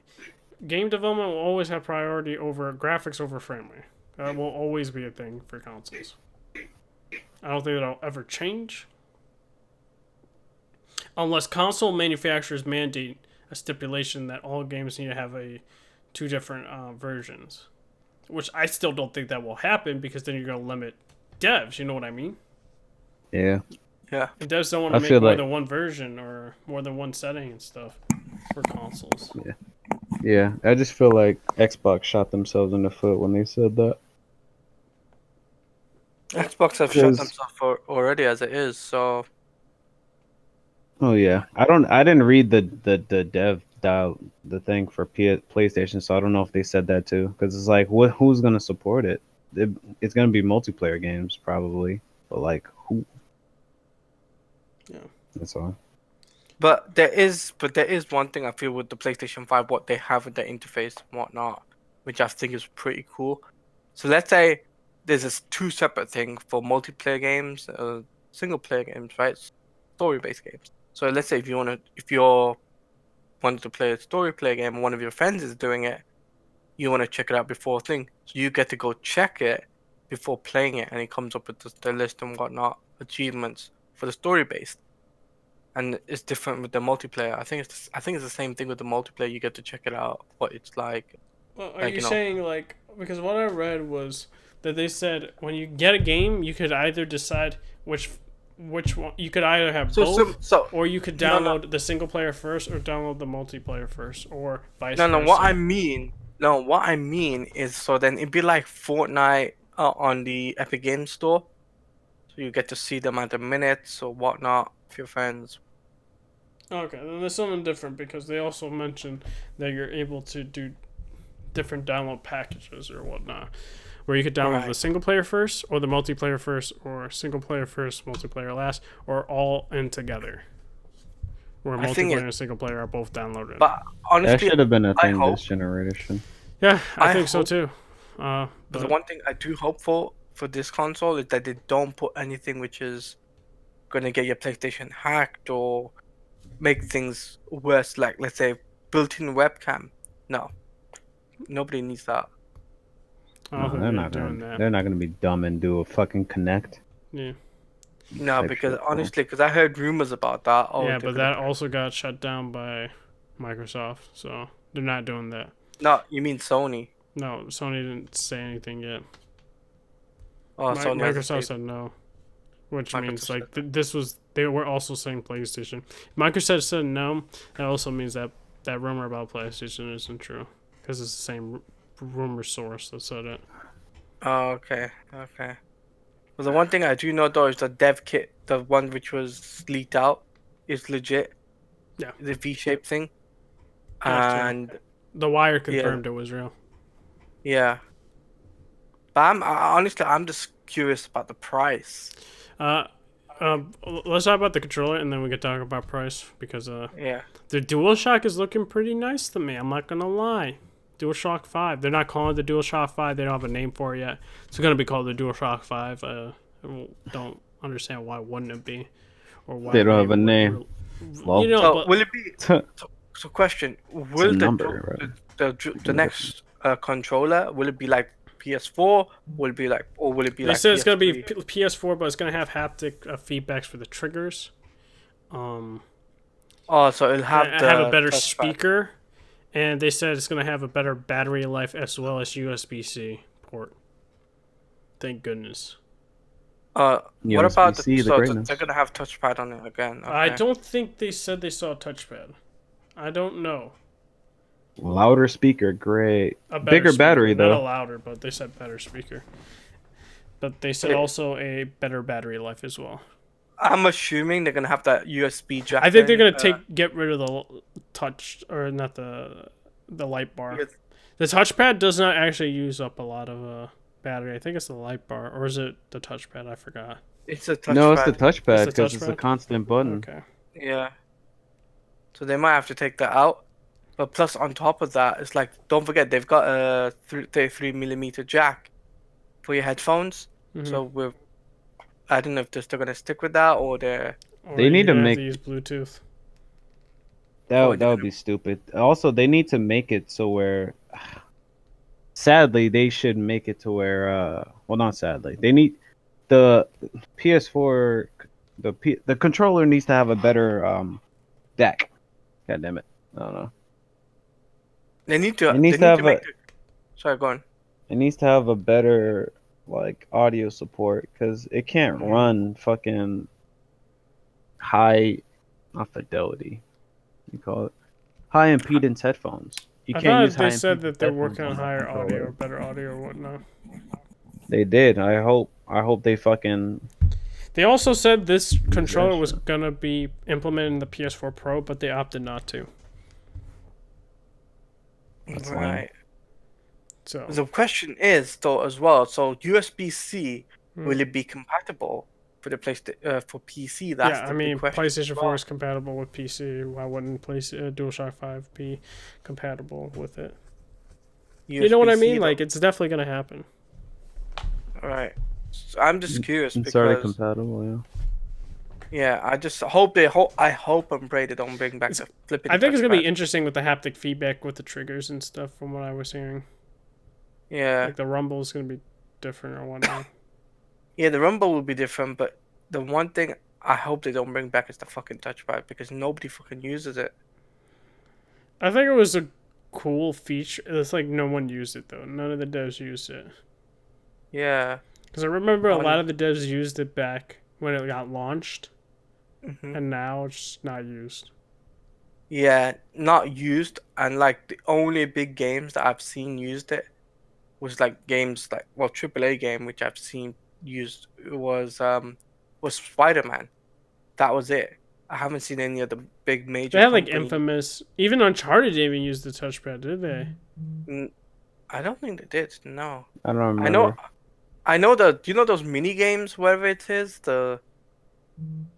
Speaker 2: game development will always have priority over graphics over frame rate. That will always be a thing for consoles. I don't think that'll ever change unless console manufacturers mandate a stipulation that all games need to have a two different versions. Which I still don't think that will happen because then you're going to limit devs. You know what I mean?
Speaker 3: Yeah,
Speaker 1: Yeah.
Speaker 2: And devs don't want to
Speaker 3: I
Speaker 2: make
Speaker 3: feel
Speaker 2: more
Speaker 3: like
Speaker 2: than one version or more than one setting and stuff for consoles.
Speaker 3: yeah. I just feel like Xbox shot themselves in the foot when they said that.
Speaker 1: Xbox have shut
Speaker 3: Because
Speaker 1: themselves for already as it is, so
Speaker 3: oh yeah, I didn't read the dev dial the thing for PlayStation, so I don't know if they said that too. Because it's like, who's gonna support it? It's gonna be multiplayer games probably, but like who?
Speaker 2: Yeah.
Speaker 3: That's all.
Speaker 1: but there is one thing I feel with the PlayStation 5, what they have with the interface and whatnot, which I think is pretty cool. So let's say there's this two separate things for multiplayer games, single player games, right? Story based games. So let's say if you're wanting to play a story player game and one of your friends is doing it, you want to check it out before thing. So you get to go check it before playing it, and it comes up with the list and whatnot, achievements for the story based. And it's different with the multiplayer. I think it's the same thing with the multiplayer. You get to check it out, what it's
Speaker 2: Well, are
Speaker 1: like
Speaker 2: you saying like because what I read was that they said when you get a game, you could either decide which one you could either have both,
Speaker 1: so
Speaker 2: or you could
Speaker 1: no, no,
Speaker 2: download the single player first, or download the multiplayer first, or vice
Speaker 1: no, no. What I
Speaker 2: versa.
Speaker 1: mean, no, what I mean is so then it'd be like Fortnite on the Epic Games Store. So you get to see them at the minutes or whatnot with your friends.
Speaker 2: Okay, then there's something different because they also mentioned that you're able to do different download packages or whatnot. where you could download
Speaker 1: Right.
Speaker 2: the single player first, or the multiplayer first, or single player first, multiplayer last, or all in together. Where
Speaker 1: I think
Speaker 2: multiplayer
Speaker 1: it,
Speaker 2: and single player are both downloaded.
Speaker 1: but
Speaker 3: That
Speaker 1: honestly,
Speaker 3: should have been a
Speaker 1: I
Speaker 3: thing
Speaker 1: hope
Speaker 3: this generation.
Speaker 2: Yeah, I
Speaker 1: I
Speaker 2: think so
Speaker 1: hope.
Speaker 2: too.
Speaker 1: But the
Speaker 2: But
Speaker 1: one thing I do hope for this console is that they don't put anything which is gonna get your PlayStation hacked or make things worse. Like let's say built-in webcam. No, nobody needs that.
Speaker 2: I don't
Speaker 3: No,
Speaker 2: think
Speaker 3: they're
Speaker 2: they're
Speaker 3: not
Speaker 2: doing
Speaker 3: gonna.
Speaker 2: that.
Speaker 3: They're not gonna be dumb and do a fucking Connect
Speaker 2: Yeah,
Speaker 1: No,
Speaker 3: type
Speaker 1: because
Speaker 3: shit, bro.
Speaker 1: honestly, because I heard rumors about that. Oh,
Speaker 2: yeah,
Speaker 1: they're
Speaker 2: but
Speaker 1: gonna
Speaker 2: that
Speaker 1: put.
Speaker 2: also got shut down by Microsoft, so they're not doing that.
Speaker 1: No, you mean Sony?
Speaker 2: No, Sony didn't say anything yet.
Speaker 1: Oh, Sony hasn't
Speaker 2: Microsoft
Speaker 1: said.
Speaker 2: said no, which means
Speaker 1: Microsoft said.
Speaker 2: like this was they were also saying PlayStation. Microsoft said no. That also means that that rumor about PlayStation isn't true because it's the same rumor source that said it.
Speaker 1: Oh, okay, okay. Well, the one thing I do know though is the dev kit, the one which was leaked out, is legit.
Speaker 2: Yeah,
Speaker 1: The V-shaped thing,
Speaker 2: that too.
Speaker 1: and
Speaker 2: The Wire
Speaker 1: yeah,
Speaker 2: confirmed it was real.
Speaker 1: yeah. But honestly, I'm just curious about the price.
Speaker 2: Uh, let's talk about the controller and then we can talk about price because
Speaker 1: Yeah,
Speaker 2: the DualShock is looking pretty nice to me. I'm not gonna lie. DualShock 5. They're not calling it the DualShock 5. They don't have a name for it yet. It's gonna be called the DualShock 5. I don't understand why wouldn't it be, or why
Speaker 3: They don't have a name. Well,
Speaker 2: you know.
Speaker 1: so
Speaker 2: But
Speaker 1: will it be?
Speaker 3: it's a
Speaker 1: So question: will
Speaker 3: number, right?
Speaker 1: the next controller, will it be like PS4? Will it be like, or will it be
Speaker 2: they
Speaker 1: like
Speaker 2: said it's gonna be
Speaker 1: PS3?
Speaker 2: PS4, but it's gonna have haptic feedbacks for the triggers.
Speaker 1: Oh, so it'll have
Speaker 2: I have a
Speaker 1: the
Speaker 2: better
Speaker 1: touchpad.
Speaker 2: speaker, and they said it's gonna have a better battery life as well as USB-C port. Thank goodness.
Speaker 1: What about
Speaker 3: USB-C, the
Speaker 1: so
Speaker 3: greatness.
Speaker 1: they're gonna have touchpad on it again?
Speaker 2: I
Speaker 1: Okay.
Speaker 2: don't think they said they saw a touchpad. I don't know.
Speaker 3: Louder speaker, great.
Speaker 2: A better
Speaker 3: Bigger
Speaker 2: speaker.
Speaker 3: battery
Speaker 2: Not a
Speaker 3: though.
Speaker 2: louder, but they said better speaker. But they said
Speaker 1: Yeah.
Speaker 2: also a better battery life as well.
Speaker 1: I'm assuming they're gonna have that USB jack.
Speaker 2: I think they're
Speaker 1: in,
Speaker 2: gonna get rid of the touch or not the light bar.
Speaker 1: because
Speaker 2: The touchpad does not actually use up a lot of battery. I think it's the light bar, or is it the touchpad? I forgot.
Speaker 1: it's a touchpad.
Speaker 3: No, it's the touchpad
Speaker 2: It's the
Speaker 3: because it's a
Speaker 2: touchpad?
Speaker 3: constant button.
Speaker 2: Okay.
Speaker 1: Yeah. So they might have to take that out. But plus, on top of that, it's like don't forget they've got a 33mm jack for your headphones.
Speaker 2: Mhm.
Speaker 1: So I don't know if they're still gonna stick with that or they're.
Speaker 2: Or
Speaker 3: They need
Speaker 2: you're
Speaker 3: to
Speaker 2: gonna have
Speaker 3: make-
Speaker 2: use Bluetooth.
Speaker 3: That would be stupid. Also, they need to make it so where. Sadly, they should make it to where. Well, not sadly. They need the PS4. The controller needs to have a better DAC. God damn it! I don't know.
Speaker 1: They need to.
Speaker 3: It needs
Speaker 1: They
Speaker 3: to
Speaker 1: need
Speaker 3: have
Speaker 1: to make. Sorry, go on.
Speaker 3: It needs to have a better like audio support because it can't run fucking high, not fidelity. You call it high impedance headphones. You
Speaker 2: I
Speaker 3: can't
Speaker 2: thought
Speaker 3: use high
Speaker 2: they said
Speaker 3: impedance
Speaker 2: that they're
Speaker 3: headphones
Speaker 2: working on
Speaker 3: on that
Speaker 2: higher audio
Speaker 3: controller.
Speaker 2: or better audio or whatnot.
Speaker 3: They did. I hope. I hope they fucking.
Speaker 2: They also said this controller was
Speaker 3: shit.
Speaker 2: gonna be implemented in the PS4 Pro, but they opted not to.
Speaker 3: That's lame.
Speaker 1: Right.
Speaker 2: So
Speaker 1: The question is though as well. So USB-C,
Speaker 2: Hmm.
Speaker 1: will it be compatible for the PlayStation for PC? That's
Speaker 2: yeah,
Speaker 1: the
Speaker 2: I
Speaker 1: big
Speaker 2: mean,
Speaker 1: question.
Speaker 2: PlayStation
Speaker 1: as
Speaker 2: 4
Speaker 1: well.
Speaker 2: is compatible with PC. Why wouldn't DualShock 5 be compatible with it? You know what I
Speaker 1: USB-C
Speaker 2: mean?
Speaker 1: though.
Speaker 2: Like, it's definitely gonna happen.
Speaker 1: Right. So I'm just curious
Speaker 3: It's already
Speaker 1: because
Speaker 3: compatible. Yeah.
Speaker 1: yeah, I just hope they hope I hope and pray they don't bring back the flipping.
Speaker 2: I think it's gonna be
Speaker 1: touchpad.
Speaker 2: interesting with the haptic feedback with the triggers and stuff. From what I was hearing,
Speaker 1: Yeah,
Speaker 2: like the rumble is gonna be different or whatnot.
Speaker 1: yeah. The rumble will be different, but the one thing I hope they don't bring back is the fucking touchpad because nobody fucking uses it.
Speaker 2: I think it was a cool feature. It's like no one used it though. None of the devs used it.
Speaker 1: Yeah.
Speaker 2: Because I remember a lot of the devs used it back when it got launched,
Speaker 1: Hmm.
Speaker 2: and now it's not used.
Speaker 1: Yeah, not used, and like the only big games that I've seen used it was like games like AAA game which I've seen used was Spider-Man. That was it. I haven't seen any of the big major
Speaker 2: They had like
Speaker 1: companies.
Speaker 2: Infamous. Even Uncharted didn't even use the touchpad, did they?
Speaker 1: I don't think they did. No.
Speaker 3: I don't
Speaker 1: I know.
Speaker 3: remember.
Speaker 1: I know the. Do you know those mini games? Whatever it is, the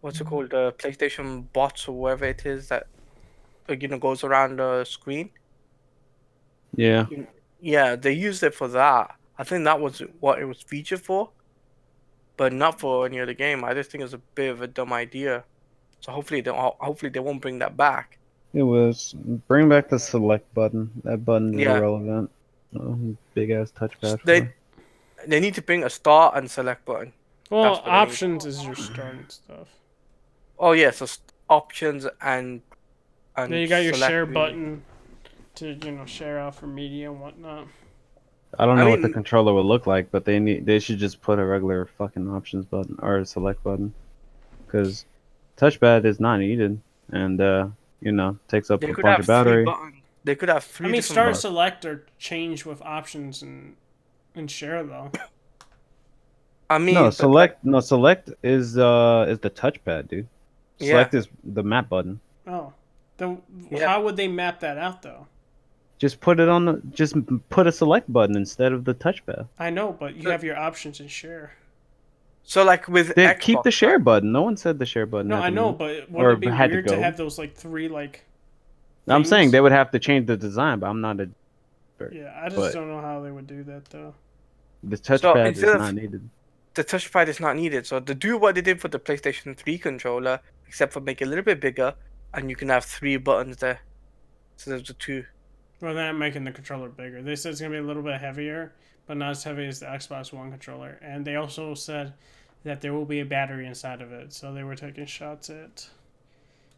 Speaker 1: what's it called? The PlayStation bots or whatever it is that goes around the screen.
Speaker 3: Yeah,
Speaker 1: Yeah, they used it for that. I think that was what it was featured for, but not for any other game. I just think it's a bit of a dumb idea. So hopefully they won't bring that back.
Speaker 3: it was. Bring back the select button. That button is
Speaker 1: Yeah,
Speaker 3: irrelevant. Big ass touchpad
Speaker 1: they
Speaker 3: for.
Speaker 1: they need to bring a start and select button.
Speaker 2: Well,
Speaker 1: That's what they need.
Speaker 2: options is your starting stuff.
Speaker 1: Oh yeah, so options
Speaker 2: Then
Speaker 1: and
Speaker 2: you got your
Speaker 1: select
Speaker 2: share
Speaker 1: really.
Speaker 2: button to share out for media and whatnot.
Speaker 3: I don't
Speaker 1: I
Speaker 3: know what the
Speaker 1: mean,
Speaker 3: controller would look like, but they should just put a regular fucking options button or a select button, because touchpad is not needed, and takes up
Speaker 1: they
Speaker 3: a
Speaker 1: could
Speaker 3: bunch
Speaker 1: have
Speaker 3: of
Speaker 1: three
Speaker 3: battery.
Speaker 1: buttons. They could have
Speaker 2: I
Speaker 1: three
Speaker 2: mean,
Speaker 1: different
Speaker 2: start
Speaker 1: buttons.
Speaker 2: select or change with options and share though.
Speaker 1: I
Speaker 3: No,
Speaker 1: mean, but like,
Speaker 3: select is the touchpad, dude.
Speaker 1: yeah,
Speaker 3: Select is the map button.
Speaker 2: Oh, then
Speaker 1: yeah.
Speaker 2: how would they map that out though?
Speaker 3: Just put a select button instead of the touchpad.
Speaker 2: I know, but you
Speaker 1: So,
Speaker 2: have your options and share.
Speaker 1: so like with
Speaker 3: They keep
Speaker 1: Xbox,
Speaker 3: the share
Speaker 1: right?
Speaker 3: button. No one said the share button
Speaker 2: No,
Speaker 3: had
Speaker 2: I
Speaker 3: to
Speaker 2: know,
Speaker 3: move
Speaker 2: but wouldn't it
Speaker 3: or
Speaker 2: be
Speaker 3: had to
Speaker 2: weird to
Speaker 3: go.
Speaker 2: have those like three like
Speaker 3: I'm saying
Speaker 2: things?
Speaker 3: they would have to change the design, but I'm not a expert.
Speaker 2: Yeah, I just
Speaker 3: But
Speaker 2: don't know how they would do that though.
Speaker 3: the
Speaker 1: So
Speaker 3: touchpad
Speaker 1: instead
Speaker 3: is
Speaker 1: of
Speaker 3: not needed.
Speaker 1: the touchpad is not needed. So they do what they did for the PlayStation 3 controller, except for make it a little bit bigger, and you can have three buttons there instead of the two.
Speaker 2: Well, they're not making the controller bigger. They said it's gonna be a little bit heavier, but not as heavy as the Xbox One controller. And they also said that there will be a battery inside of it, so they were taking shots at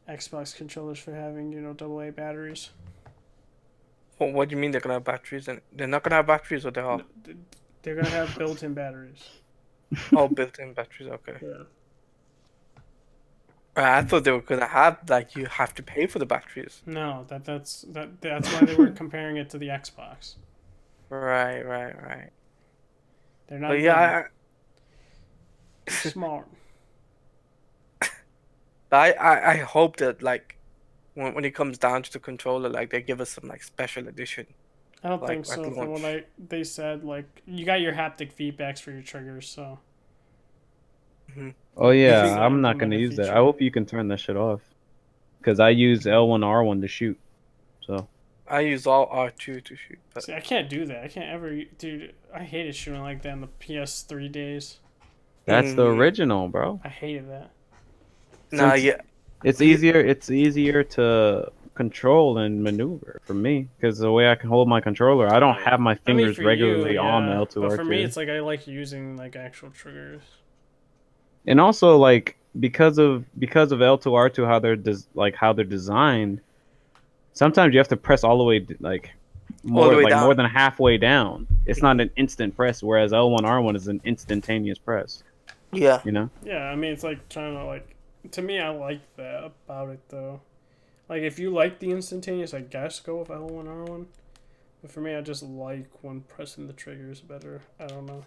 Speaker 2: Xbox controllers for having AA batteries.
Speaker 1: What do you mean they're gonna have batteries? And they're not gonna have batteries, or they are?
Speaker 2: No, they're gonna have built-in batteries.
Speaker 1: Oh, built-in batteries. Okay.
Speaker 2: Yeah.
Speaker 1: I thought they were gonna have like you have to pay for the batteries.
Speaker 2: No, that's why they were comparing it to the Xbox.
Speaker 1: Right, right, right.
Speaker 2: They're
Speaker 1: But
Speaker 2: not dumb.
Speaker 1: yeah,
Speaker 2: They're smart.
Speaker 1: I hope that like when it comes down to the controller, like they give us some like special edition,
Speaker 2: I don't think
Speaker 1: like at
Speaker 2: so. From what
Speaker 1: launch.
Speaker 2: they said, like you got your haptic feedbacks for your triggers, so
Speaker 1: Hmm.
Speaker 3: Oh
Speaker 1: Do you
Speaker 2: that's
Speaker 3: yeah,
Speaker 1: think?
Speaker 2: the
Speaker 3: I'm not gonna
Speaker 2: implemented
Speaker 3: use that. I
Speaker 2: feature.
Speaker 3: hope you can turn that shit off, because I use L1 R1 to shoot. So
Speaker 1: I use all R2 to shoot, but
Speaker 2: See, I can't do that. I can't ever, dude. I hated shooting like that in the PS3 days.
Speaker 3: that's the
Speaker 1: mm,
Speaker 3: original, bro.
Speaker 2: I hated that.
Speaker 1: nah,
Speaker 3: Since
Speaker 1: yeah,
Speaker 3: it's
Speaker 1: yeah,
Speaker 3: easier to control and maneuver for me, because the way I can hold my controller, I don't have my
Speaker 2: I mean,
Speaker 3: fingers
Speaker 2: for you,
Speaker 3: regularly on the
Speaker 2: yeah,
Speaker 3: L2
Speaker 2: but for me,
Speaker 3: R2.
Speaker 2: it's like I like using like actual triggers.
Speaker 3: And also like because of L2 R2 how they're designed, sometimes you have to press all the way like
Speaker 1: all the way
Speaker 3: more
Speaker 1: down.
Speaker 3: than halfway down. It's not
Speaker 1: Hmm.
Speaker 3: an instant press, whereas L1 R1 is an instantaneous press.
Speaker 1: Yeah,
Speaker 3: You know?
Speaker 2: Yeah, I mean, it's like trying to like. To me, I like that about it though. Like, if you like the instantaneous, I guess go with L1R1. But for me, I just like when pressing the triggers better. I don't know.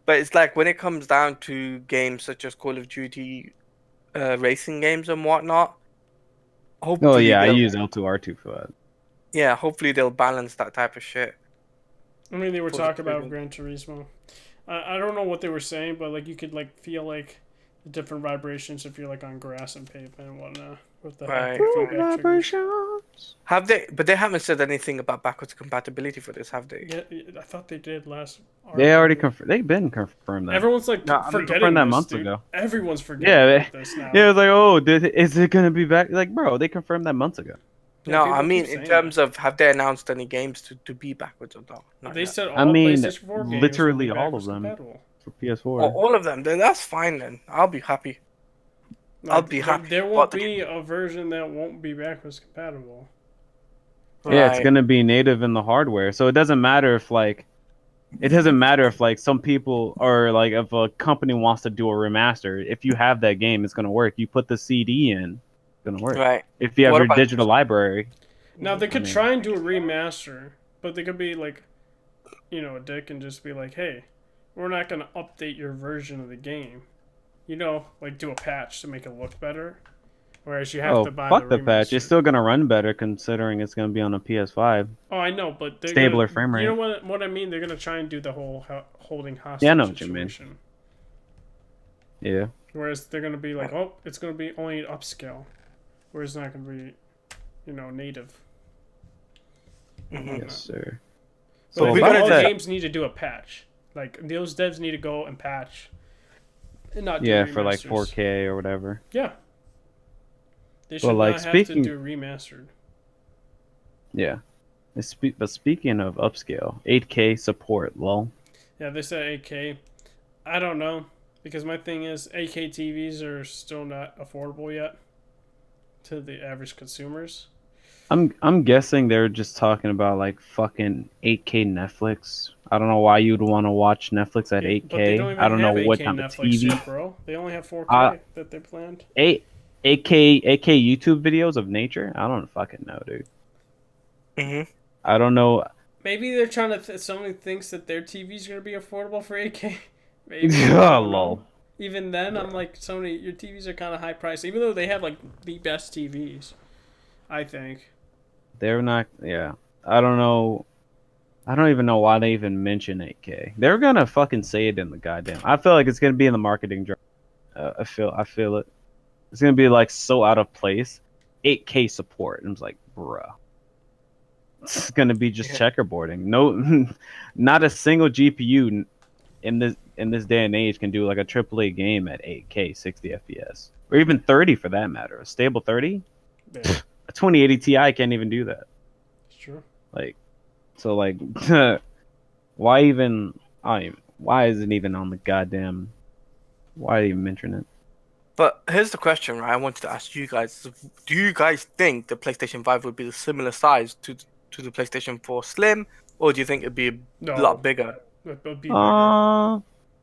Speaker 1: but it's like when it comes down to games such as Call of Duty, racing games and whatnot.
Speaker 3: Oh
Speaker 1: Hopefully
Speaker 3: yeah, I
Speaker 1: they'll,
Speaker 3: use L2 R2 for that.
Speaker 1: yeah, hopefully they'll balance that type of shit
Speaker 2: I mean, they were
Speaker 1: for the
Speaker 2: talking about
Speaker 1: triggers.
Speaker 2: Gran Turismo. I don't know what they were saying, but like you could like feel like the different vibrations if you're like on grass and pavement and whatnot with the
Speaker 1: Right,
Speaker 2: haptic
Speaker 1: right.
Speaker 2: feedback triggers.
Speaker 1: Have they? But they haven't said anything about backwards compatibility for this, have they?
Speaker 2: Yeah, I thought they did last
Speaker 3: They already
Speaker 2: article.
Speaker 3: confirmed. They've been confirmed that.
Speaker 2: Everyone's like
Speaker 1: No, I
Speaker 3: They
Speaker 1: mean,
Speaker 3: confirmed
Speaker 2: forgetting
Speaker 3: that
Speaker 2: this,
Speaker 3: months
Speaker 2: dude.
Speaker 3: ago.
Speaker 2: Everyone's forgetting
Speaker 3: Yeah,
Speaker 2: about this
Speaker 3: yeah. It
Speaker 2: now.
Speaker 3: was like, oh, is it gonna be back? Like, bro, they confirmed that months ago.
Speaker 2: Yeah,
Speaker 1: no, I
Speaker 2: people keep
Speaker 1: mean in
Speaker 2: saying that.
Speaker 1: terms of have they announced any games to be backwards or not? Not
Speaker 2: They
Speaker 1: yet.
Speaker 2: said
Speaker 3: I
Speaker 2: all
Speaker 3: mean,
Speaker 2: PlayStation 4 games will be
Speaker 3: literally all of
Speaker 2: backwards
Speaker 3: them
Speaker 2: compatible.
Speaker 3: for
Speaker 1: Or
Speaker 3: PS4.
Speaker 1: all of them? Then that's fine. Then I'll be happy. I'll
Speaker 2: Like
Speaker 1: be
Speaker 2: there,
Speaker 1: happy
Speaker 2: there
Speaker 1: about
Speaker 2: won't
Speaker 1: the game.
Speaker 2: be a version that won't be backwards compatible.
Speaker 3: Yeah, it's
Speaker 1: Right,
Speaker 3: gonna be native in the hardware, so it doesn't matter if like some people or like if a company wants to do a remaster. If you have that game, it's gonna work. You put the CD in, it's gonna work.
Speaker 1: right.
Speaker 3: If you have
Speaker 1: What
Speaker 3: your
Speaker 1: about?
Speaker 3: digital library,
Speaker 2: Now they
Speaker 3: I
Speaker 2: could
Speaker 3: mean,
Speaker 2: try and do a remaster, but they could be like, a dick and just be like, "Hey, we're not gonna update your version of the game." Like do a patch to make it look better. Whereas you have to buy
Speaker 3: fuck
Speaker 2: the
Speaker 3: the patch. It's
Speaker 2: remastered.
Speaker 3: still gonna run better considering it's gonna be on a PS5.
Speaker 2: Oh, I know, but they're
Speaker 3: Stabler
Speaker 2: gonna.
Speaker 3: frame
Speaker 2: You know
Speaker 3: rate.
Speaker 2: what I mean? They're gonna try and do the whole holding
Speaker 3: Yeah, I
Speaker 2: hostage
Speaker 3: know what you mean.
Speaker 2: situation.
Speaker 3: Yeah.
Speaker 2: Whereas they're gonna be like, oh, it's gonna be only upscale, whereas it's not gonna be, native.
Speaker 1: Mhm.
Speaker 3: Yes, sir.
Speaker 2: But
Speaker 1: So
Speaker 2: I
Speaker 1: we
Speaker 2: think
Speaker 1: gotta
Speaker 2: all
Speaker 1: say-
Speaker 2: games need to do a patch. Like those devs need to go and patch, and not do
Speaker 3: Yeah, for like
Speaker 2: remasters.
Speaker 3: 4K or whatever.
Speaker 2: Yeah. They should
Speaker 3: like,
Speaker 2: not have to
Speaker 3: speaking-
Speaker 2: do remastered.
Speaker 3: Yeah. But speaking of upscale, 8K support, lol.
Speaker 2: Yeah, they said 8K. I don't know, because my thing is 8K TVs are still not affordable yet to the average consumers.
Speaker 3: I'm guessing they're just talking about like fucking 8K Netflix. I don't know why you'd want to watch Netflix at 8K.
Speaker 2: But they don't even
Speaker 3: I don't
Speaker 2: have
Speaker 3: know
Speaker 2: 8K
Speaker 3: what type of
Speaker 2: Netflix
Speaker 3: TV.
Speaker 2: yet, bro. They only have 4K that they planned.
Speaker 3: 8K YouTube videos of nature. I don't fucking know, dude.
Speaker 1: Mhm.
Speaker 3: I don't know.
Speaker 2: Maybe they're trying to. Somebody thinks that their TV's gonna be affordable for 8K. Maybe. I
Speaker 3: Oh,
Speaker 2: don't
Speaker 3: lol.
Speaker 2: know. Even then, I'm like, Sony, your TVs are kind of high priced, even though they have like the best TVs. I think.
Speaker 3: They're not. Yeah. I don't know. I don't even know why they even mention 8K. They're gonna fucking say it in the goddamn. I feel like it's gonna be in the marketing drive. I feel it. It's gonna be like so out of place. 8K support. And it's like, bruh. It's gonna be just checkerboarding. No, not a single GPU in this day and age can do like a AAA game at 8K 60 FPS or even 30 for that matter. A stable 30.
Speaker 2: Yeah,
Speaker 3: A 2080 Ti can't even do that.
Speaker 2: it's true.
Speaker 3: Like, so like, why even? Why is it even on the goddamn? Why even mention it?
Speaker 1: But here's the question, right? I wanted to ask you guys: do you guys think the PlayStation 5 would be the similar size to the PlayStation 4 Slim, or do you think it'd be a
Speaker 2: No,
Speaker 1: lot bigger?
Speaker 2: it would be bigger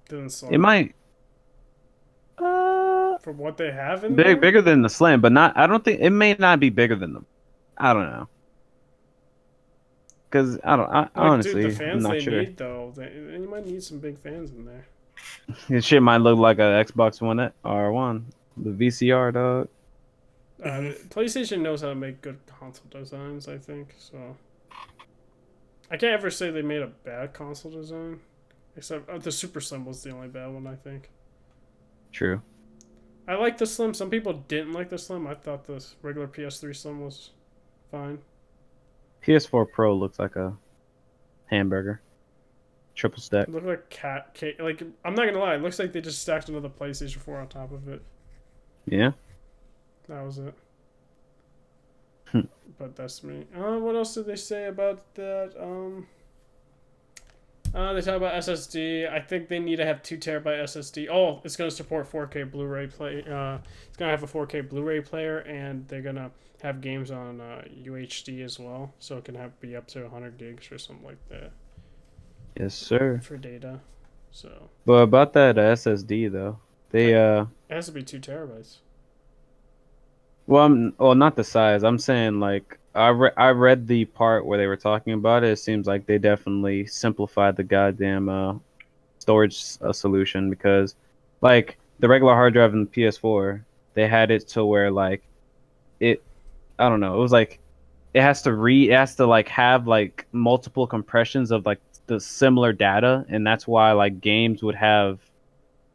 Speaker 2: than Slim.
Speaker 3: It might.
Speaker 2: For what they have in there?
Speaker 3: Bigger than the Slim, but not. I don't think it may not be bigger than them. I don't know. Because I don't. Honestly,
Speaker 2: dude, the
Speaker 3: I'm
Speaker 2: fans
Speaker 3: not
Speaker 2: they
Speaker 3: sure.
Speaker 2: need though, you might need some big fans in there.
Speaker 3: This shit might look like a Xbox One R1, the VCR dog.
Speaker 2: PlayStation knows how to make good console designs, I think. So I can't ever say they made a bad console design, except the Super Slim was the only bad one, I think.
Speaker 3: True.
Speaker 2: I like the Slim. Some people didn't like the Slim. I thought the regular PS3 Slim was fine.
Speaker 3: PS4 Pro looks like a hamburger, triple stack.
Speaker 2: It looked like cat cake. Like, I'm not gonna lie, it looks like they just stacked another PlayStation 4 on top of it.
Speaker 3: Yeah.
Speaker 2: That was it. But that's me. What else did they say about that? They talk about SSD. I think they need to have 2 TB SSD. Oh, it's gonna support 4K Blu-ray play. It's gonna have a 4K Blu-ray player, and they're gonna have games on UHD as well, so it can be up to 100 gigs or something like that
Speaker 3: Yes, sir.
Speaker 2: for data. So
Speaker 3: But about that SSD though, they
Speaker 2: it has to be 2 TB.
Speaker 3: well, not the size. I'm saying like I read the part where they were talking about it. It seems like they definitely simplified the goddamn storage solution because like the regular hard drive in the PS4, they had it to where like it I don't know, it was like it has to like have like multiple compressions of like the similar data, and that's why like games would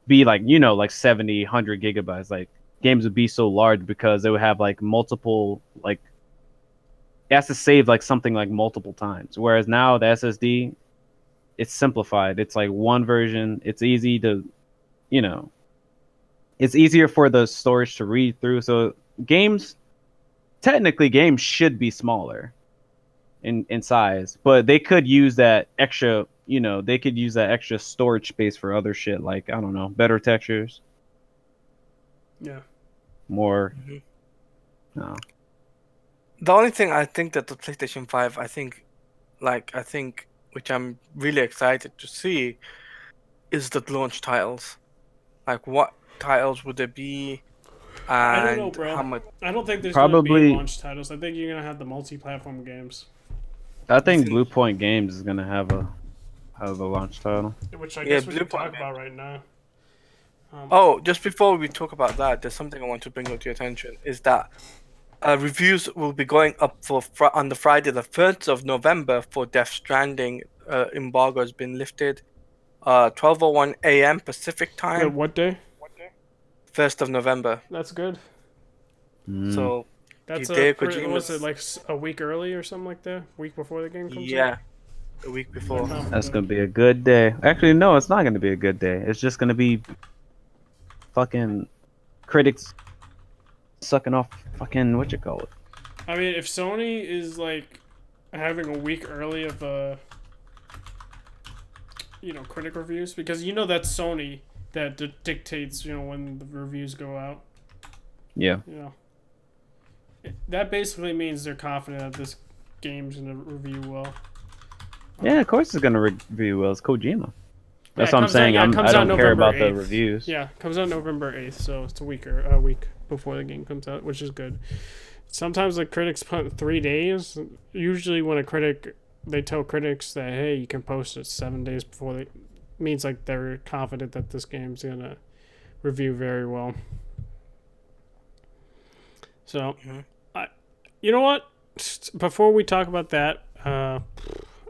Speaker 3: be like like 70 100 gigabytes. Like games would be so large because they would have like multiple like it has to save like something like multiple times, whereas now the SSD, it's simplified. It's like one version. It's easy to it's easier for the storage to read through. So technically games should be smaller in size, but they could use that extra storage space for other shit, like I don't know, better textures,
Speaker 2: Yeah.
Speaker 3: more no.
Speaker 1: The only thing I think that the PlayStation 5, I think, which I'm really excited to see, is the launch titles. Like, what titles would there be,
Speaker 2: I don't know,
Speaker 1: and
Speaker 2: bro.
Speaker 1: how much?
Speaker 2: I don't think there's
Speaker 3: Probably-
Speaker 2: gonna be launch titles. I think you're gonna have the multi-platform games,
Speaker 3: I think
Speaker 1: think-
Speaker 3: Blue Point Games is gonna have a launch title.
Speaker 2: which I
Speaker 1: Yeah,
Speaker 2: guess we can
Speaker 1: Blue Point
Speaker 2: talk about right now.
Speaker 1: Oh, just before we talk about that, there's something I want to bring up to your attention. Is that reviews will be going up for on the Friday, the 1st of November for Death Stranding. Embargo has been lifted. 12:01 a.m. Pacific
Speaker 2: Wait,
Speaker 1: time,
Speaker 2: what day?
Speaker 1: 1st of November.
Speaker 2: That's good.
Speaker 1: So
Speaker 2: That's
Speaker 1: Hideo
Speaker 2: was it
Speaker 1: Kojima's,
Speaker 2: like a week early or something like that? Week before the game comes out?
Speaker 1: yeah, the week before.
Speaker 3: That's gonna be a good day. Actually, no, it's not gonna be a good day. It's just gonna be fucking critics sucking off fucking what you call it.
Speaker 2: I mean, if Sony is like having a week early of critic reviews, because that's Sony that dictates when the reviews go out.
Speaker 3: Yeah.
Speaker 2: That basically means they're confident that this game's gonna review well.
Speaker 3: Yeah, of course it's gonna review well. It's Kojima. That's
Speaker 2: Yeah,
Speaker 3: what I'm saying. I
Speaker 2: comes
Speaker 3: don't
Speaker 2: out
Speaker 3: care
Speaker 2: November
Speaker 3: about the
Speaker 2: 8th.
Speaker 3: reviews.
Speaker 2: Yeah, comes out November 8th, so it's a week before the game comes out, which is good. Sometimes the critics put 3 days. Usually when they tell critics that, hey, you can post it 7 days before, means like they're confident that this game's gonna review very well. So, you know what? Before we talk about that, I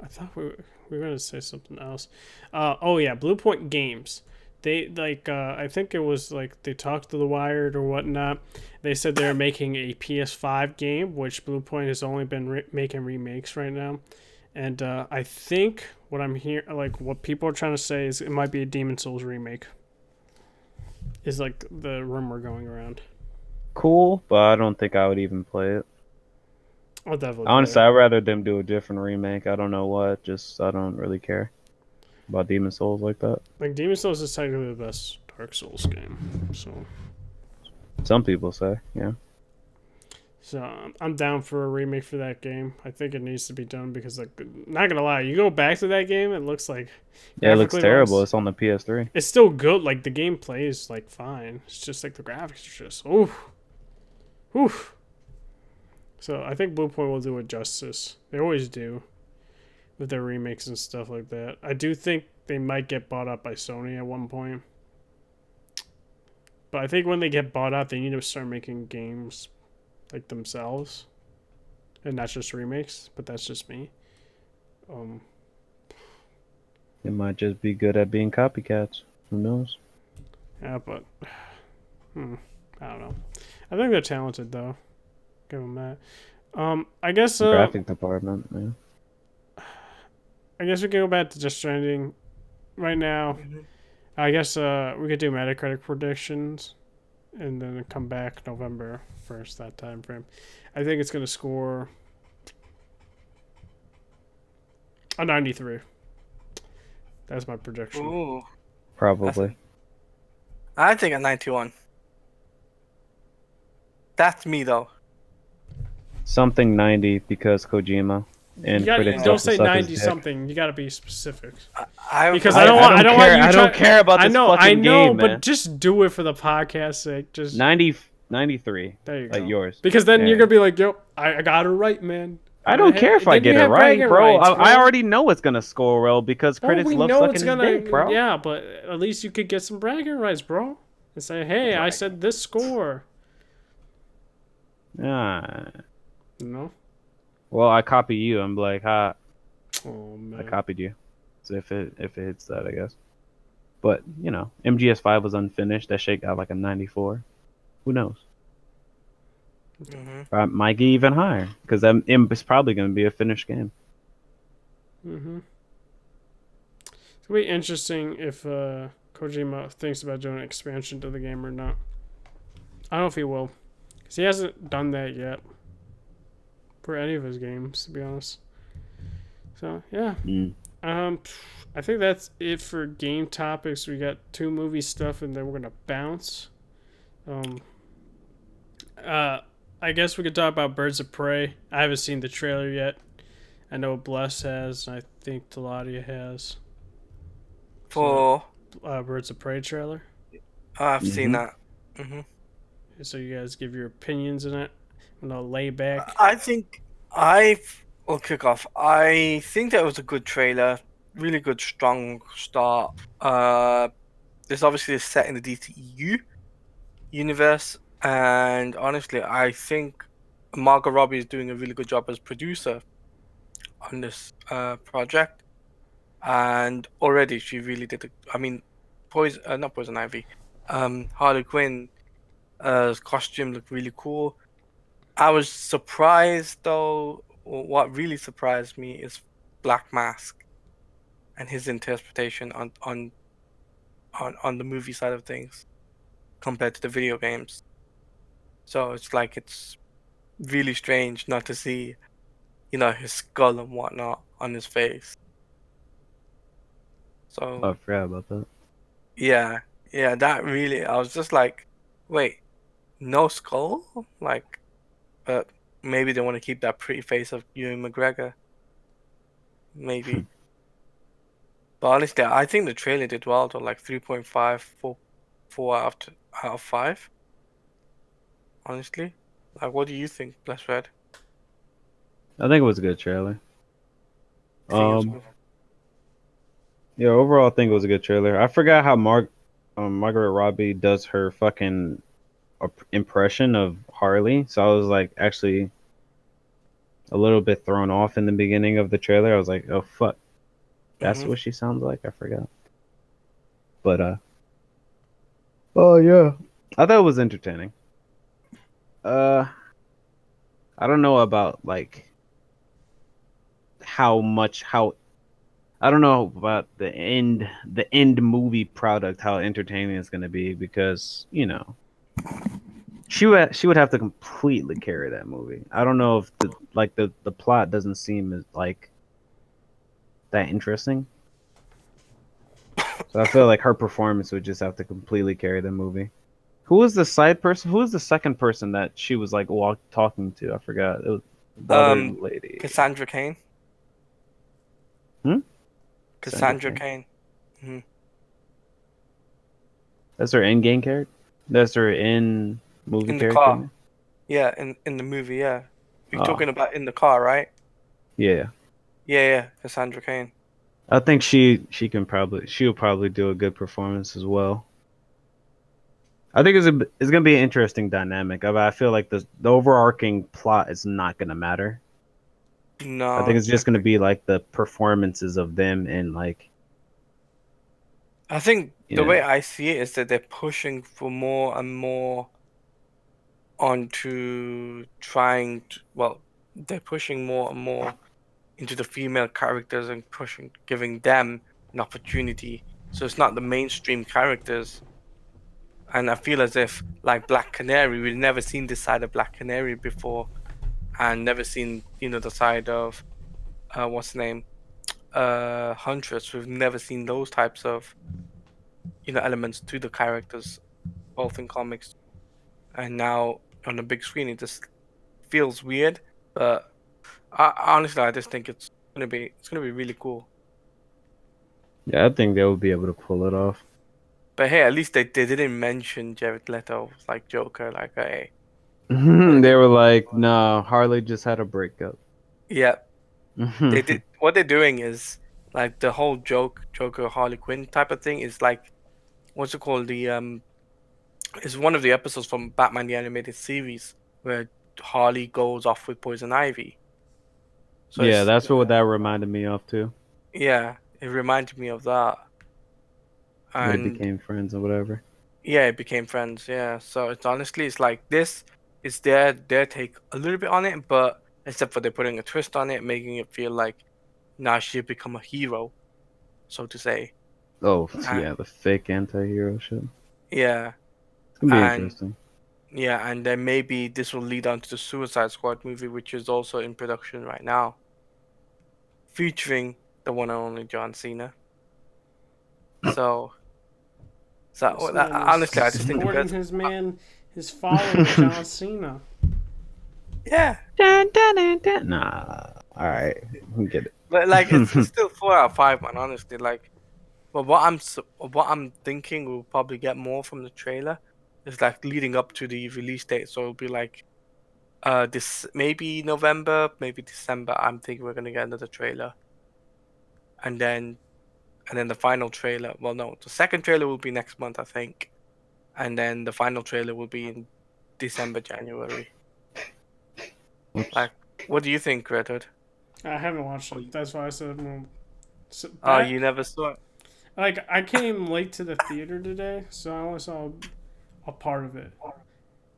Speaker 2: thought we were gonna say something else. Oh yeah, Blue Point Games. They I think it was like they talked to the Wired or whatnot. They said they're making a PS5 game, which Blue Point has only been making remakes right now. And I think what I'm hearing, like what people are trying to say, is it might be a Demon Souls remake. Is like the rumor going around.
Speaker 3: Cool, but I don't think I would even play it.
Speaker 2: I'll definitely.
Speaker 3: Honestly, I'd rather them do a different remake. I don't know what. Just I don't really care about Demon Souls like that.
Speaker 2: Like Demon Souls is technically the best Dark Souls game. So.
Speaker 3: Some people say, yeah.
Speaker 2: So I'm down for a remake for that game. I think it needs to be done because, like, not gonna lie, you go back to that game, it looks like
Speaker 3: Yeah, it looks terrible. It's on the PS3.
Speaker 2: It's still good. Like the game plays like fine. It's just like the graphics are just oof. So I think Blue Point will do it justice. They always do with their remakes and stuff like that. I do think they might get bought up by Sony at one point. But I think when they get bought out, they need to start making games like themselves and not just remakes. But that's just me.
Speaker 3: They might just be good at being copycats. Who knows?
Speaker 2: Yeah, but I don't know. I think they're talented though. Give them that. I guess
Speaker 3: graphic department, yeah.
Speaker 2: I guess we can go back to Just Stranding right now. I guess we could do Metacritic predictions and then come back November 1st, that time frame. I think it's going to score a 93. That's my prediction.
Speaker 1: Ooh.
Speaker 3: Probably.
Speaker 1: I think a 91. That's me though.
Speaker 3: Something 90 because Kojima. And
Speaker 2: don't say 90 something. You got to be specific.
Speaker 1: Because
Speaker 2: I don't want you.
Speaker 3: I don't care about this fucking game,
Speaker 2: but
Speaker 3: man.
Speaker 2: just do it for the podcast's sake. Just
Speaker 3: 93.
Speaker 2: There you go.
Speaker 3: Like yours.
Speaker 2: Because then you're gonna be like, yo, I got it right, man.
Speaker 3: I don't care if I get it right, bro. I already know it's gonna score well because critics love sucking dick, bro.
Speaker 2: Yeah, but at least you could get some bragging rights, bro. And say, hey, I said this score. No.
Speaker 3: Well, I copy you. I'm like, ha.
Speaker 2: Oh man.
Speaker 3: I copied you. So if it hits that, I guess. But MGS5 was unfinished. That shit got like a 94. Who knows? I might get even higher because it's probably going to be a finished game.
Speaker 2: It's gonna be interesting if Kojima thinks about doing an expansion to the game or not. I don't know if he will, because he hasn't done that yet for any of his games, to be honest. So yeah, I think that's it for game topics. We got 2 movie stuff, and then we're gonna bounce. I guess we could talk about Birds of Prey. I haven't seen the trailer yet. I know Bless has, and I think Taladia has.
Speaker 1: For
Speaker 2: Birds of Prey trailer.
Speaker 1: I've seen that.
Speaker 2: So you guys give your opinions in it. I'm gonna lay back.
Speaker 1: I'll kick off. I think that was a good trailer. Really good, strong start. this obviously is set in the DCEU universe, and honestly, I think Margot Robbie is doing a really good job as producer on this project, and already she really did. I mean, not Poison Ivy, Harley Quinn, costume looked really cool. I was surprised though. What really surprised me is Black Mask and his interpretation on the movie side of things compared to the video games. So it's like it's really strange not to see, his skull and whatnot on his face.
Speaker 3: Oh,
Speaker 1: So
Speaker 3: I forgot about that.
Speaker 1: yeah, yeah, that really, I was just like, wait, no skull? Like, but maybe they want to keep that pretty face of Ewan McGregor. Maybe. But honestly, I think the trailer did well to like 3.5, 4 out of 5. Honestly. Like, what do you think, Bless Red?
Speaker 3: I think it was a good trailer.
Speaker 1: I think it was
Speaker 3: Um,
Speaker 1: good.
Speaker 3: yeah, overall, I think it was a good trailer. I forgot how Margaret Robbie does her fucking impression of Harley, so I was like actually a little bit thrown off in the beginning of the trailer. I was like, oh fuck, that's
Speaker 1: Hmm.
Speaker 3: what she sounds like. I forgot, but oh yeah, I thought it was entertaining. Uh, I don't know about like how I don't know about the end movie product, how entertaining it's gonna be, because she would have to completely carry that movie. I don't know if the plot doesn't seem as like that interesting. So I feel like her performance would just have to completely carry the movie. Who was the side person? Who was the second person that she was like talking to? I forgot. It was the other
Speaker 1: Um,
Speaker 3: lady.
Speaker 1: Cassandra Cain.
Speaker 3: Hmm? Sandra
Speaker 1: Cassandra
Speaker 3: Kane.
Speaker 1: Cain. Hmm.
Speaker 3: That's her in game character. That's her in movie
Speaker 1: In the
Speaker 3: character
Speaker 1: car.
Speaker 3: name.
Speaker 1: Yeah, in the movie, yeah. You're
Speaker 3: Oh
Speaker 1: talking about in the car, right?
Speaker 3: yeah.
Speaker 1: Yeah, yeah, Cassandra Cain.
Speaker 3: I think she'll probably do a good performance as well. I think it's gonna be an interesting dynamic. I feel like the overarching plot is not gonna matter. I
Speaker 1: No,
Speaker 3: think it's just gonna be like the performances of them and like
Speaker 1: I think
Speaker 3: you
Speaker 1: the
Speaker 3: know
Speaker 1: way I see it is that they're pushing for more and more onto they're pushing more and more into the female characters and giving them an opportunity. So it's not the mainstream characters. And I feel as if, like Black Canary, we've never seen this side of Black Canary before, and never seen, the side of what's the name, Huntress. We've never seen those types of, elements to the characters, both in comics and now on the big screen. It just feels weird, but honestly, I just think it's gonna be really cool.
Speaker 3: yeah, I think they will be able to pull it off.
Speaker 1: But hey, at least they didn't mention Jared Leto like Joker. Like, hey, they
Speaker 3: They
Speaker 1: didn't.
Speaker 3: were like, "No, Harley just had a breakup."
Speaker 1: Yeah, they did. What they're doing is like the whole Joker Harley Quinn type of thing is like what's it called? Is one of the episodes from Batman the Animated Series where Harley goes off with Poison Ivy. So
Speaker 3: Yeah,
Speaker 1: it's
Speaker 3: that's what that reminded me of too.
Speaker 1: yeah, it reminded me of that,
Speaker 3: They
Speaker 1: and
Speaker 3: became friends or whatever.
Speaker 1: yeah, it became friends. Yeah, so it's like this is their take a little bit on it, but except for they're putting a twist on it, making it feel like now she'll become a hero, so to say.
Speaker 3: Oh
Speaker 1: Uh,
Speaker 3: yeah, the fake anti-hero shit.
Speaker 1: yeah,
Speaker 3: It's gonna be
Speaker 1: and
Speaker 3: interesting.
Speaker 1: yeah, and then maybe this will lead on to the Suicide Squad movie, which is also in production right now, featuring the one and only John Cena. So,
Speaker 2: This man is
Speaker 1: honestly, I just think the
Speaker 2: supporting
Speaker 1: best.
Speaker 2: his man, his follower, John Cena.
Speaker 1: Yeah,
Speaker 3: Dun, dun, dun, dun. Nah, all right, we get
Speaker 1: but like it's
Speaker 3: it.
Speaker 1: still 4 out of 5, man. Honestly, like. But what I'm thinking we'll probably get more from the trailer is like leading up to the release date. So it'll be like this maybe November, maybe December. I'm thinking we're gonna get another trailer, and then and then the final trailer. Well, no, the second trailer will be next month, I think, and then the final trailer will be in December, January.
Speaker 3: Oops.
Speaker 1: Like, what do you think, Red Hood?
Speaker 2: I haven't watched
Speaker 1: Oh,
Speaker 2: it. That's why I said, well, so
Speaker 1: you
Speaker 2: back.
Speaker 1: never saw it?
Speaker 2: Like, I came late to the theater today, so I only saw a part of it.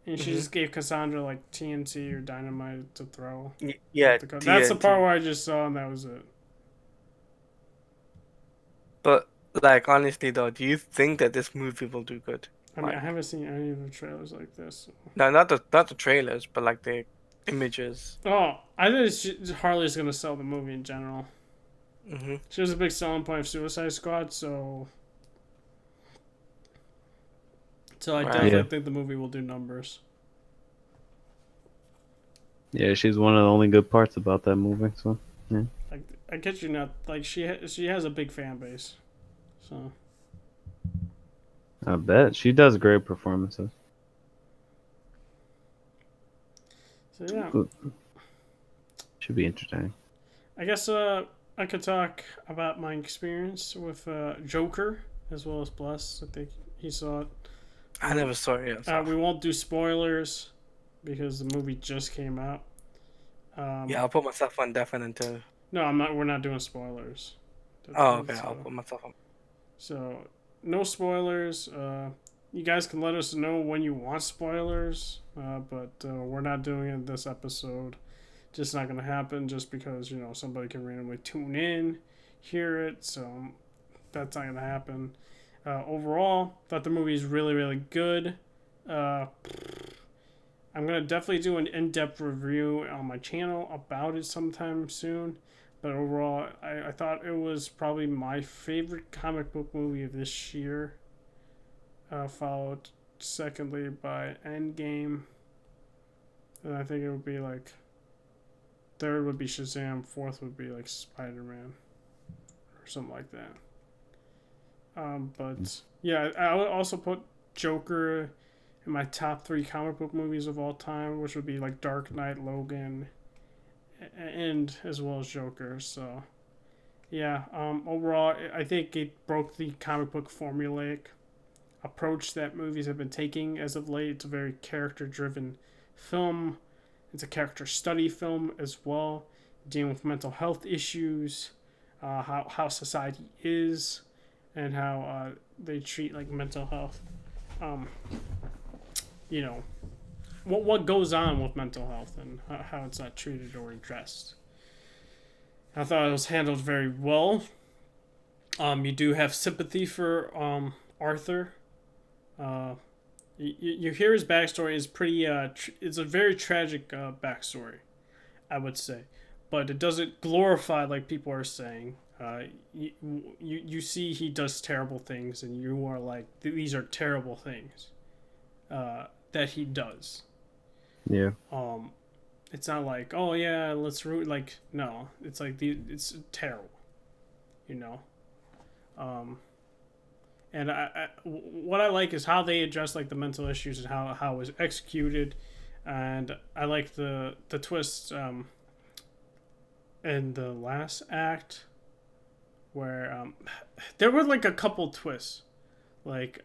Speaker 2: And she
Speaker 1: Hmm.
Speaker 2: just gave Cassandra, like, TNT or dynamite to throw
Speaker 1: Yeah,
Speaker 2: at the car. That's the part
Speaker 1: TNT.
Speaker 2: where I just saw, and that was it.
Speaker 1: But like, honestly, though, do you think that this movie will do good?
Speaker 2: I mean, I
Speaker 1: Like,
Speaker 2: haven't seen any of the trailers like this.
Speaker 1: no, not the trailers, but like the images.
Speaker 2: Oh, I think Harley's gonna sell the movie in general.
Speaker 1: Hmm.
Speaker 2: She was a big selling point of Suicide Squad, so I
Speaker 1: Right.
Speaker 3: Yeah.
Speaker 2: definitely think the movie will do numbers.
Speaker 3: Yeah, she's one of the only good parts about that movie. So yeah,
Speaker 2: Like, I get you not. Like, she has a big fan base, so
Speaker 3: I bet she does great performances.
Speaker 2: yeah.
Speaker 3: Should be entertaining.
Speaker 2: I guess I could talk about my experience with Joker as well as Bless. I think he saw it.
Speaker 1: I never saw it yet. So.
Speaker 2: We won't do spoilers because the movie just came out.
Speaker 1: Yeah, I'll put myself on definite until.
Speaker 2: No, I'm not. We're not doing spoilers.
Speaker 1: Oh, okay. I'll put myself on.
Speaker 2: So no spoilers. You guys can let us know when you want spoilers, but we're not doing it this episode. Just not gonna happen. Just because somebody can randomly tune in, hear it. So that's not gonna happen. Overall, thought the movie is really really good. Uh, I'm gonna definitely do an in-depth review on my channel about it sometime soon. But overall, I thought it was probably my favorite comic book movie of this year. Followed secondly by Endgame. And I think it would be like third would be Shazam, fourth would be like Spider-Man or something like that. But yeah, I would also put Joker in my top 3 comic book movies of all time, which would be like Dark Knight, Logan, and as well as Joker. So yeah, overall, I think it broke the comic book formulaic approach that movies have been taking as of late. It's a very character-driven film. It's a character study film as well, dealing with mental health issues, how society is, and how they treat like mental health. Um, you know, what goes on with mental health and how it's not treated or addressed. I thought it was handled very well. You do have sympathy for Arthur. You hear his backstory is pretty. It's a very tragic backstory, I would say, but it doesn't glorify like people are saying. You see he does terrible things, and you are like, these are terrible things that he does.
Speaker 3: Yeah.
Speaker 2: It's not like, oh yeah, let's root. Like, no, it's like it's terrible, you know. Um, and what I like is how they address like the mental issues and how it was executed, and I like the twist in the last act where there were like a couple twists, like,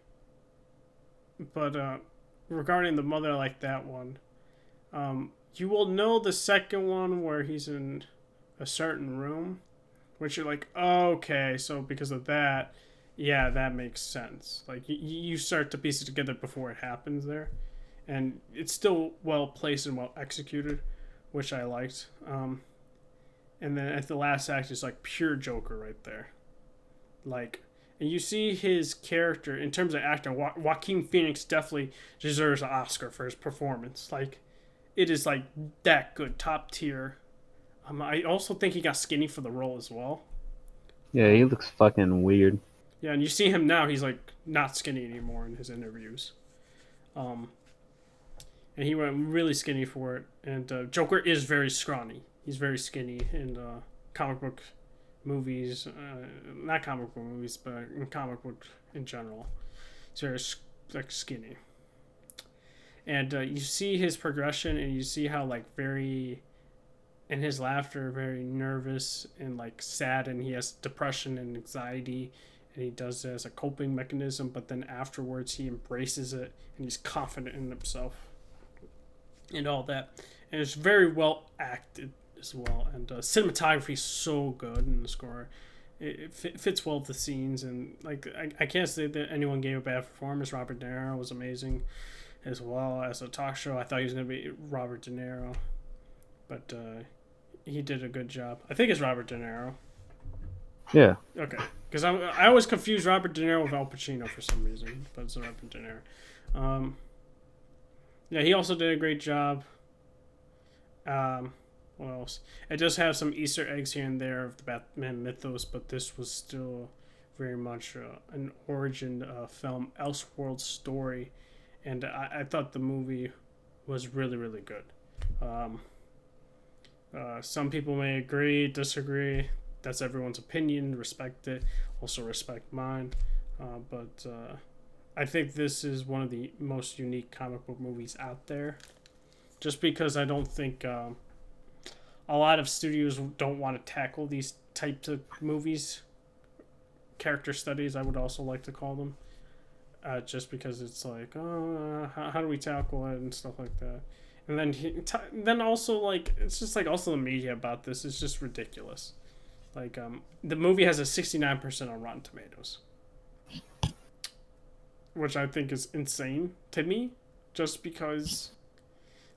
Speaker 2: but regarding the mother, I like that one. You will know the second one where he's in a certain room, which you're like, oh, okay, so because of that, yeah, that makes sense. Like you start to piece it together before it happens there, and it's still well placed and well executed, which I liked. And then at the last act is like pure Joker right there, like. And you see his character in terms of acting. Joaquin Phoenix definitely deserves an Oscar for his performance. Like, it is like that good, top tier. I also think he got skinny for the role as well.
Speaker 3: Yeah, he looks fucking weird.
Speaker 2: Yeah, and you see him now; he's like not skinny anymore in his interviews. Um, and he went really skinny for it. And Joker is very scrawny. He's very skinny in comic book movies, not comic book movies, but in comic book in general. He's very like skinny. And you see his progression, and you see how like very and his laughter very nervous and like sad, and he has depression and anxiety, and he does it as a coping mechanism, but then afterwards he embraces it and he's confident in himself and all that. And it's very well acted as well, and cinematography is so good in the score. It fits well with the scenes, and like I can't say that anyone gave a bad performance. Robert De Niro was amazing as well as a talk show. I thought he was going to be Robert De Niro, but he did a good job. I think it's Robert De Niro.
Speaker 3: Yeah.
Speaker 2: Okay, because I always confuse Robert De Niro with Al Pacino for some reason, but it's Robert De Niro. Yeah, he also did a great job. What else? It does have some Easter eggs here and there of the Batman mythos, but this was still very much an origin film, Elseworld story, and I thought the movie was really, really good. Some people may agree, disagree. That's everyone's opinion. Respect it. Also respect mine. But I think this is one of the most unique comic book movies out there. Just because I don't think a lot of studios don't want to tackle these types of movies. Character studies, I would also like to call them. Just because it's like, how do we tackle it and stuff like that. And then also, like, it's just like also the media about this is just ridiculous. Like, the movie has a 69% on Rotten Tomatoes, which I think is insane to me, just because,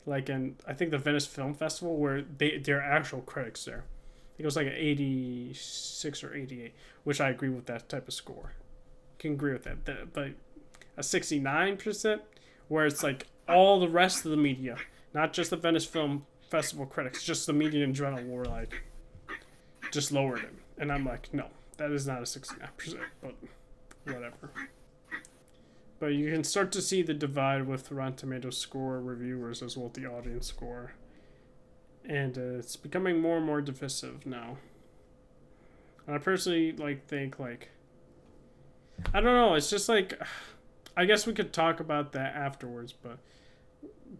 Speaker 2: like, I think the Venice Film Festival, where they're actual critics there, I think it was like an 86 or 88, which I agree with that type of score. Can agree with that. But a 69%, where it's like all the rest of the media, not just the Venice Film Festival critics, just the media in general were like, just lowered it. And I'm like, no, that is not a 69%, but whatever. But you can start to see the divide with Rotten Tomatoes score reviewers as well as the audience score. And it's becoming more and more divisive now. And I personally think I don't know, it's just like, I guess we could talk about that afterwards, but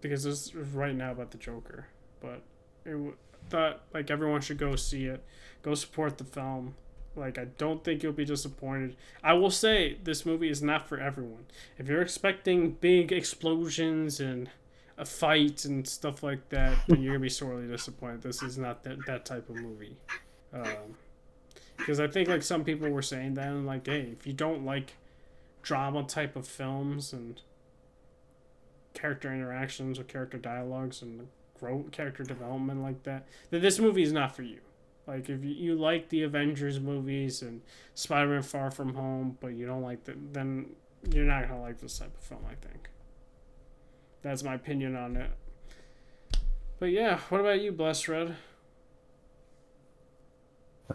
Speaker 2: because this is right now about the Joker. But thought like everyone should go see it, go support the film. Like, I don't think you'll be disappointed. I will say this movie is not for everyone. If you're expecting big explosions and a fight and stuff like that, then you're gonna be sorely disappointed. This is not that type of movie. Because I think like some people were saying that, and like, hey, if you don't like drama type of films and character interactions or character dialogues and character development like that, then this movie is not for you. Like, if you like the Avengers movies and Spider-Man Far From Home, but you don't like then you're not going to like this type of film, I think. That's my opinion on it. But yeah, what about you, Blessed Red?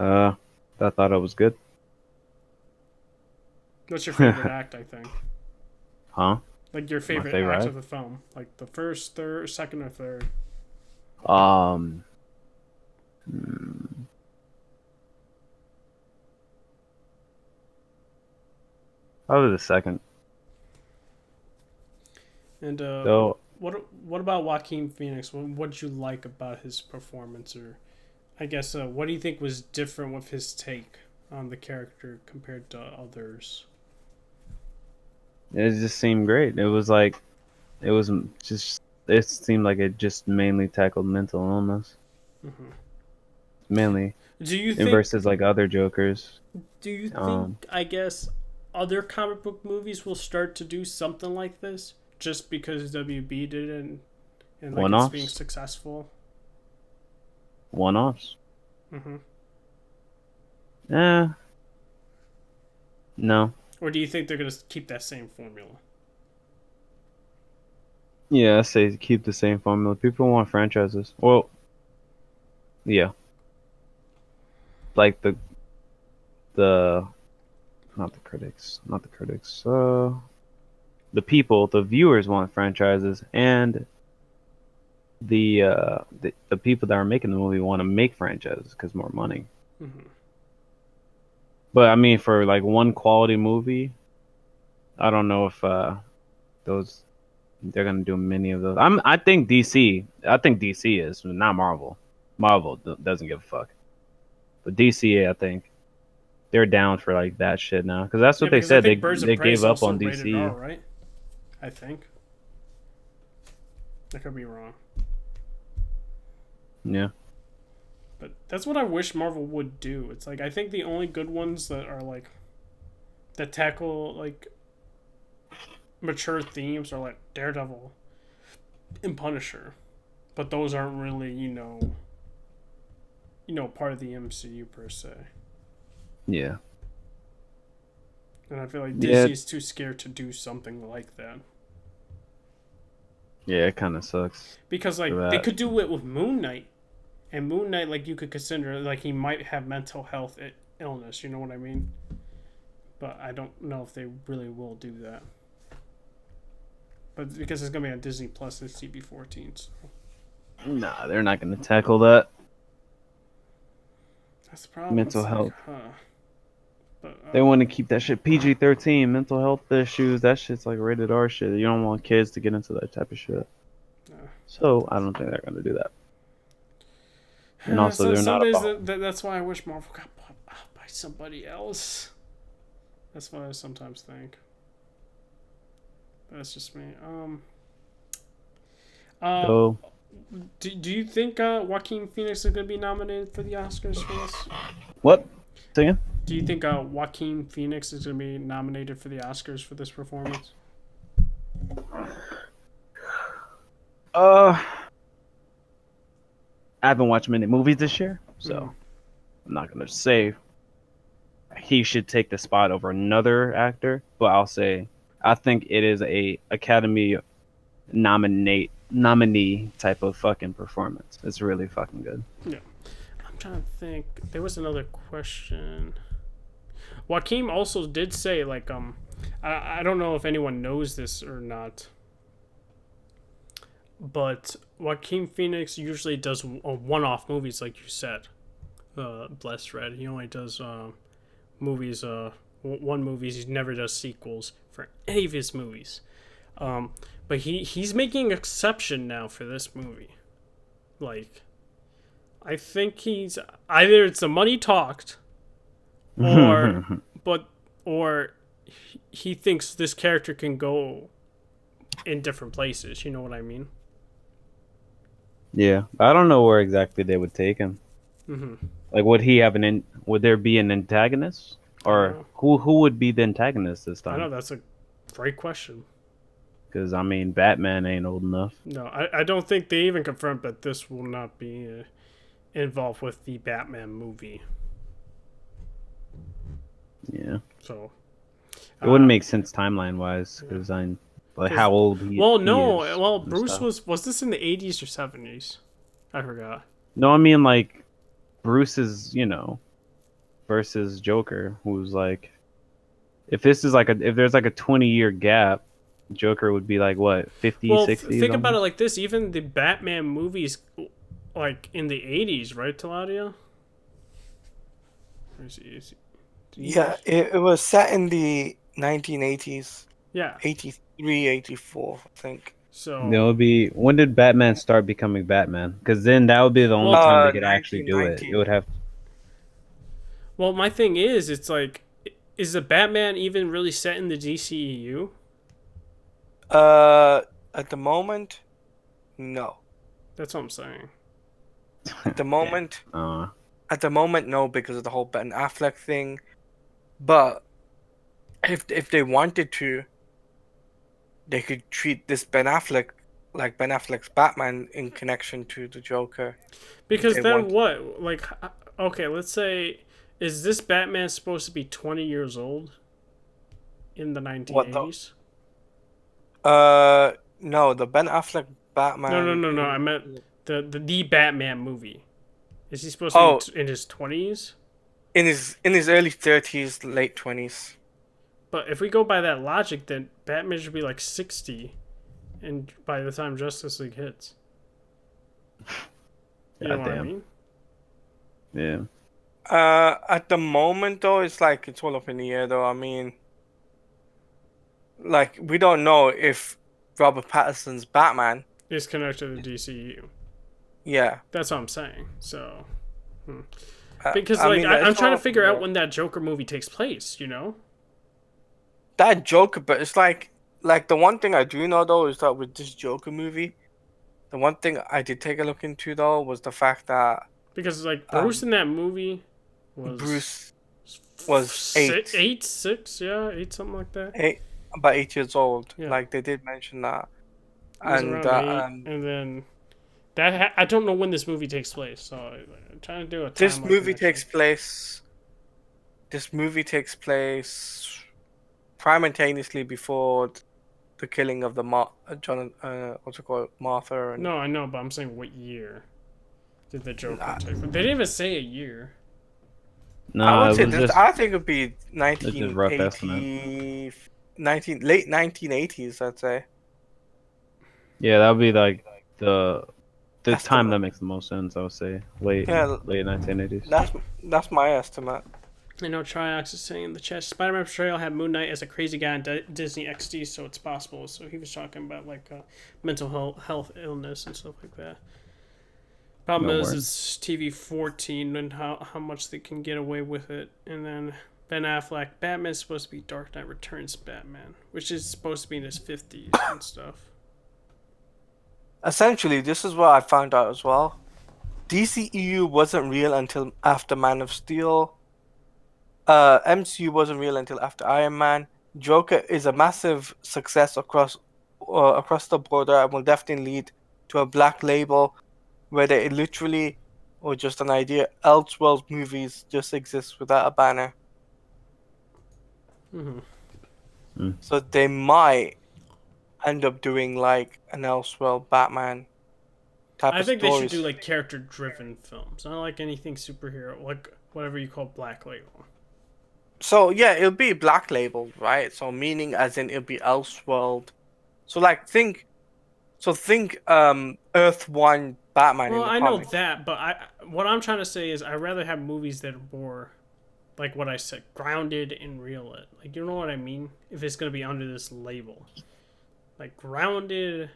Speaker 3: I thought it was good.
Speaker 2: What's your favorite act, I think?
Speaker 3: Huh?
Speaker 2: Like, your favorite act of the film. Like, the first, third, second, or third.
Speaker 3: Probably the second.
Speaker 2: And what about Joaquin Phoenix? What did you like about his performance, or I guess what do you think was different with his take on the character compared to others?
Speaker 3: It just seemed great. It seemed like it just mainly tackled mental illness.
Speaker 2: Mm-hmm.
Speaker 3: Mainly.
Speaker 2: Do you think
Speaker 3: versus like other Jokers?
Speaker 2: Do you think I guess other comic book movies will start to do something like this just because WB did it and like it's being successful?
Speaker 3: One-offs.
Speaker 2: Mm-hmm.
Speaker 3: No.
Speaker 2: Or do you think they're gonna keep that same formula?
Speaker 3: Yeah, I say keep the same formula. People want franchises. Well, yeah. Like the not the critics. The people, the viewers want franchises, and the people that are making the movie want to make franchises because more money.
Speaker 2: Mm-hmm.
Speaker 3: But I mean, for like one quality movie, I don't know if they're gonna do many of those. I think DC is not Marvel. Marvel doesn't give a fuck. But DC, I think they're down for like that shit now because that's
Speaker 2: Yeah,
Speaker 3: what they
Speaker 2: because I
Speaker 3: said.
Speaker 2: think Birds of
Speaker 3: They
Speaker 2: Prey
Speaker 3: gave
Speaker 2: is
Speaker 3: up
Speaker 2: also
Speaker 3: on
Speaker 2: rated R,
Speaker 3: DC.
Speaker 2: right? I think. I could be wrong.
Speaker 3: Yeah.
Speaker 2: But that's what I wish Marvel would do. It's like I think the only good ones that are like that tackle like mature themes are like Daredevil and Punisher. But those aren't really, part of the MCU per se.
Speaker 3: Yeah.
Speaker 2: And I feel like
Speaker 3: Yeah.
Speaker 2: Disney is too scared to do something like that.
Speaker 3: Yeah, it kind of sucks
Speaker 2: Because
Speaker 3: for
Speaker 2: like they
Speaker 3: that.
Speaker 2: could do it with Moon Knight. And Moon Knight, like you could consider like he might have mental health illness, you know what I mean? But I don't know if they really will do that. But because it's gonna be on Disney Plus, it's CB-14. So.
Speaker 3: Nah, they're not gonna tackle that.
Speaker 2: That's the problem.
Speaker 3: Mental
Speaker 2: It's like,
Speaker 3: health.
Speaker 2: huh. But,
Speaker 3: They want to keep that shit PG-13. Mental health issues. That shit's like rated R shit. You don't want kids to get into that type of shit. So I don't think they're gonna do that. And also,
Speaker 2: so
Speaker 3: they're
Speaker 2: some
Speaker 3: not
Speaker 2: days
Speaker 3: about.
Speaker 2: that's why I wish Marvel got bought out by somebody else. That's what I sometimes think. That's just me.
Speaker 3: So
Speaker 2: Do you think Joaquin Phoenix is going to be nominated for the Oscars for this?
Speaker 3: what? Say again?
Speaker 2: Do you think Joaquin Phoenix is going to be nominated for the Oscars for this performance?
Speaker 3: I haven't watched many movies this year, so I'm not gonna say he should take the spot over another actor, but I'll say I think it is a Academy nominee type of fucking performance. It's really fucking good.
Speaker 2: Yeah. I'm trying to think. There was another question. Joaquin also did say like I don't know if anyone knows this or not. But Joaquin Phoenix usually does one-off movies, like you said. Blessed Red. He only does movies. One movies. He never does sequels for any of his movies. But he's making an exception now for this movie. Like, I think he's either it's the money talked, or he thinks this character can go in different places. You know what I mean?
Speaker 3: Yeah, I don't know where exactly they would take him.
Speaker 2: Mm-hmm.
Speaker 3: Like, would there be an antagonist, or who would be the antagonist this time?
Speaker 2: I know that's a great question.
Speaker 3: Because I mean, Batman ain't old enough.
Speaker 2: No, I don't think they even confirmed that this will not be involved with the Batman movie.
Speaker 3: Yeah.
Speaker 2: So
Speaker 3: it wouldn't make sense timeline wise because I'm like how old he.
Speaker 2: Well,
Speaker 3: he
Speaker 2: no.
Speaker 3: is
Speaker 2: Well,
Speaker 3: and
Speaker 2: Bruce
Speaker 3: stuff.
Speaker 2: was this in the 80s or 70s? I forgot.
Speaker 3: No, I mean like Bruce's, versus Joker, who's like, if this is like if there's like a 20-year gap, Joker would be like what 50,
Speaker 2: Well,
Speaker 3: 60.
Speaker 2: think about it like this: even the Batman movies, like in the 80s, right, Taladia?
Speaker 1: Yeah, it was set in the 1980s.
Speaker 2: Yeah.
Speaker 1: 83, 84, I think.
Speaker 2: So
Speaker 3: It would be when did Batman start becoming Batman? Because then that would be the only time they could actually do it. It would have.
Speaker 2: Well, my thing is, it's like, is the Batman even really set in the DCEU?
Speaker 1: At the moment, no.
Speaker 2: That's what I'm saying.
Speaker 1: At the moment, no, because of the whole Ben Affleck thing. But if they wanted to, they could treat this Ben Affleck like Ben Affleck's Batman in connection to the Joker.
Speaker 2: Because then what? Like, okay, let's say, is this Batman supposed to be 20 years old in the 1980s?
Speaker 1: No, the Ben Affleck Batman.
Speaker 2: No. I meant the Batman movie. Is he supposed to be in his 20s?
Speaker 1: In his early 30s, late 20s.
Speaker 2: But if we go by that logic, then Batman should be like 60, and by the time Justice League hits. You know what I mean?
Speaker 3: Yeah.
Speaker 1: At the moment though, it's all up in the air though. I mean, like we don't know if Robert Pattinson's Batman
Speaker 2: is connected to the DCU.
Speaker 1: Yeah.
Speaker 2: That's what I'm saying. So, because
Speaker 1: I
Speaker 2: like
Speaker 1: mean,
Speaker 2: I'm
Speaker 1: it's
Speaker 2: trying to
Speaker 1: all
Speaker 2: figure out when that Joker movie takes place. You know?
Speaker 1: that Joker, but it's like the one thing I do know though is that with this Joker movie, the one thing I did take a look into though was the fact that
Speaker 2: Because like Bruce
Speaker 1: um
Speaker 2: in that movie was
Speaker 1: Bruce was eight,
Speaker 2: eight, six, yeah, eight, something like that.
Speaker 1: eight, about 8 years old.
Speaker 2: Yeah,
Speaker 1: Like they did mention that,
Speaker 2: he was
Speaker 1: and
Speaker 2: around eight, and then I don't know when this movie takes place, so I'm trying to do a
Speaker 1: this
Speaker 2: timeline
Speaker 1: movie
Speaker 2: connection.
Speaker 1: takes place. This movie takes place simultaneously before the killing of the John, what's it called, Martha, and
Speaker 2: No, I know, but I'm saying what year did the Joker
Speaker 1: I,
Speaker 2: take place? They didn't even say a year.
Speaker 1: I
Speaker 3: No,
Speaker 1: would
Speaker 3: it
Speaker 1: say
Speaker 3: was
Speaker 1: this.
Speaker 3: just
Speaker 1: I think it'd be
Speaker 3: it's just rough estimate.
Speaker 1: late 1980s. I'd say
Speaker 3: Yeah, that would be like the time
Speaker 1: estimate.
Speaker 3: that makes the most sense. I would say late
Speaker 1: Yeah,
Speaker 3: 1980s.
Speaker 1: that's my estimate.
Speaker 2: I know Triox is saying in the chat, Spider-Man portrayal had Moon Knight as a crazy guy in Disney XD, so it's possible. So he was talking about like mental health illness and stuff like that. Problem
Speaker 3: No
Speaker 2: is,
Speaker 3: word.
Speaker 2: it's TV 14 and how much they can get away with it. And then Ben Affleck, Batman's supposed to be Dark Knight Returns Batman, which is supposed to be in his 50s and stuff.
Speaker 1: Essentially, this is what I found out as well. DCEU wasn't real until after Man of Steel. MCU wasn't real until after Iron Man. Joker is a massive success across the border and will definitely lead to a black label, whether it literally or just an idea. Elseworld movies just exist without a banner, so they might end up doing like an Elseworld Batman type
Speaker 2: I
Speaker 1: of
Speaker 2: think they should do
Speaker 1: stories.
Speaker 2: like character-driven films, not like anything superhero, like whatever you call Black Label.
Speaker 1: So yeah, it'll be black labeled, right? So meaning as in it'll be Elseworld. So like think Earth One Batman
Speaker 2: Well,
Speaker 1: in the
Speaker 2: I know
Speaker 1: comics.
Speaker 2: that, but what I'm trying to say is I'd rather have movies that are more like what I said, grounded and real. Like, you know what I mean? If it's gonna be under this label, like grounded,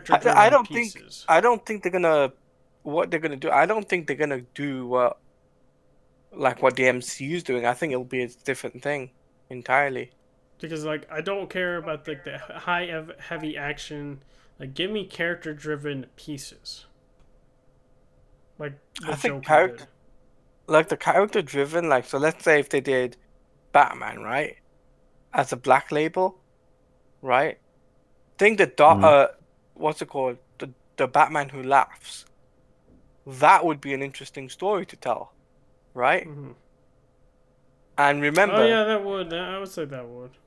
Speaker 1: I
Speaker 2: character-driven
Speaker 1: don't think
Speaker 2: pieces.
Speaker 1: I don't think they're gonna what they're gonna do. I don't think they're gonna do like what the MCU is doing. I think it'll be a different thing entirely.
Speaker 2: Because like I don't care about like the heavy action. Like, give me character-driven pieces, like the
Speaker 1: I think
Speaker 2: Joker did.
Speaker 1: the character driven, like so let's say if they did Batman, right? As a black label, right? Think the
Speaker 3: Mhm.
Speaker 1: what's it called? The Batman who laughs. That would be an interesting story to tell, right?
Speaker 2: Mm-hmm.
Speaker 1: And
Speaker 2: Oh
Speaker 1: remember,
Speaker 2: yeah, that would. I would say that would.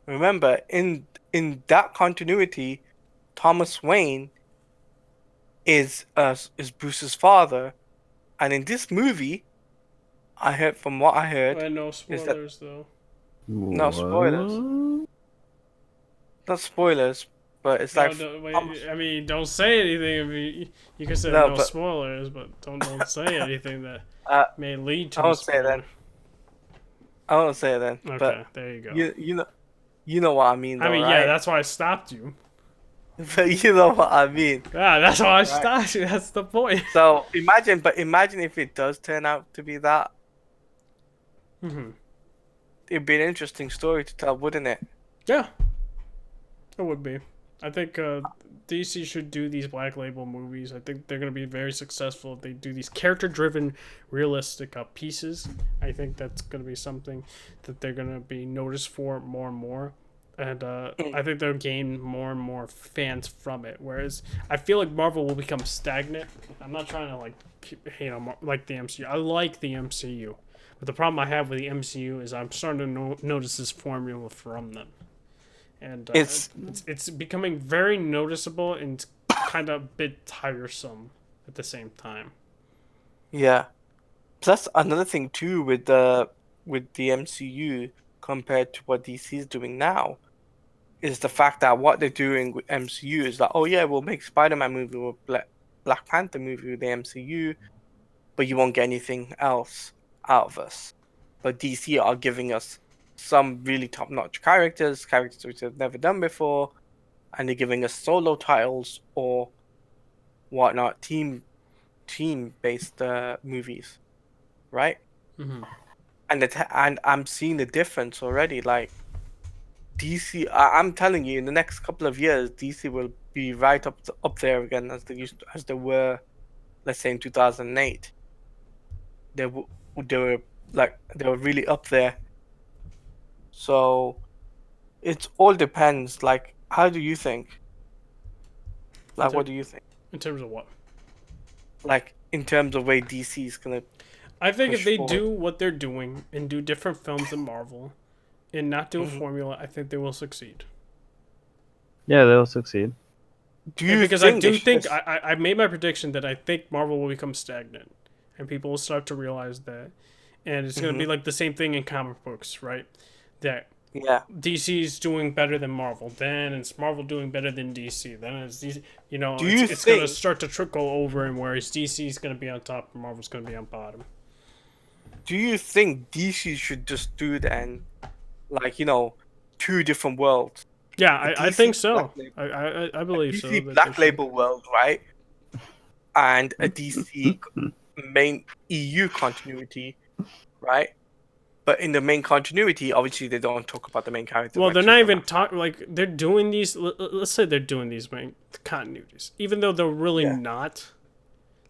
Speaker 1: remember in that continuity, Thomas Wayne is Bruce's father, and in this movie, I heard from what I heard
Speaker 2: Well, no
Speaker 1: is that
Speaker 2: spoilers though.
Speaker 1: no spoilers,
Speaker 3: What?
Speaker 1: not spoilers, but it's
Speaker 2: No,
Speaker 1: like
Speaker 2: no,
Speaker 1: Thomas,
Speaker 2: wait, I mean, don't say anything. I mean, you can say
Speaker 1: no,
Speaker 2: no
Speaker 1: but
Speaker 2: spoilers, but don't say anything that
Speaker 1: uh,
Speaker 2: may lead
Speaker 1: I
Speaker 2: to a
Speaker 1: won't say it
Speaker 2: spoiler.
Speaker 1: then. I won't say it then, but
Speaker 2: Okay, there you go.
Speaker 1: you know what I mean
Speaker 2: I
Speaker 1: though,
Speaker 2: mean, yeah,
Speaker 1: right?
Speaker 2: that's why I stopped you.
Speaker 1: But you know what I mean,
Speaker 2: Yeah, that's why I
Speaker 1: right?
Speaker 2: stopped you. That's the point.
Speaker 1: So imagine if it does turn out to be that.
Speaker 2: Hmm.
Speaker 1: It'd be an interesting story to tell, wouldn't it?
Speaker 2: Yeah, it would be. I think DC should do these Black Label movies. I think they're going to be very successful if they do these character-driven, realistic pieces. I think that's going to be something that they're going to be noticed for more and more. And I think they'll gain more and more fans from it. Whereas I feel like Marvel will become stagnant. I'm not trying to like like the MCU. I like the MCU, but the problem I have with the MCU is I'm starting to notice this formula from them, and
Speaker 1: It's
Speaker 2: it's becoming very noticeable and kind of a bit tiresome at the same time.
Speaker 1: yeah. Plus another thing too with the MCU compared to what DC is doing now is the fact that what they're doing with MCU is that oh yeah we'll make Spider-Man movie or Black Panther movie with the MCU, but you won't get anything else out of us. But DC are giving us some really top-notch characters which they've never done before, and they're giving us solo titles or whatnot, team based movies, right?
Speaker 2: Mm-hmm.
Speaker 1: And I'm seeing the difference already. Like DC, I'm telling you, in the next couple of years, DC will be right up there again as they were, let's say in 2008. They w- they were they were really up there. So it all depends. Like, how do you think?
Speaker 2: In,
Speaker 1: Like, what do you think?
Speaker 2: in terms of what?
Speaker 1: Like, in terms of way DC is gonna
Speaker 2: I think if
Speaker 1: push
Speaker 2: they
Speaker 1: forward.
Speaker 2: do what they're doing and do different films than Marvel and not do a
Speaker 1: Mhm.
Speaker 2: formula, I think they will succeed.
Speaker 3: Yeah, they'll succeed.
Speaker 1: Do
Speaker 2: And
Speaker 1: you
Speaker 2: because I
Speaker 1: think they
Speaker 2: do
Speaker 1: should
Speaker 2: think
Speaker 1: just?
Speaker 2: I made my prediction that I think Marvel will become stagnant, and people will start to realize that, and it's going to be
Speaker 1: Mhm.
Speaker 2: like the same thing in comic books, right? That
Speaker 1: Yeah.
Speaker 2: DC's doing better than Marvel, then it's Marvel doing better than DC, then it's DC. You know,
Speaker 1: Do you
Speaker 2: it's going to
Speaker 1: think?
Speaker 2: start to trickle over, and whereas DC's going to be on top, and Marvel's going to be on bottom.
Speaker 1: Do you think DC should just do then, like two different worlds?
Speaker 2: Yeah,
Speaker 1: A
Speaker 2: I think
Speaker 1: DC Black
Speaker 2: so.
Speaker 1: Label,
Speaker 2: I
Speaker 1: a
Speaker 2: believe so
Speaker 1: DC
Speaker 2: that they
Speaker 1: Black
Speaker 2: should.
Speaker 1: Label world, right? And a DC main EU continuity, right? But in the main continuity, obviously they don't talk about the main characters
Speaker 2: Well,
Speaker 1: like
Speaker 2: they're not
Speaker 1: Superman.
Speaker 2: even talking like they're doing these. Let's say they're doing these main continuities, even though they're really
Speaker 1: Yeah.
Speaker 2: not.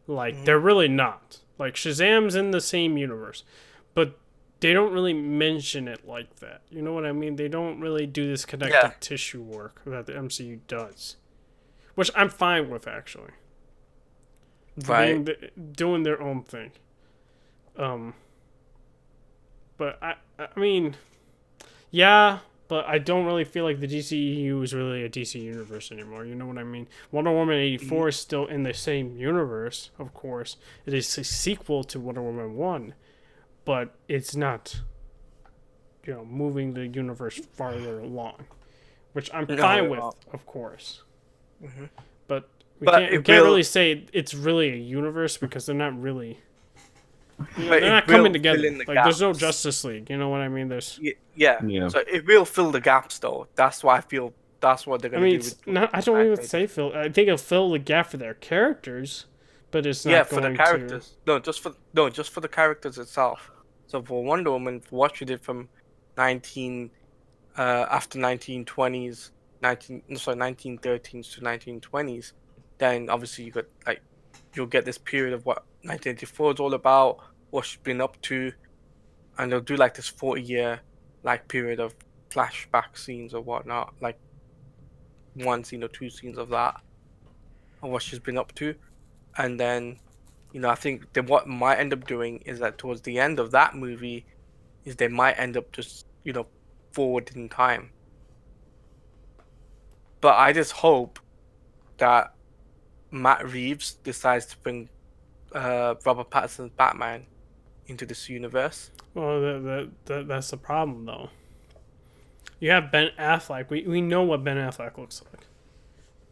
Speaker 2: Like
Speaker 1: Hmm.
Speaker 2: they're really not. Like Shazam's in the same universe, but they don't really mention it like that. You know what I mean? They don't really do this
Speaker 1: Yeah.
Speaker 2: connective tissue work that the MCU does, which I'm fine with actually.
Speaker 1: Right.
Speaker 2: Doing their own thing. Um, but I mean, yeah, but I don't really feel like the DCEU is really a DC universe anymore. You know what I mean? Wonder Woman
Speaker 1: Mhm.
Speaker 2: 84 is still in the same universe, of course. It is a sequel to Wonder Woman 1, but it's not, moving the universe farther along, which I'm
Speaker 1: No,
Speaker 2: fine
Speaker 1: they're
Speaker 2: with,
Speaker 1: not.
Speaker 2: of course.
Speaker 1: Hmm.
Speaker 2: But
Speaker 1: But
Speaker 2: we
Speaker 1: it
Speaker 2: can't
Speaker 1: will.
Speaker 2: really say it's really a universe because they're not really,
Speaker 1: But
Speaker 2: they're not
Speaker 1: it
Speaker 2: coming
Speaker 1: will fill
Speaker 2: together.
Speaker 1: in the
Speaker 2: Like there's no
Speaker 1: gaps.
Speaker 2: Justice League. You know what I mean? There's
Speaker 1: Yeah.
Speaker 3: Yeah.
Speaker 1: So it will fill the gaps, though. That's why I feel that's what they're
Speaker 2: I
Speaker 1: gonna
Speaker 2: mean,
Speaker 1: do
Speaker 2: it's
Speaker 1: with
Speaker 2: not. I don't
Speaker 1: Black
Speaker 2: even
Speaker 1: Label.
Speaker 2: say fill. I think it'll fill the gap for their characters, but it's
Speaker 1: Yeah,
Speaker 2: not
Speaker 1: for the
Speaker 2: going to.
Speaker 1: characters. No, just for the characters itself. So for Wonder Woman, for what she did from 19 after 1920s, 1913s to 1920s, then obviously you'll get this period of what 1984 is all about, what she's been up to, and they'll do like this 40-year period of flashback scenes or whatnot, like one scene or two scenes of that and what she's been up to. And then, I think then what might end up doing is that towards the end of that movie is they might end up just, forward in time. But I just hope that Matt Reeves decides to bring Robert Pattinson's Batman into this universe.
Speaker 2: Well, that's the problem though. You have Ben Affleck. We know what Ben Affleck looks like,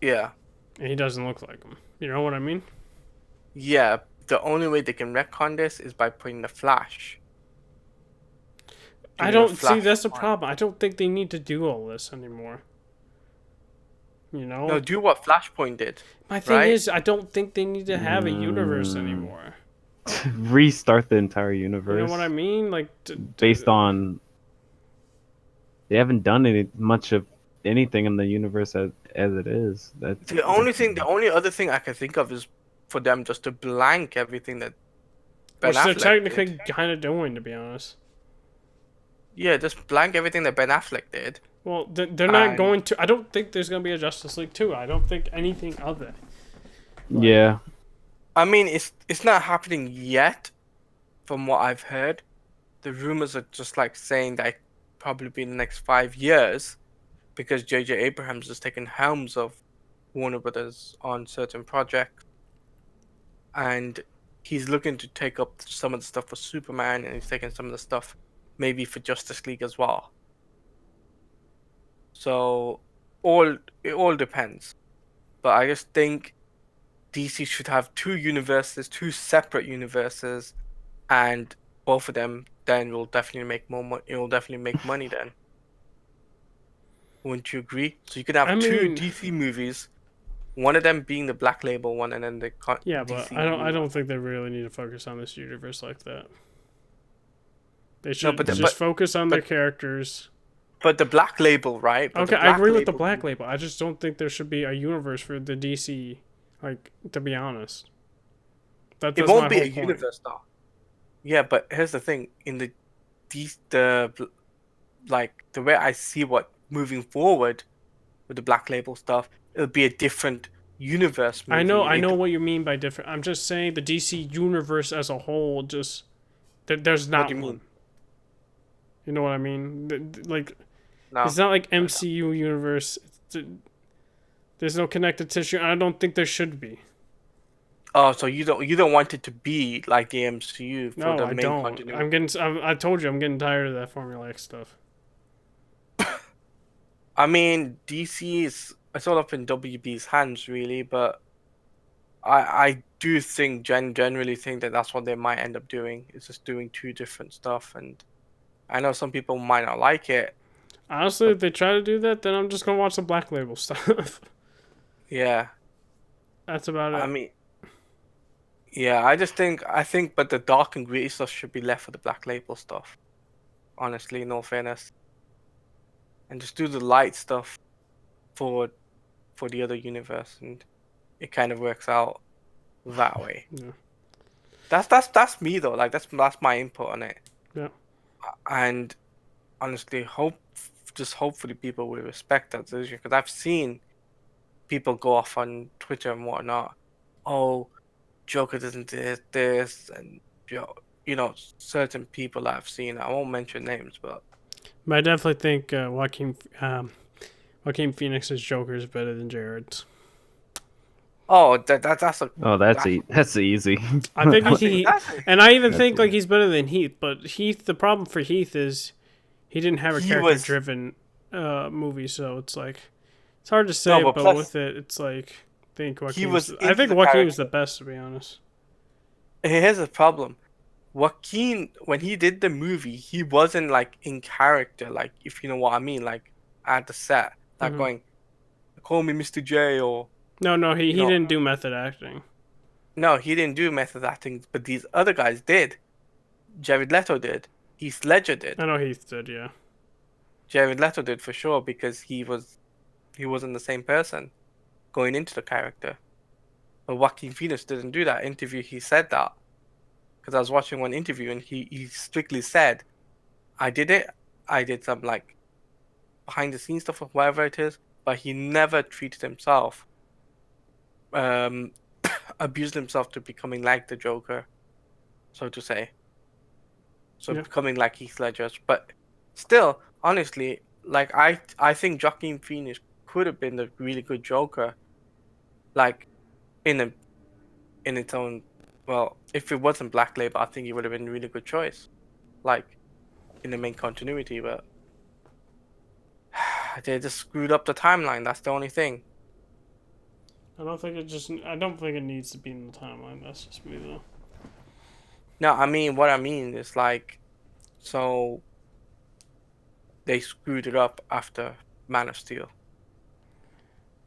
Speaker 1: Yeah.
Speaker 2: and he doesn't look like him. You know what I mean?
Speaker 1: Yeah. The only way they can retcon this is by putting the Flash.
Speaker 2: I
Speaker 1: Doing a
Speaker 2: don't see.
Speaker 1: Flash.
Speaker 2: That's the problem. I don't think they need to do all this anymore. You
Speaker 1: No,
Speaker 2: know,
Speaker 1: do what Flashpoint did,
Speaker 2: my thing
Speaker 1: right?
Speaker 2: is, I don't think they need to have a universe
Speaker 3: Mm,
Speaker 2: anymore.
Speaker 3: restart the entire
Speaker 2: You know what I
Speaker 3: universe
Speaker 2: mean? Like,
Speaker 3: based on they haven't done any much of anything in the universe as it is.
Speaker 1: The only other thing I can think of is for them just to blank everything that Ben
Speaker 2: which they're
Speaker 1: Affleck did.
Speaker 2: technically kind of doing, to be honest.
Speaker 1: Yeah, just blank everything that Ben Affleck did.
Speaker 2: Well, they're not
Speaker 1: And
Speaker 2: going to. I don't think there's going to be a Justice League 2. I don't think anything of it.
Speaker 3: Yeah,
Speaker 1: I mean, it's not happening yet, from what I've heard. The rumors are just like saying that it probably be in the next 5 years, because J.J. Abrams has taken helms of Warner Brothers on certain projects, and he's looking to take up some of the stuff for Superman, and he's taking some of the stuff maybe for Justice League as well. So it all depends. But I just think DC should have two universes, two separate universes, and both of them then will definitely make more money. It will definitely make money then. Wouldn't you agree? So you could
Speaker 2: I
Speaker 1: have two
Speaker 2: mean,
Speaker 1: DC movies One of them being the Black Label one, and then the
Speaker 2: Yeah, but I
Speaker 1: DCU.
Speaker 2: don't think they really need to focus on this universe like that. They
Speaker 1: No,
Speaker 2: should just focus on their characters.
Speaker 1: but the Black Label, right? But the
Speaker 2: Okay, I
Speaker 1: Black
Speaker 2: agree with the
Speaker 1: Label.
Speaker 2: Black Label. I just don't think there should be a universe for the DC. Like, to be honest,
Speaker 1: It
Speaker 2: that's
Speaker 1: won't
Speaker 2: my
Speaker 1: be a
Speaker 2: whole point.
Speaker 1: universe now. Yeah, but here's the thing: in the like the way I see what moving forward with the Black Label stuff, it'll be a different universe movie.
Speaker 2: I know what you mean by different. I'm just saying the DC universe as a whole, just there's
Speaker 1: What
Speaker 2: not
Speaker 1: do you
Speaker 2: one.
Speaker 1: mean?
Speaker 2: You know what I mean? Like,
Speaker 1: No.
Speaker 2: it's not like MCU universe. There's no connected tissue. I don't think there should be.
Speaker 1: Oh, so you don't want it to be like the MCU for
Speaker 2: No,
Speaker 1: the
Speaker 2: I
Speaker 1: main
Speaker 2: don't.
Speaker 1: continuity?
Speaker 2: I told you I'm getting tired of that formulaic stuff.
Speaker 1: I mean, DC is it's all up in WB's hands, really, but I do think generally think that that's what they might end up doing. Is just doing two different stuff, and I know some people might not like it,
Speaker 2: Honestly,
Speaker 1: but
Speaker 2: if they try to do that, then I'm just gonna watch the Black Label stuff.
Speaker 1: yeah,
Speaker 2: That's about
Speaker 1: I
Speaker 2: it.
Speaker 1: mean, yeah, I think, but the dark and gritty stuff should be left for the Black Label stuff. Honestly, in all fairness, and just do the light stuff for the other universe, and it kind of works out that way.
Speaker 2: Yeah.
Speaker 1: That's me though. Like that's my input on it.
Speaker 2: Yeah.
Speaker 1: And honestly, just hopefully people will respect that decision, because I've seen people go off on Twitter and whatnot. Oh, Joker doesn't do this, and certain people that I've seen. I won't mention names, but
Speaker 2: But I definitely think Joaquin Phoenix's Joker is better than Jared's.
Speaker 1: oh, that's a
Speaker 3: Oh, that's easy.
Speaker 2: I think and I even
Speaker 3: That's
Speaker 2: think like
Speaker 3: easy.
Speaker 2: he's better than Heath. But Heath, the problem for Heath is he didn't have a
Speaker 1: He
Speaker 2: character
Speaker 1: was
Speaker 2: driven movie, so it's like it's hard to
Speaker 1: no,
Speaker 2: say.
Speaker 1: but
Speaker 2: But
Speaker 1: plus
Speaker 2: with it, it's like
Speaker 1: he was
Speaker 2: I
Speaker 1: into
Speaker 2: think
Speaker 1: the
Speaker 2: Joaquin was the
Speaker 1: character.
Speaker 2: best, to be honest.
Speaker 1: Here's the problem. Joaquin, when he did the movie, he wasn't like in character, like if you know what I mean, like at the set, like
Speaker 2: Hmm.
Speaker 1: going, "Call me Mr. J," or
Speaker 2: No,
Speaker 1: you
Speaker 2: he
Speaker 1: know,
Speaker 2: didn't do method acting.
Speaker 1: no, he didn't do method acting, but these other guys did. Jared Leto did. Heath Ledger did.
Speaker 2: I know Heath did, yeah.
Speaker 1: Jared Leto did for sure because he wasn't the same person going into the character. But Joaquin Phoenix didn't do that. Interview, he said that because I was watching one interview and he strictly said, "I did it. I did some like behind the scenes stuff or whatever it is, but he never treated himself, um, abused himself to becoming like the Joker, so to say. So
Speaker 2: Yeah.
Speaker 1: becoming like Heath Ledger. But still, honestly, like I think Joaquin Phoenix could have been a really good Joker, like in a in its own. Well, if it wasn't Black Label, I think he would have been a really good choice, like in the main continuity. But they just screwed up the timeline. That's the only thing.
Speaker 2: I don't think it needs to be in the timeline. That's just me though.
Speaker 1: No, I mean what I mean is like, so they screwed it up after Man of Steel.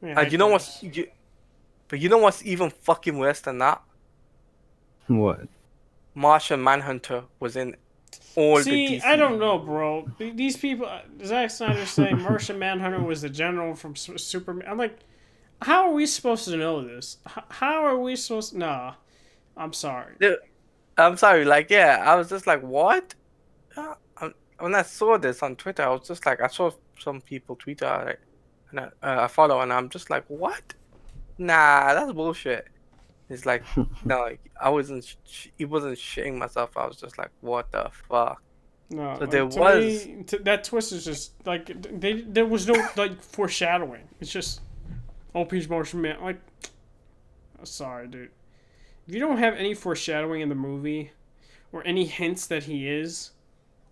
Speaker 2: Yeah, I
Speaker 1: You know
Speaker 2: guess.
Speaker 1: but you know what's even fucking worse than that?
Speaker 3: What?
Speaker 1: Martian Manhunter was in all the
Speaker 2: See, I
Speaker 1: DC.
Speaker 2: don't know, bro. These people, Zack Snyder saying Martian Manhunter was the general from Superman. I'm like, how are we supposed to know this? How are we supposed to... Nah, I'm sorry.
Speaker 1: Dude, I'm sorry, like yeah, I was just like, what? When I saw this on Twitter, I was just like, I saw some people tweet out it, and I follow, and I'm just like, what? Nah, that's bullshit. It's like, no, like, I wasn't, it wasn't shitting myself. I was just like, what the fuck?
Speaker 2: No,
Speaker 1: So there
Speaker 2: like to
Speaker 1: was,
Speaker 2: me, that twist is just like there was no like foreshadowing. It's just OP's Martian Man. Like, sorry, dude. If you don't have any foreshadowing in the movie or any hints that he is,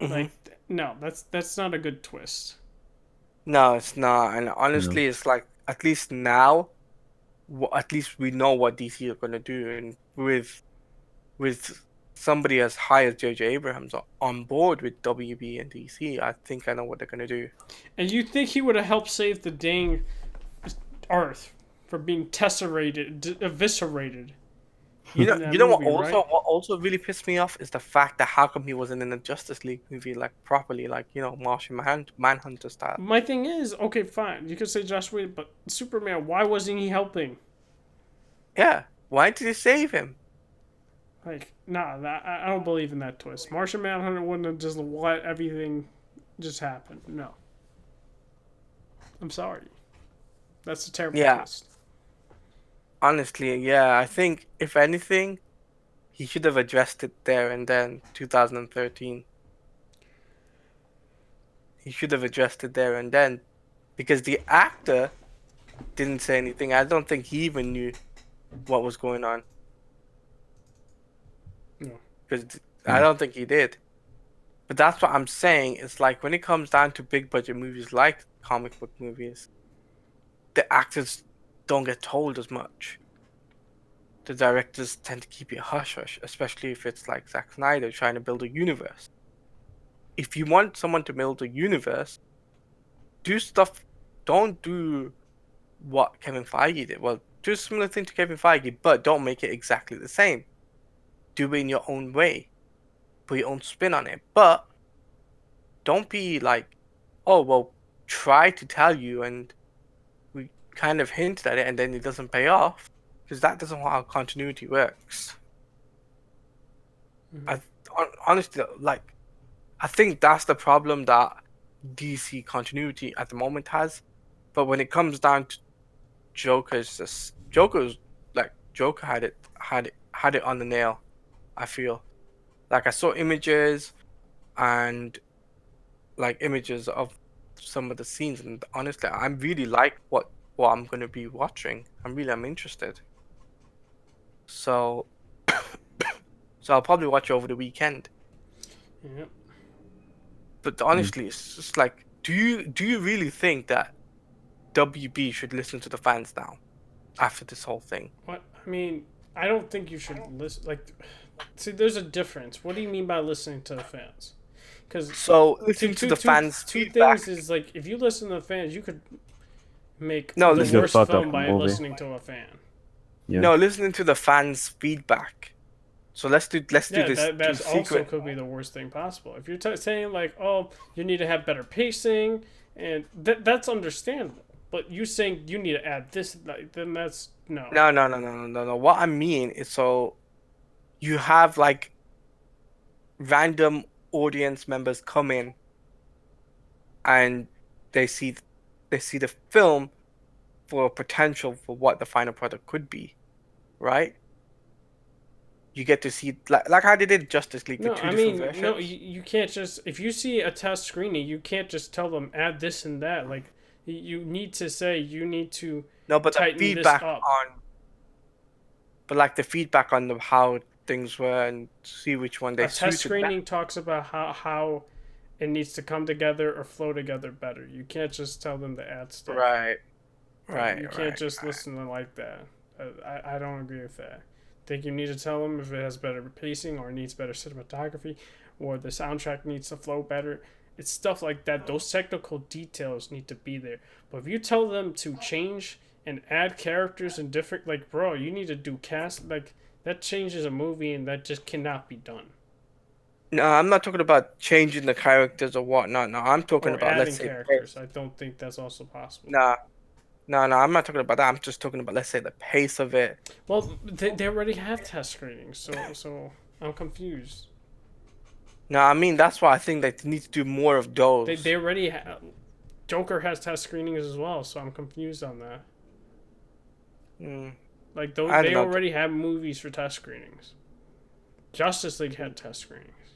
Speaker 1: Mhm.
Speaker 2: like, no, that's not a good twist.
Speaker 1: No, it's not. And
Speaker 3: No.
Speaker 1: honestly, it's like, at least now, at least we know what DC are gonna do, and with somebody as high as J.J. Abrams on board with WB and DC, I think I know what they're gonna do.
Speaker 2: And you think he would have helped save the dang Earth? for being tesserated, eviscerated.
Speaker 1: You know,
Speaker 2: In that
Speaker 1: you know
Speaker 2: movie, right?
Speaker 1: what also really pissed me off is the fact that how come he wasn't in a Justice League movie like properly, like Martian Manhunter style.
Speaker 2: My thing is, okay, fine. You could say Josh Whedon, but Superman, why wasn't he helping?
Speaker 1: Yeah, why did he save him?
Speaker 2: Like, nah, I don't believe in that twist. Martian Manhunter wouldn't have just let everything just happen. No. I'm sorry. That's a terrible
Speaker 1: Yeah,
Speaker 2: twist.
Speaker 1: honestly, yeah, I think if anything, he should have addressed it there and then, 2013. He should have addressed it there and then, because the actor didn't say anything. I don't think he even knew what was going on,
Speaker 2: No.
Speaker 1: because I don't think he did. But that's what I'm saying. It's like when it comes down to big budget movies like comic book movies, the actors don't get told as much. The directors tend to keep it hush hush, especially if it's like Zack Snyder trying to build a universe. If you want someone to build a universe, do stuff. Don't do what Kevin Feige did. Well, do a similar thing to Kevin Feige, but don't make it exactly the same. Do it in your own way. Put your own spin on it. But don't be like, oh, well, try to tell you and we kind of hinted at it and then it doesn't pay off. Because that doesn't how continuity works.
Speaker 2: Mm-hmm.
Speaker 1: I honestly, like, I think that's the problem that DC continuity at the moment has. But when it comes down to Joker's like Joker had it on the nail. I feel like I saw images and like images of some of the scenes, and honestly, I'm really like what I'm gonna be watching. I'm interested. So so I'll probably watch it over the weekend.
Speaker 2: Yep.
Speaker 1: But honestly, it's just like, do you really think that WB should listen to the fans now after this whole thing?
Speaker 2: What I mean, I don't think you should listen. Like, see, there's a difference. What do you mean by listening to the fans? Because
Speaker 1: So
Speaker 2: two,
Speaker 1: listening to
Speaker 2: two,
Speaker 1: the
Speaker 2: two,
Speaker 1: fans'
Speaker 2: two things
Speaker 1: feedback.
Speaker 2: is like if you listen to the fans, you could make
Speaker 1: No,
Speaker 2: the
Speaker 3: You could
Speaker 2: worst
Speaker 3: fuck up
Speaker 2: film
Speaker 3: the
Speaker 2: by
Speaker 3: movie.
Speaker 2: listening to a fan.
Speaker 3: Yeah.
Speaker 1: no, listening to the fans' feedback. So let's do
Speaker 2: Yeah,
Speaker 1: this
Speaker 2: that's also
Speaker 1: secret.
Speaker 2: could be the worst thing possible. If you're saying like, oh, you need to have better pacing, and that's understandable. But you saying you need to add this, like, then that's no.
Speaker 1: No. What I mean is, so you have like random audience members come in and they see they see the film for potential for what the final product could be, right? You get to see like how they did Justice League, the
Speaker 2: No,
Speaker 1: two
Speaker 2: I
Speaker 1: different
Speaker 2: mean, no,
Speaker 1: versions.
Speaker 2: you can't just if you see a test screening, you can't just tell them add this and that. Like, you need to say you need to
Speaker 1: No, but the
Speaker 2: tighten this
Speaker 1: feedback
Speaker 2: up.
Speaker 1: on, but like the feedback on how things were and see which one they
Speaker 2: A test
Speaker 1: suited better.
Speaker 2: screening talks about how it needs to come together or flow together better. You can't just tell them to add stuff.
Speaker 1: Right,
Speaker 2: Like, you
Speaker 1: right,
Speaker 2: can't
Speaker 1: right.
Speaker 2: just listen to them like that. I don't agree with that. I think you need to tell them if it has better pacing or it needs better cinematography or the soundtrack needs to flow better. It's stuff like that. Those technical details need to be there. But if you tell them to change and add characters and different, like, bro, you need to do cast, like, that changes a movie and that just cannot be done.
Speaker 1: No, I'm not talking about changing the characters or whatnot. No, I'm talking
Speaker 2: Or
Speaker 1: about, let's
Speaker 2: adding
Speaker 1: say,
Speaker 2: characters. I don't think that's also possible.
Speaker 1: nah, no, I'm not talking about that. I'm just talking about, let's say, the pace of it.
Speaker 2: Well, they already have test screenings, so I'm confused.
Speaker 1: No, I mean that's why I think they need to do more of those.
Speaker 2: They already have. Joker has test screenings as well, so I'm confused on that.
Speaker 1: Mm,
Speaker 2: Like,
Speaker 1: I don't
Speaker 2: they
Speaker 1: know.
Speaker 2: already have movies for test screenings. Justice League had test screenings.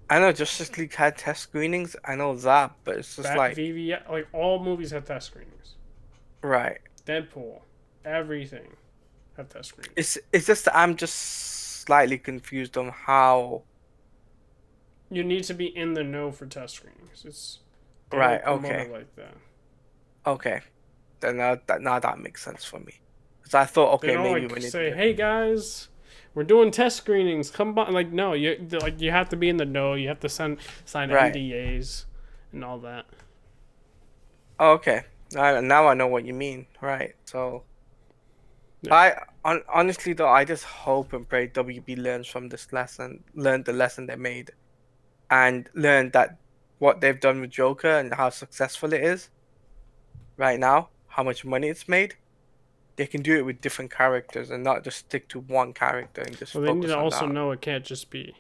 Speaker 1: I know Justice League had test screenings. I know that, but it's just
Speaker 2: Bat
Speaker 1: like,
Speaker 2: VV, like all movies have test screenings.
Speaker 1: right.
Speaker 2: Deadpool, everything have test screenings.
Speaker 1: It's just that I'm just slightly confused on how.
Speaker 2: You need to be in the know for test screenings. They
Speaker 1: Right.
Speaker 2: don't promote
Speaker 1: Okay.
Speaker 2: it like that.
Speaker 1: Okay. Then now that makes sense for me. Because I thought,
Speaker 2: They
Speaker 1: okay,
Speaker 2: don't
Speaker 1: maybe
Speaker 2: like
Speaker 1: we need
Speaker 2: say,
Speaker 1: to.
Speaker 2: "Hey guys, we're doing test screenings. Come by." Like, no, you have to be in the know. You have to sign
Speaker 1: Right.
Speaker 2: NDAs and all that.
Speaker 1: Oh, okay. Now I know what you mean. Right. So Honestly though, I just hope and pray WB learns from this lesson, learned the lesson they made, and learned that what they've done with Joker and how successful it is right now, how much money it's made. They can do it with different characters and not just stick to one character and just
Speaker 2: Well, they need
Speaker 1: focus
Speaker 2: to
Speaker 1: on
Speaker 2: also
Speaker 1: that.
Speaker 2: know it can't just be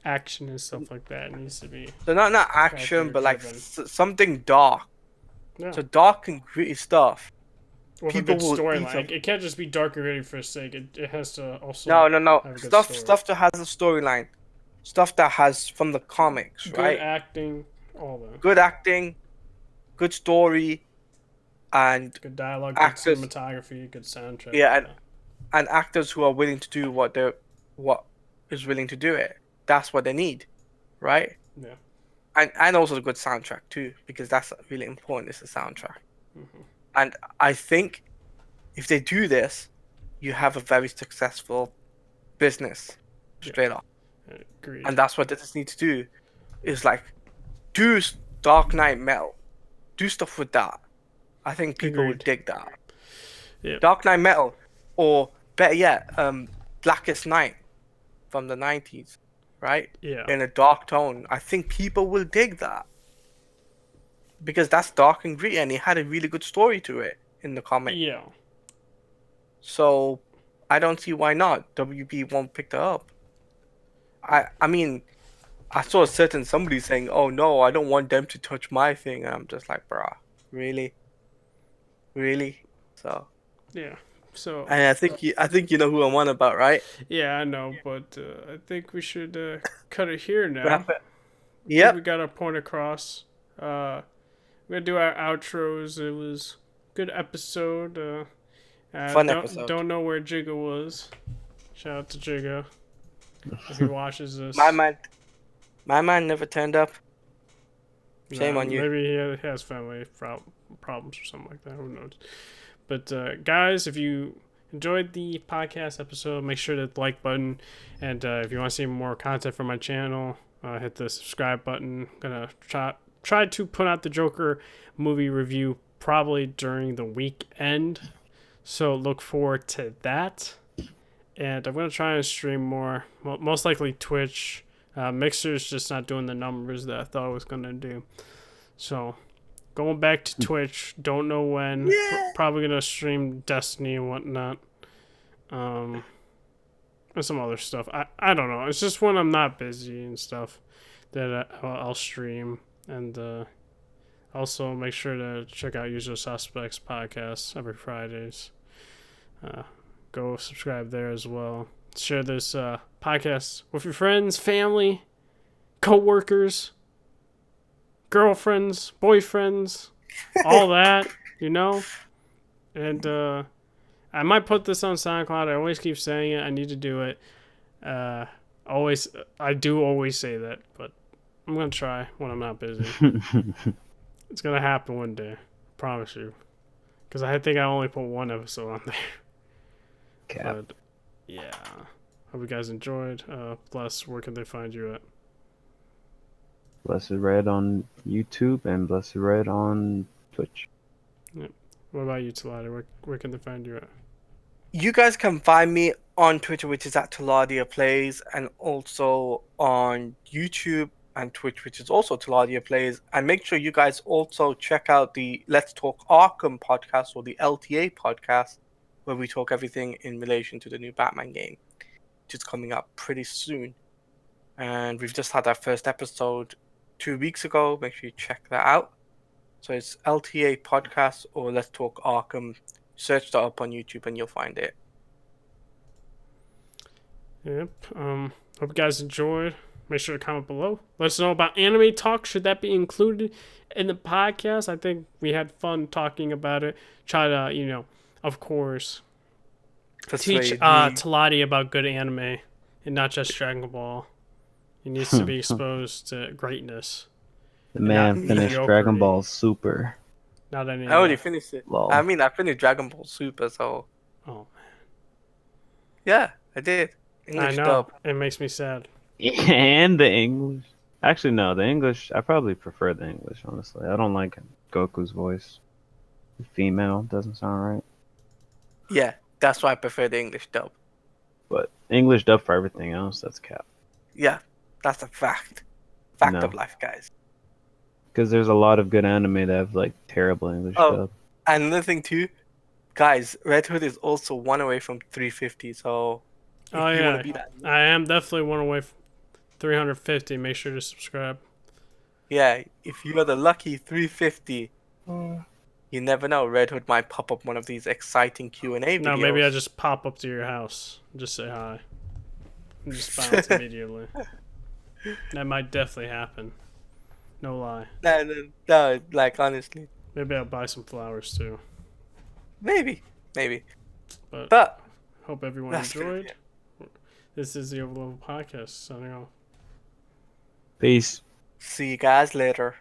Speaker 2: action and stuff like that. It needs to be
Speaker 1: So not action, but like
Speaker 2: character-driven.
Speaker 1: something dark.
Speaker 2: Yeah.
Speaker 1: So dark and gritty stuff.
Speaker 2: With a
Speaker 1: People
Speaker 2: good
Speaker 1: will eat
Speaker 2: storyline.
Speaker 1: up.
Speaker 2: It can't just be dark and gritty for sake. It has to also
Speaker 1: No.
Speaker 2: have a good
Speaker 1: Stuff
Speaker 2: story.
Speaker 1: stuff that has a storyline. Stuff that has from the comics,
Speaker 2: Good
Speaker 1: right?
Speaker 2: acting, all that.
Speaker 1: Good acting, good story, and
Speaker 2: Good dialogue, good
Speaker 1: actors.
Speaker 2: cinematography, good soundtrack.
Speaker 1: Yeah, and actors who are willing to do what is willing to do it. That's what they need, right?
Speaker 2: Yeah.
Speaker 1: And also the good soundtrack too, because that's really important. It's the soundtrack.
Speaker 2: Mm-hmm.
Speaker 1: And I think if they do this, you have a very successful business straight off.
Speaker 2: Agreed.
Speaker 1: And that's what they just need to do is like do Dark Knight Metal, do stuff with that. I think people would dig that.
Speaker 2: Yeah.
Speaker 1: Dark Knight Metal, or better yet, Blackest Night from the 90s, right?
Speaker 2: Yeah.
Speaker 1: In a dark tone. I think people will dig that. Because that's dark and gritty and it had a really good story to it in the comic.
Speaker 2: Yeah.
Speaker 1: So I don't see why not. WB won't pick that up. I mean, I saw a certain somebody saying, "Oh no, I don't want them to touch my thing." And I'm just like, "Bruh, really? Really?" So
Speaker 2: Yeah. So.
Speaker 1: and I think you know who I'm on about, right?
Speaker 2: Yeah, I know, but I think we should cut it here now.
Speaker 1: Wrap it.
Speaker 2: I think
Speaker 1: Yep.
Speaker 2: we got our point across. We're gonna do our outros. It was a good episode.
Speaker 1: Fun episode.
Speaker 2: Don't know where Jigga was. Shout out to Jigga if he watches this.
Speaker 1: My man never turned up. Shame on you.
Speaker 2: Maybe he has family problems or something like that. Who knows? But guys, if you enjoyed the podcast episode, make sure to hit the like button. And if you want to see more content from my channel, hit the subscribe button. I'm gonna try to put out the Joker movie review probably during the weekend. So look forward to that. And I'm going to try and stream more. Most likely Twitch. Mixer's just not doing the numbers that I thought it was going to do. So going back to Twitch. Don't know when.
Speaker 1: Yeah.
Speaker 2: Probably going to stream Destiny and whatnot. And some other stuff. I don't know. It's just when I'm not busy and stuff that I'll stream. And also make sure to check out Usual Suspects podcast every Fridays. Go subscribe there as well. Share this podcast with your friends, family, co-workers, girlfriends, boyfriends, all that, you know. And I might put this on SoundCloud. I always keep saying it. I need to do it. I do always say that, but I'm gonna try when I'm not busy. It's gonna happen one day, promise you. Because I think I only put one episode on there.
Speaker 3: Cap.
Speaker 2: But yeah, hope you guys enjoyed. Bless, where can they find you at?
Speaker 3: Blessed Red on YouTube and Blessed Red on Twitch.
Speaker 2: Yep. What about you, Talada? Where can they find you at?
Speaker 1: You guys can find me on Twitter, which is at Taladia Plays, and also on YouTube and Twitch, which is also Taladia Plays. And make sure you guys also check out the Let's Talk Arkham podcast, or the LTA podcast, where we talk everything in relation to the new Batman game, which is coming up pretty soon. And we've just had our first episode 2 weeks ago. Make sure you check that out. So it's LTA podcast or Let's Talk Arkham. Search that up on YouTube and you'll find it.
Speaker 2: Yep. Hope you guys enjoyed. Make sure to comment below. Let us know about anime talk. Should that be included in the podcast? I think we had fun talking about it. Try to, of course, teach Talati about good anime and not just Dragon Ball. He needs to be exposed to greatness.
Speaker 3: The man finished Dragon Ball Super.
Speaker 2: Not any.
Speaker 1: I already finished it.
Speaker 3: Lol.
Speaker 1: I mean, I finished Dragon Ball Super, so.
Speaker 2: Oh man.
Speaker 1: Yeah, I did. English
Speaker 2: I know.
Speaker 1: dub.
Speaker 2: It makes me sad.
Speaker 3: And the English. Actually, no, the English. I probably prefer the English, honestly. I don't like Goku's voice. Female doesn't sound right.
Speaker 1: Yeah, That's why I prefer the English dub.
Speaker 3: But English dub for everything else, that's cap.
Speaker 1: Yeah, that's a fact. Fact
Speaker 3: No.
Speaker 1: of life, guys.
Speaker 3: Because there's a lot of good anime that have like terrible English
Speaker 1: Oh,
Speaker 3: dub.
Speaker 1: and another thing too, guys, Red Hood is also one away from 350. So if
Speaker 2: Oh
Speaker 1: you want to
Speaker 2: yeah,
Speaker 1: be that,
Speaker 2: I am definitely one away from 350. Make sure to subscribe.
Speaker 1: yeah, if you are the lucky 350, you never know. Red Hood might pop up one of these exciting Q&A
Speaker 2: No,
Speaker 1: videos.
Speaker 2: maybe I just pop up to your house, and just say hi, and just bounce immediately. That might definitely happen. No lie.
Speaker 1: No, like honestly,
Speaker 2: Maybe I'll buy some flowers too.
Speaker 1: maybe.
Speaker 2: But
Speaker 1: But
Speaker 2: hope everyone
Speaker 1: that's gonna be
Speaker 2: enjoyed. This is the Overleveled Podcast. Signing off.
Speaker 3: Peace.
Speaker 1: See you guys later.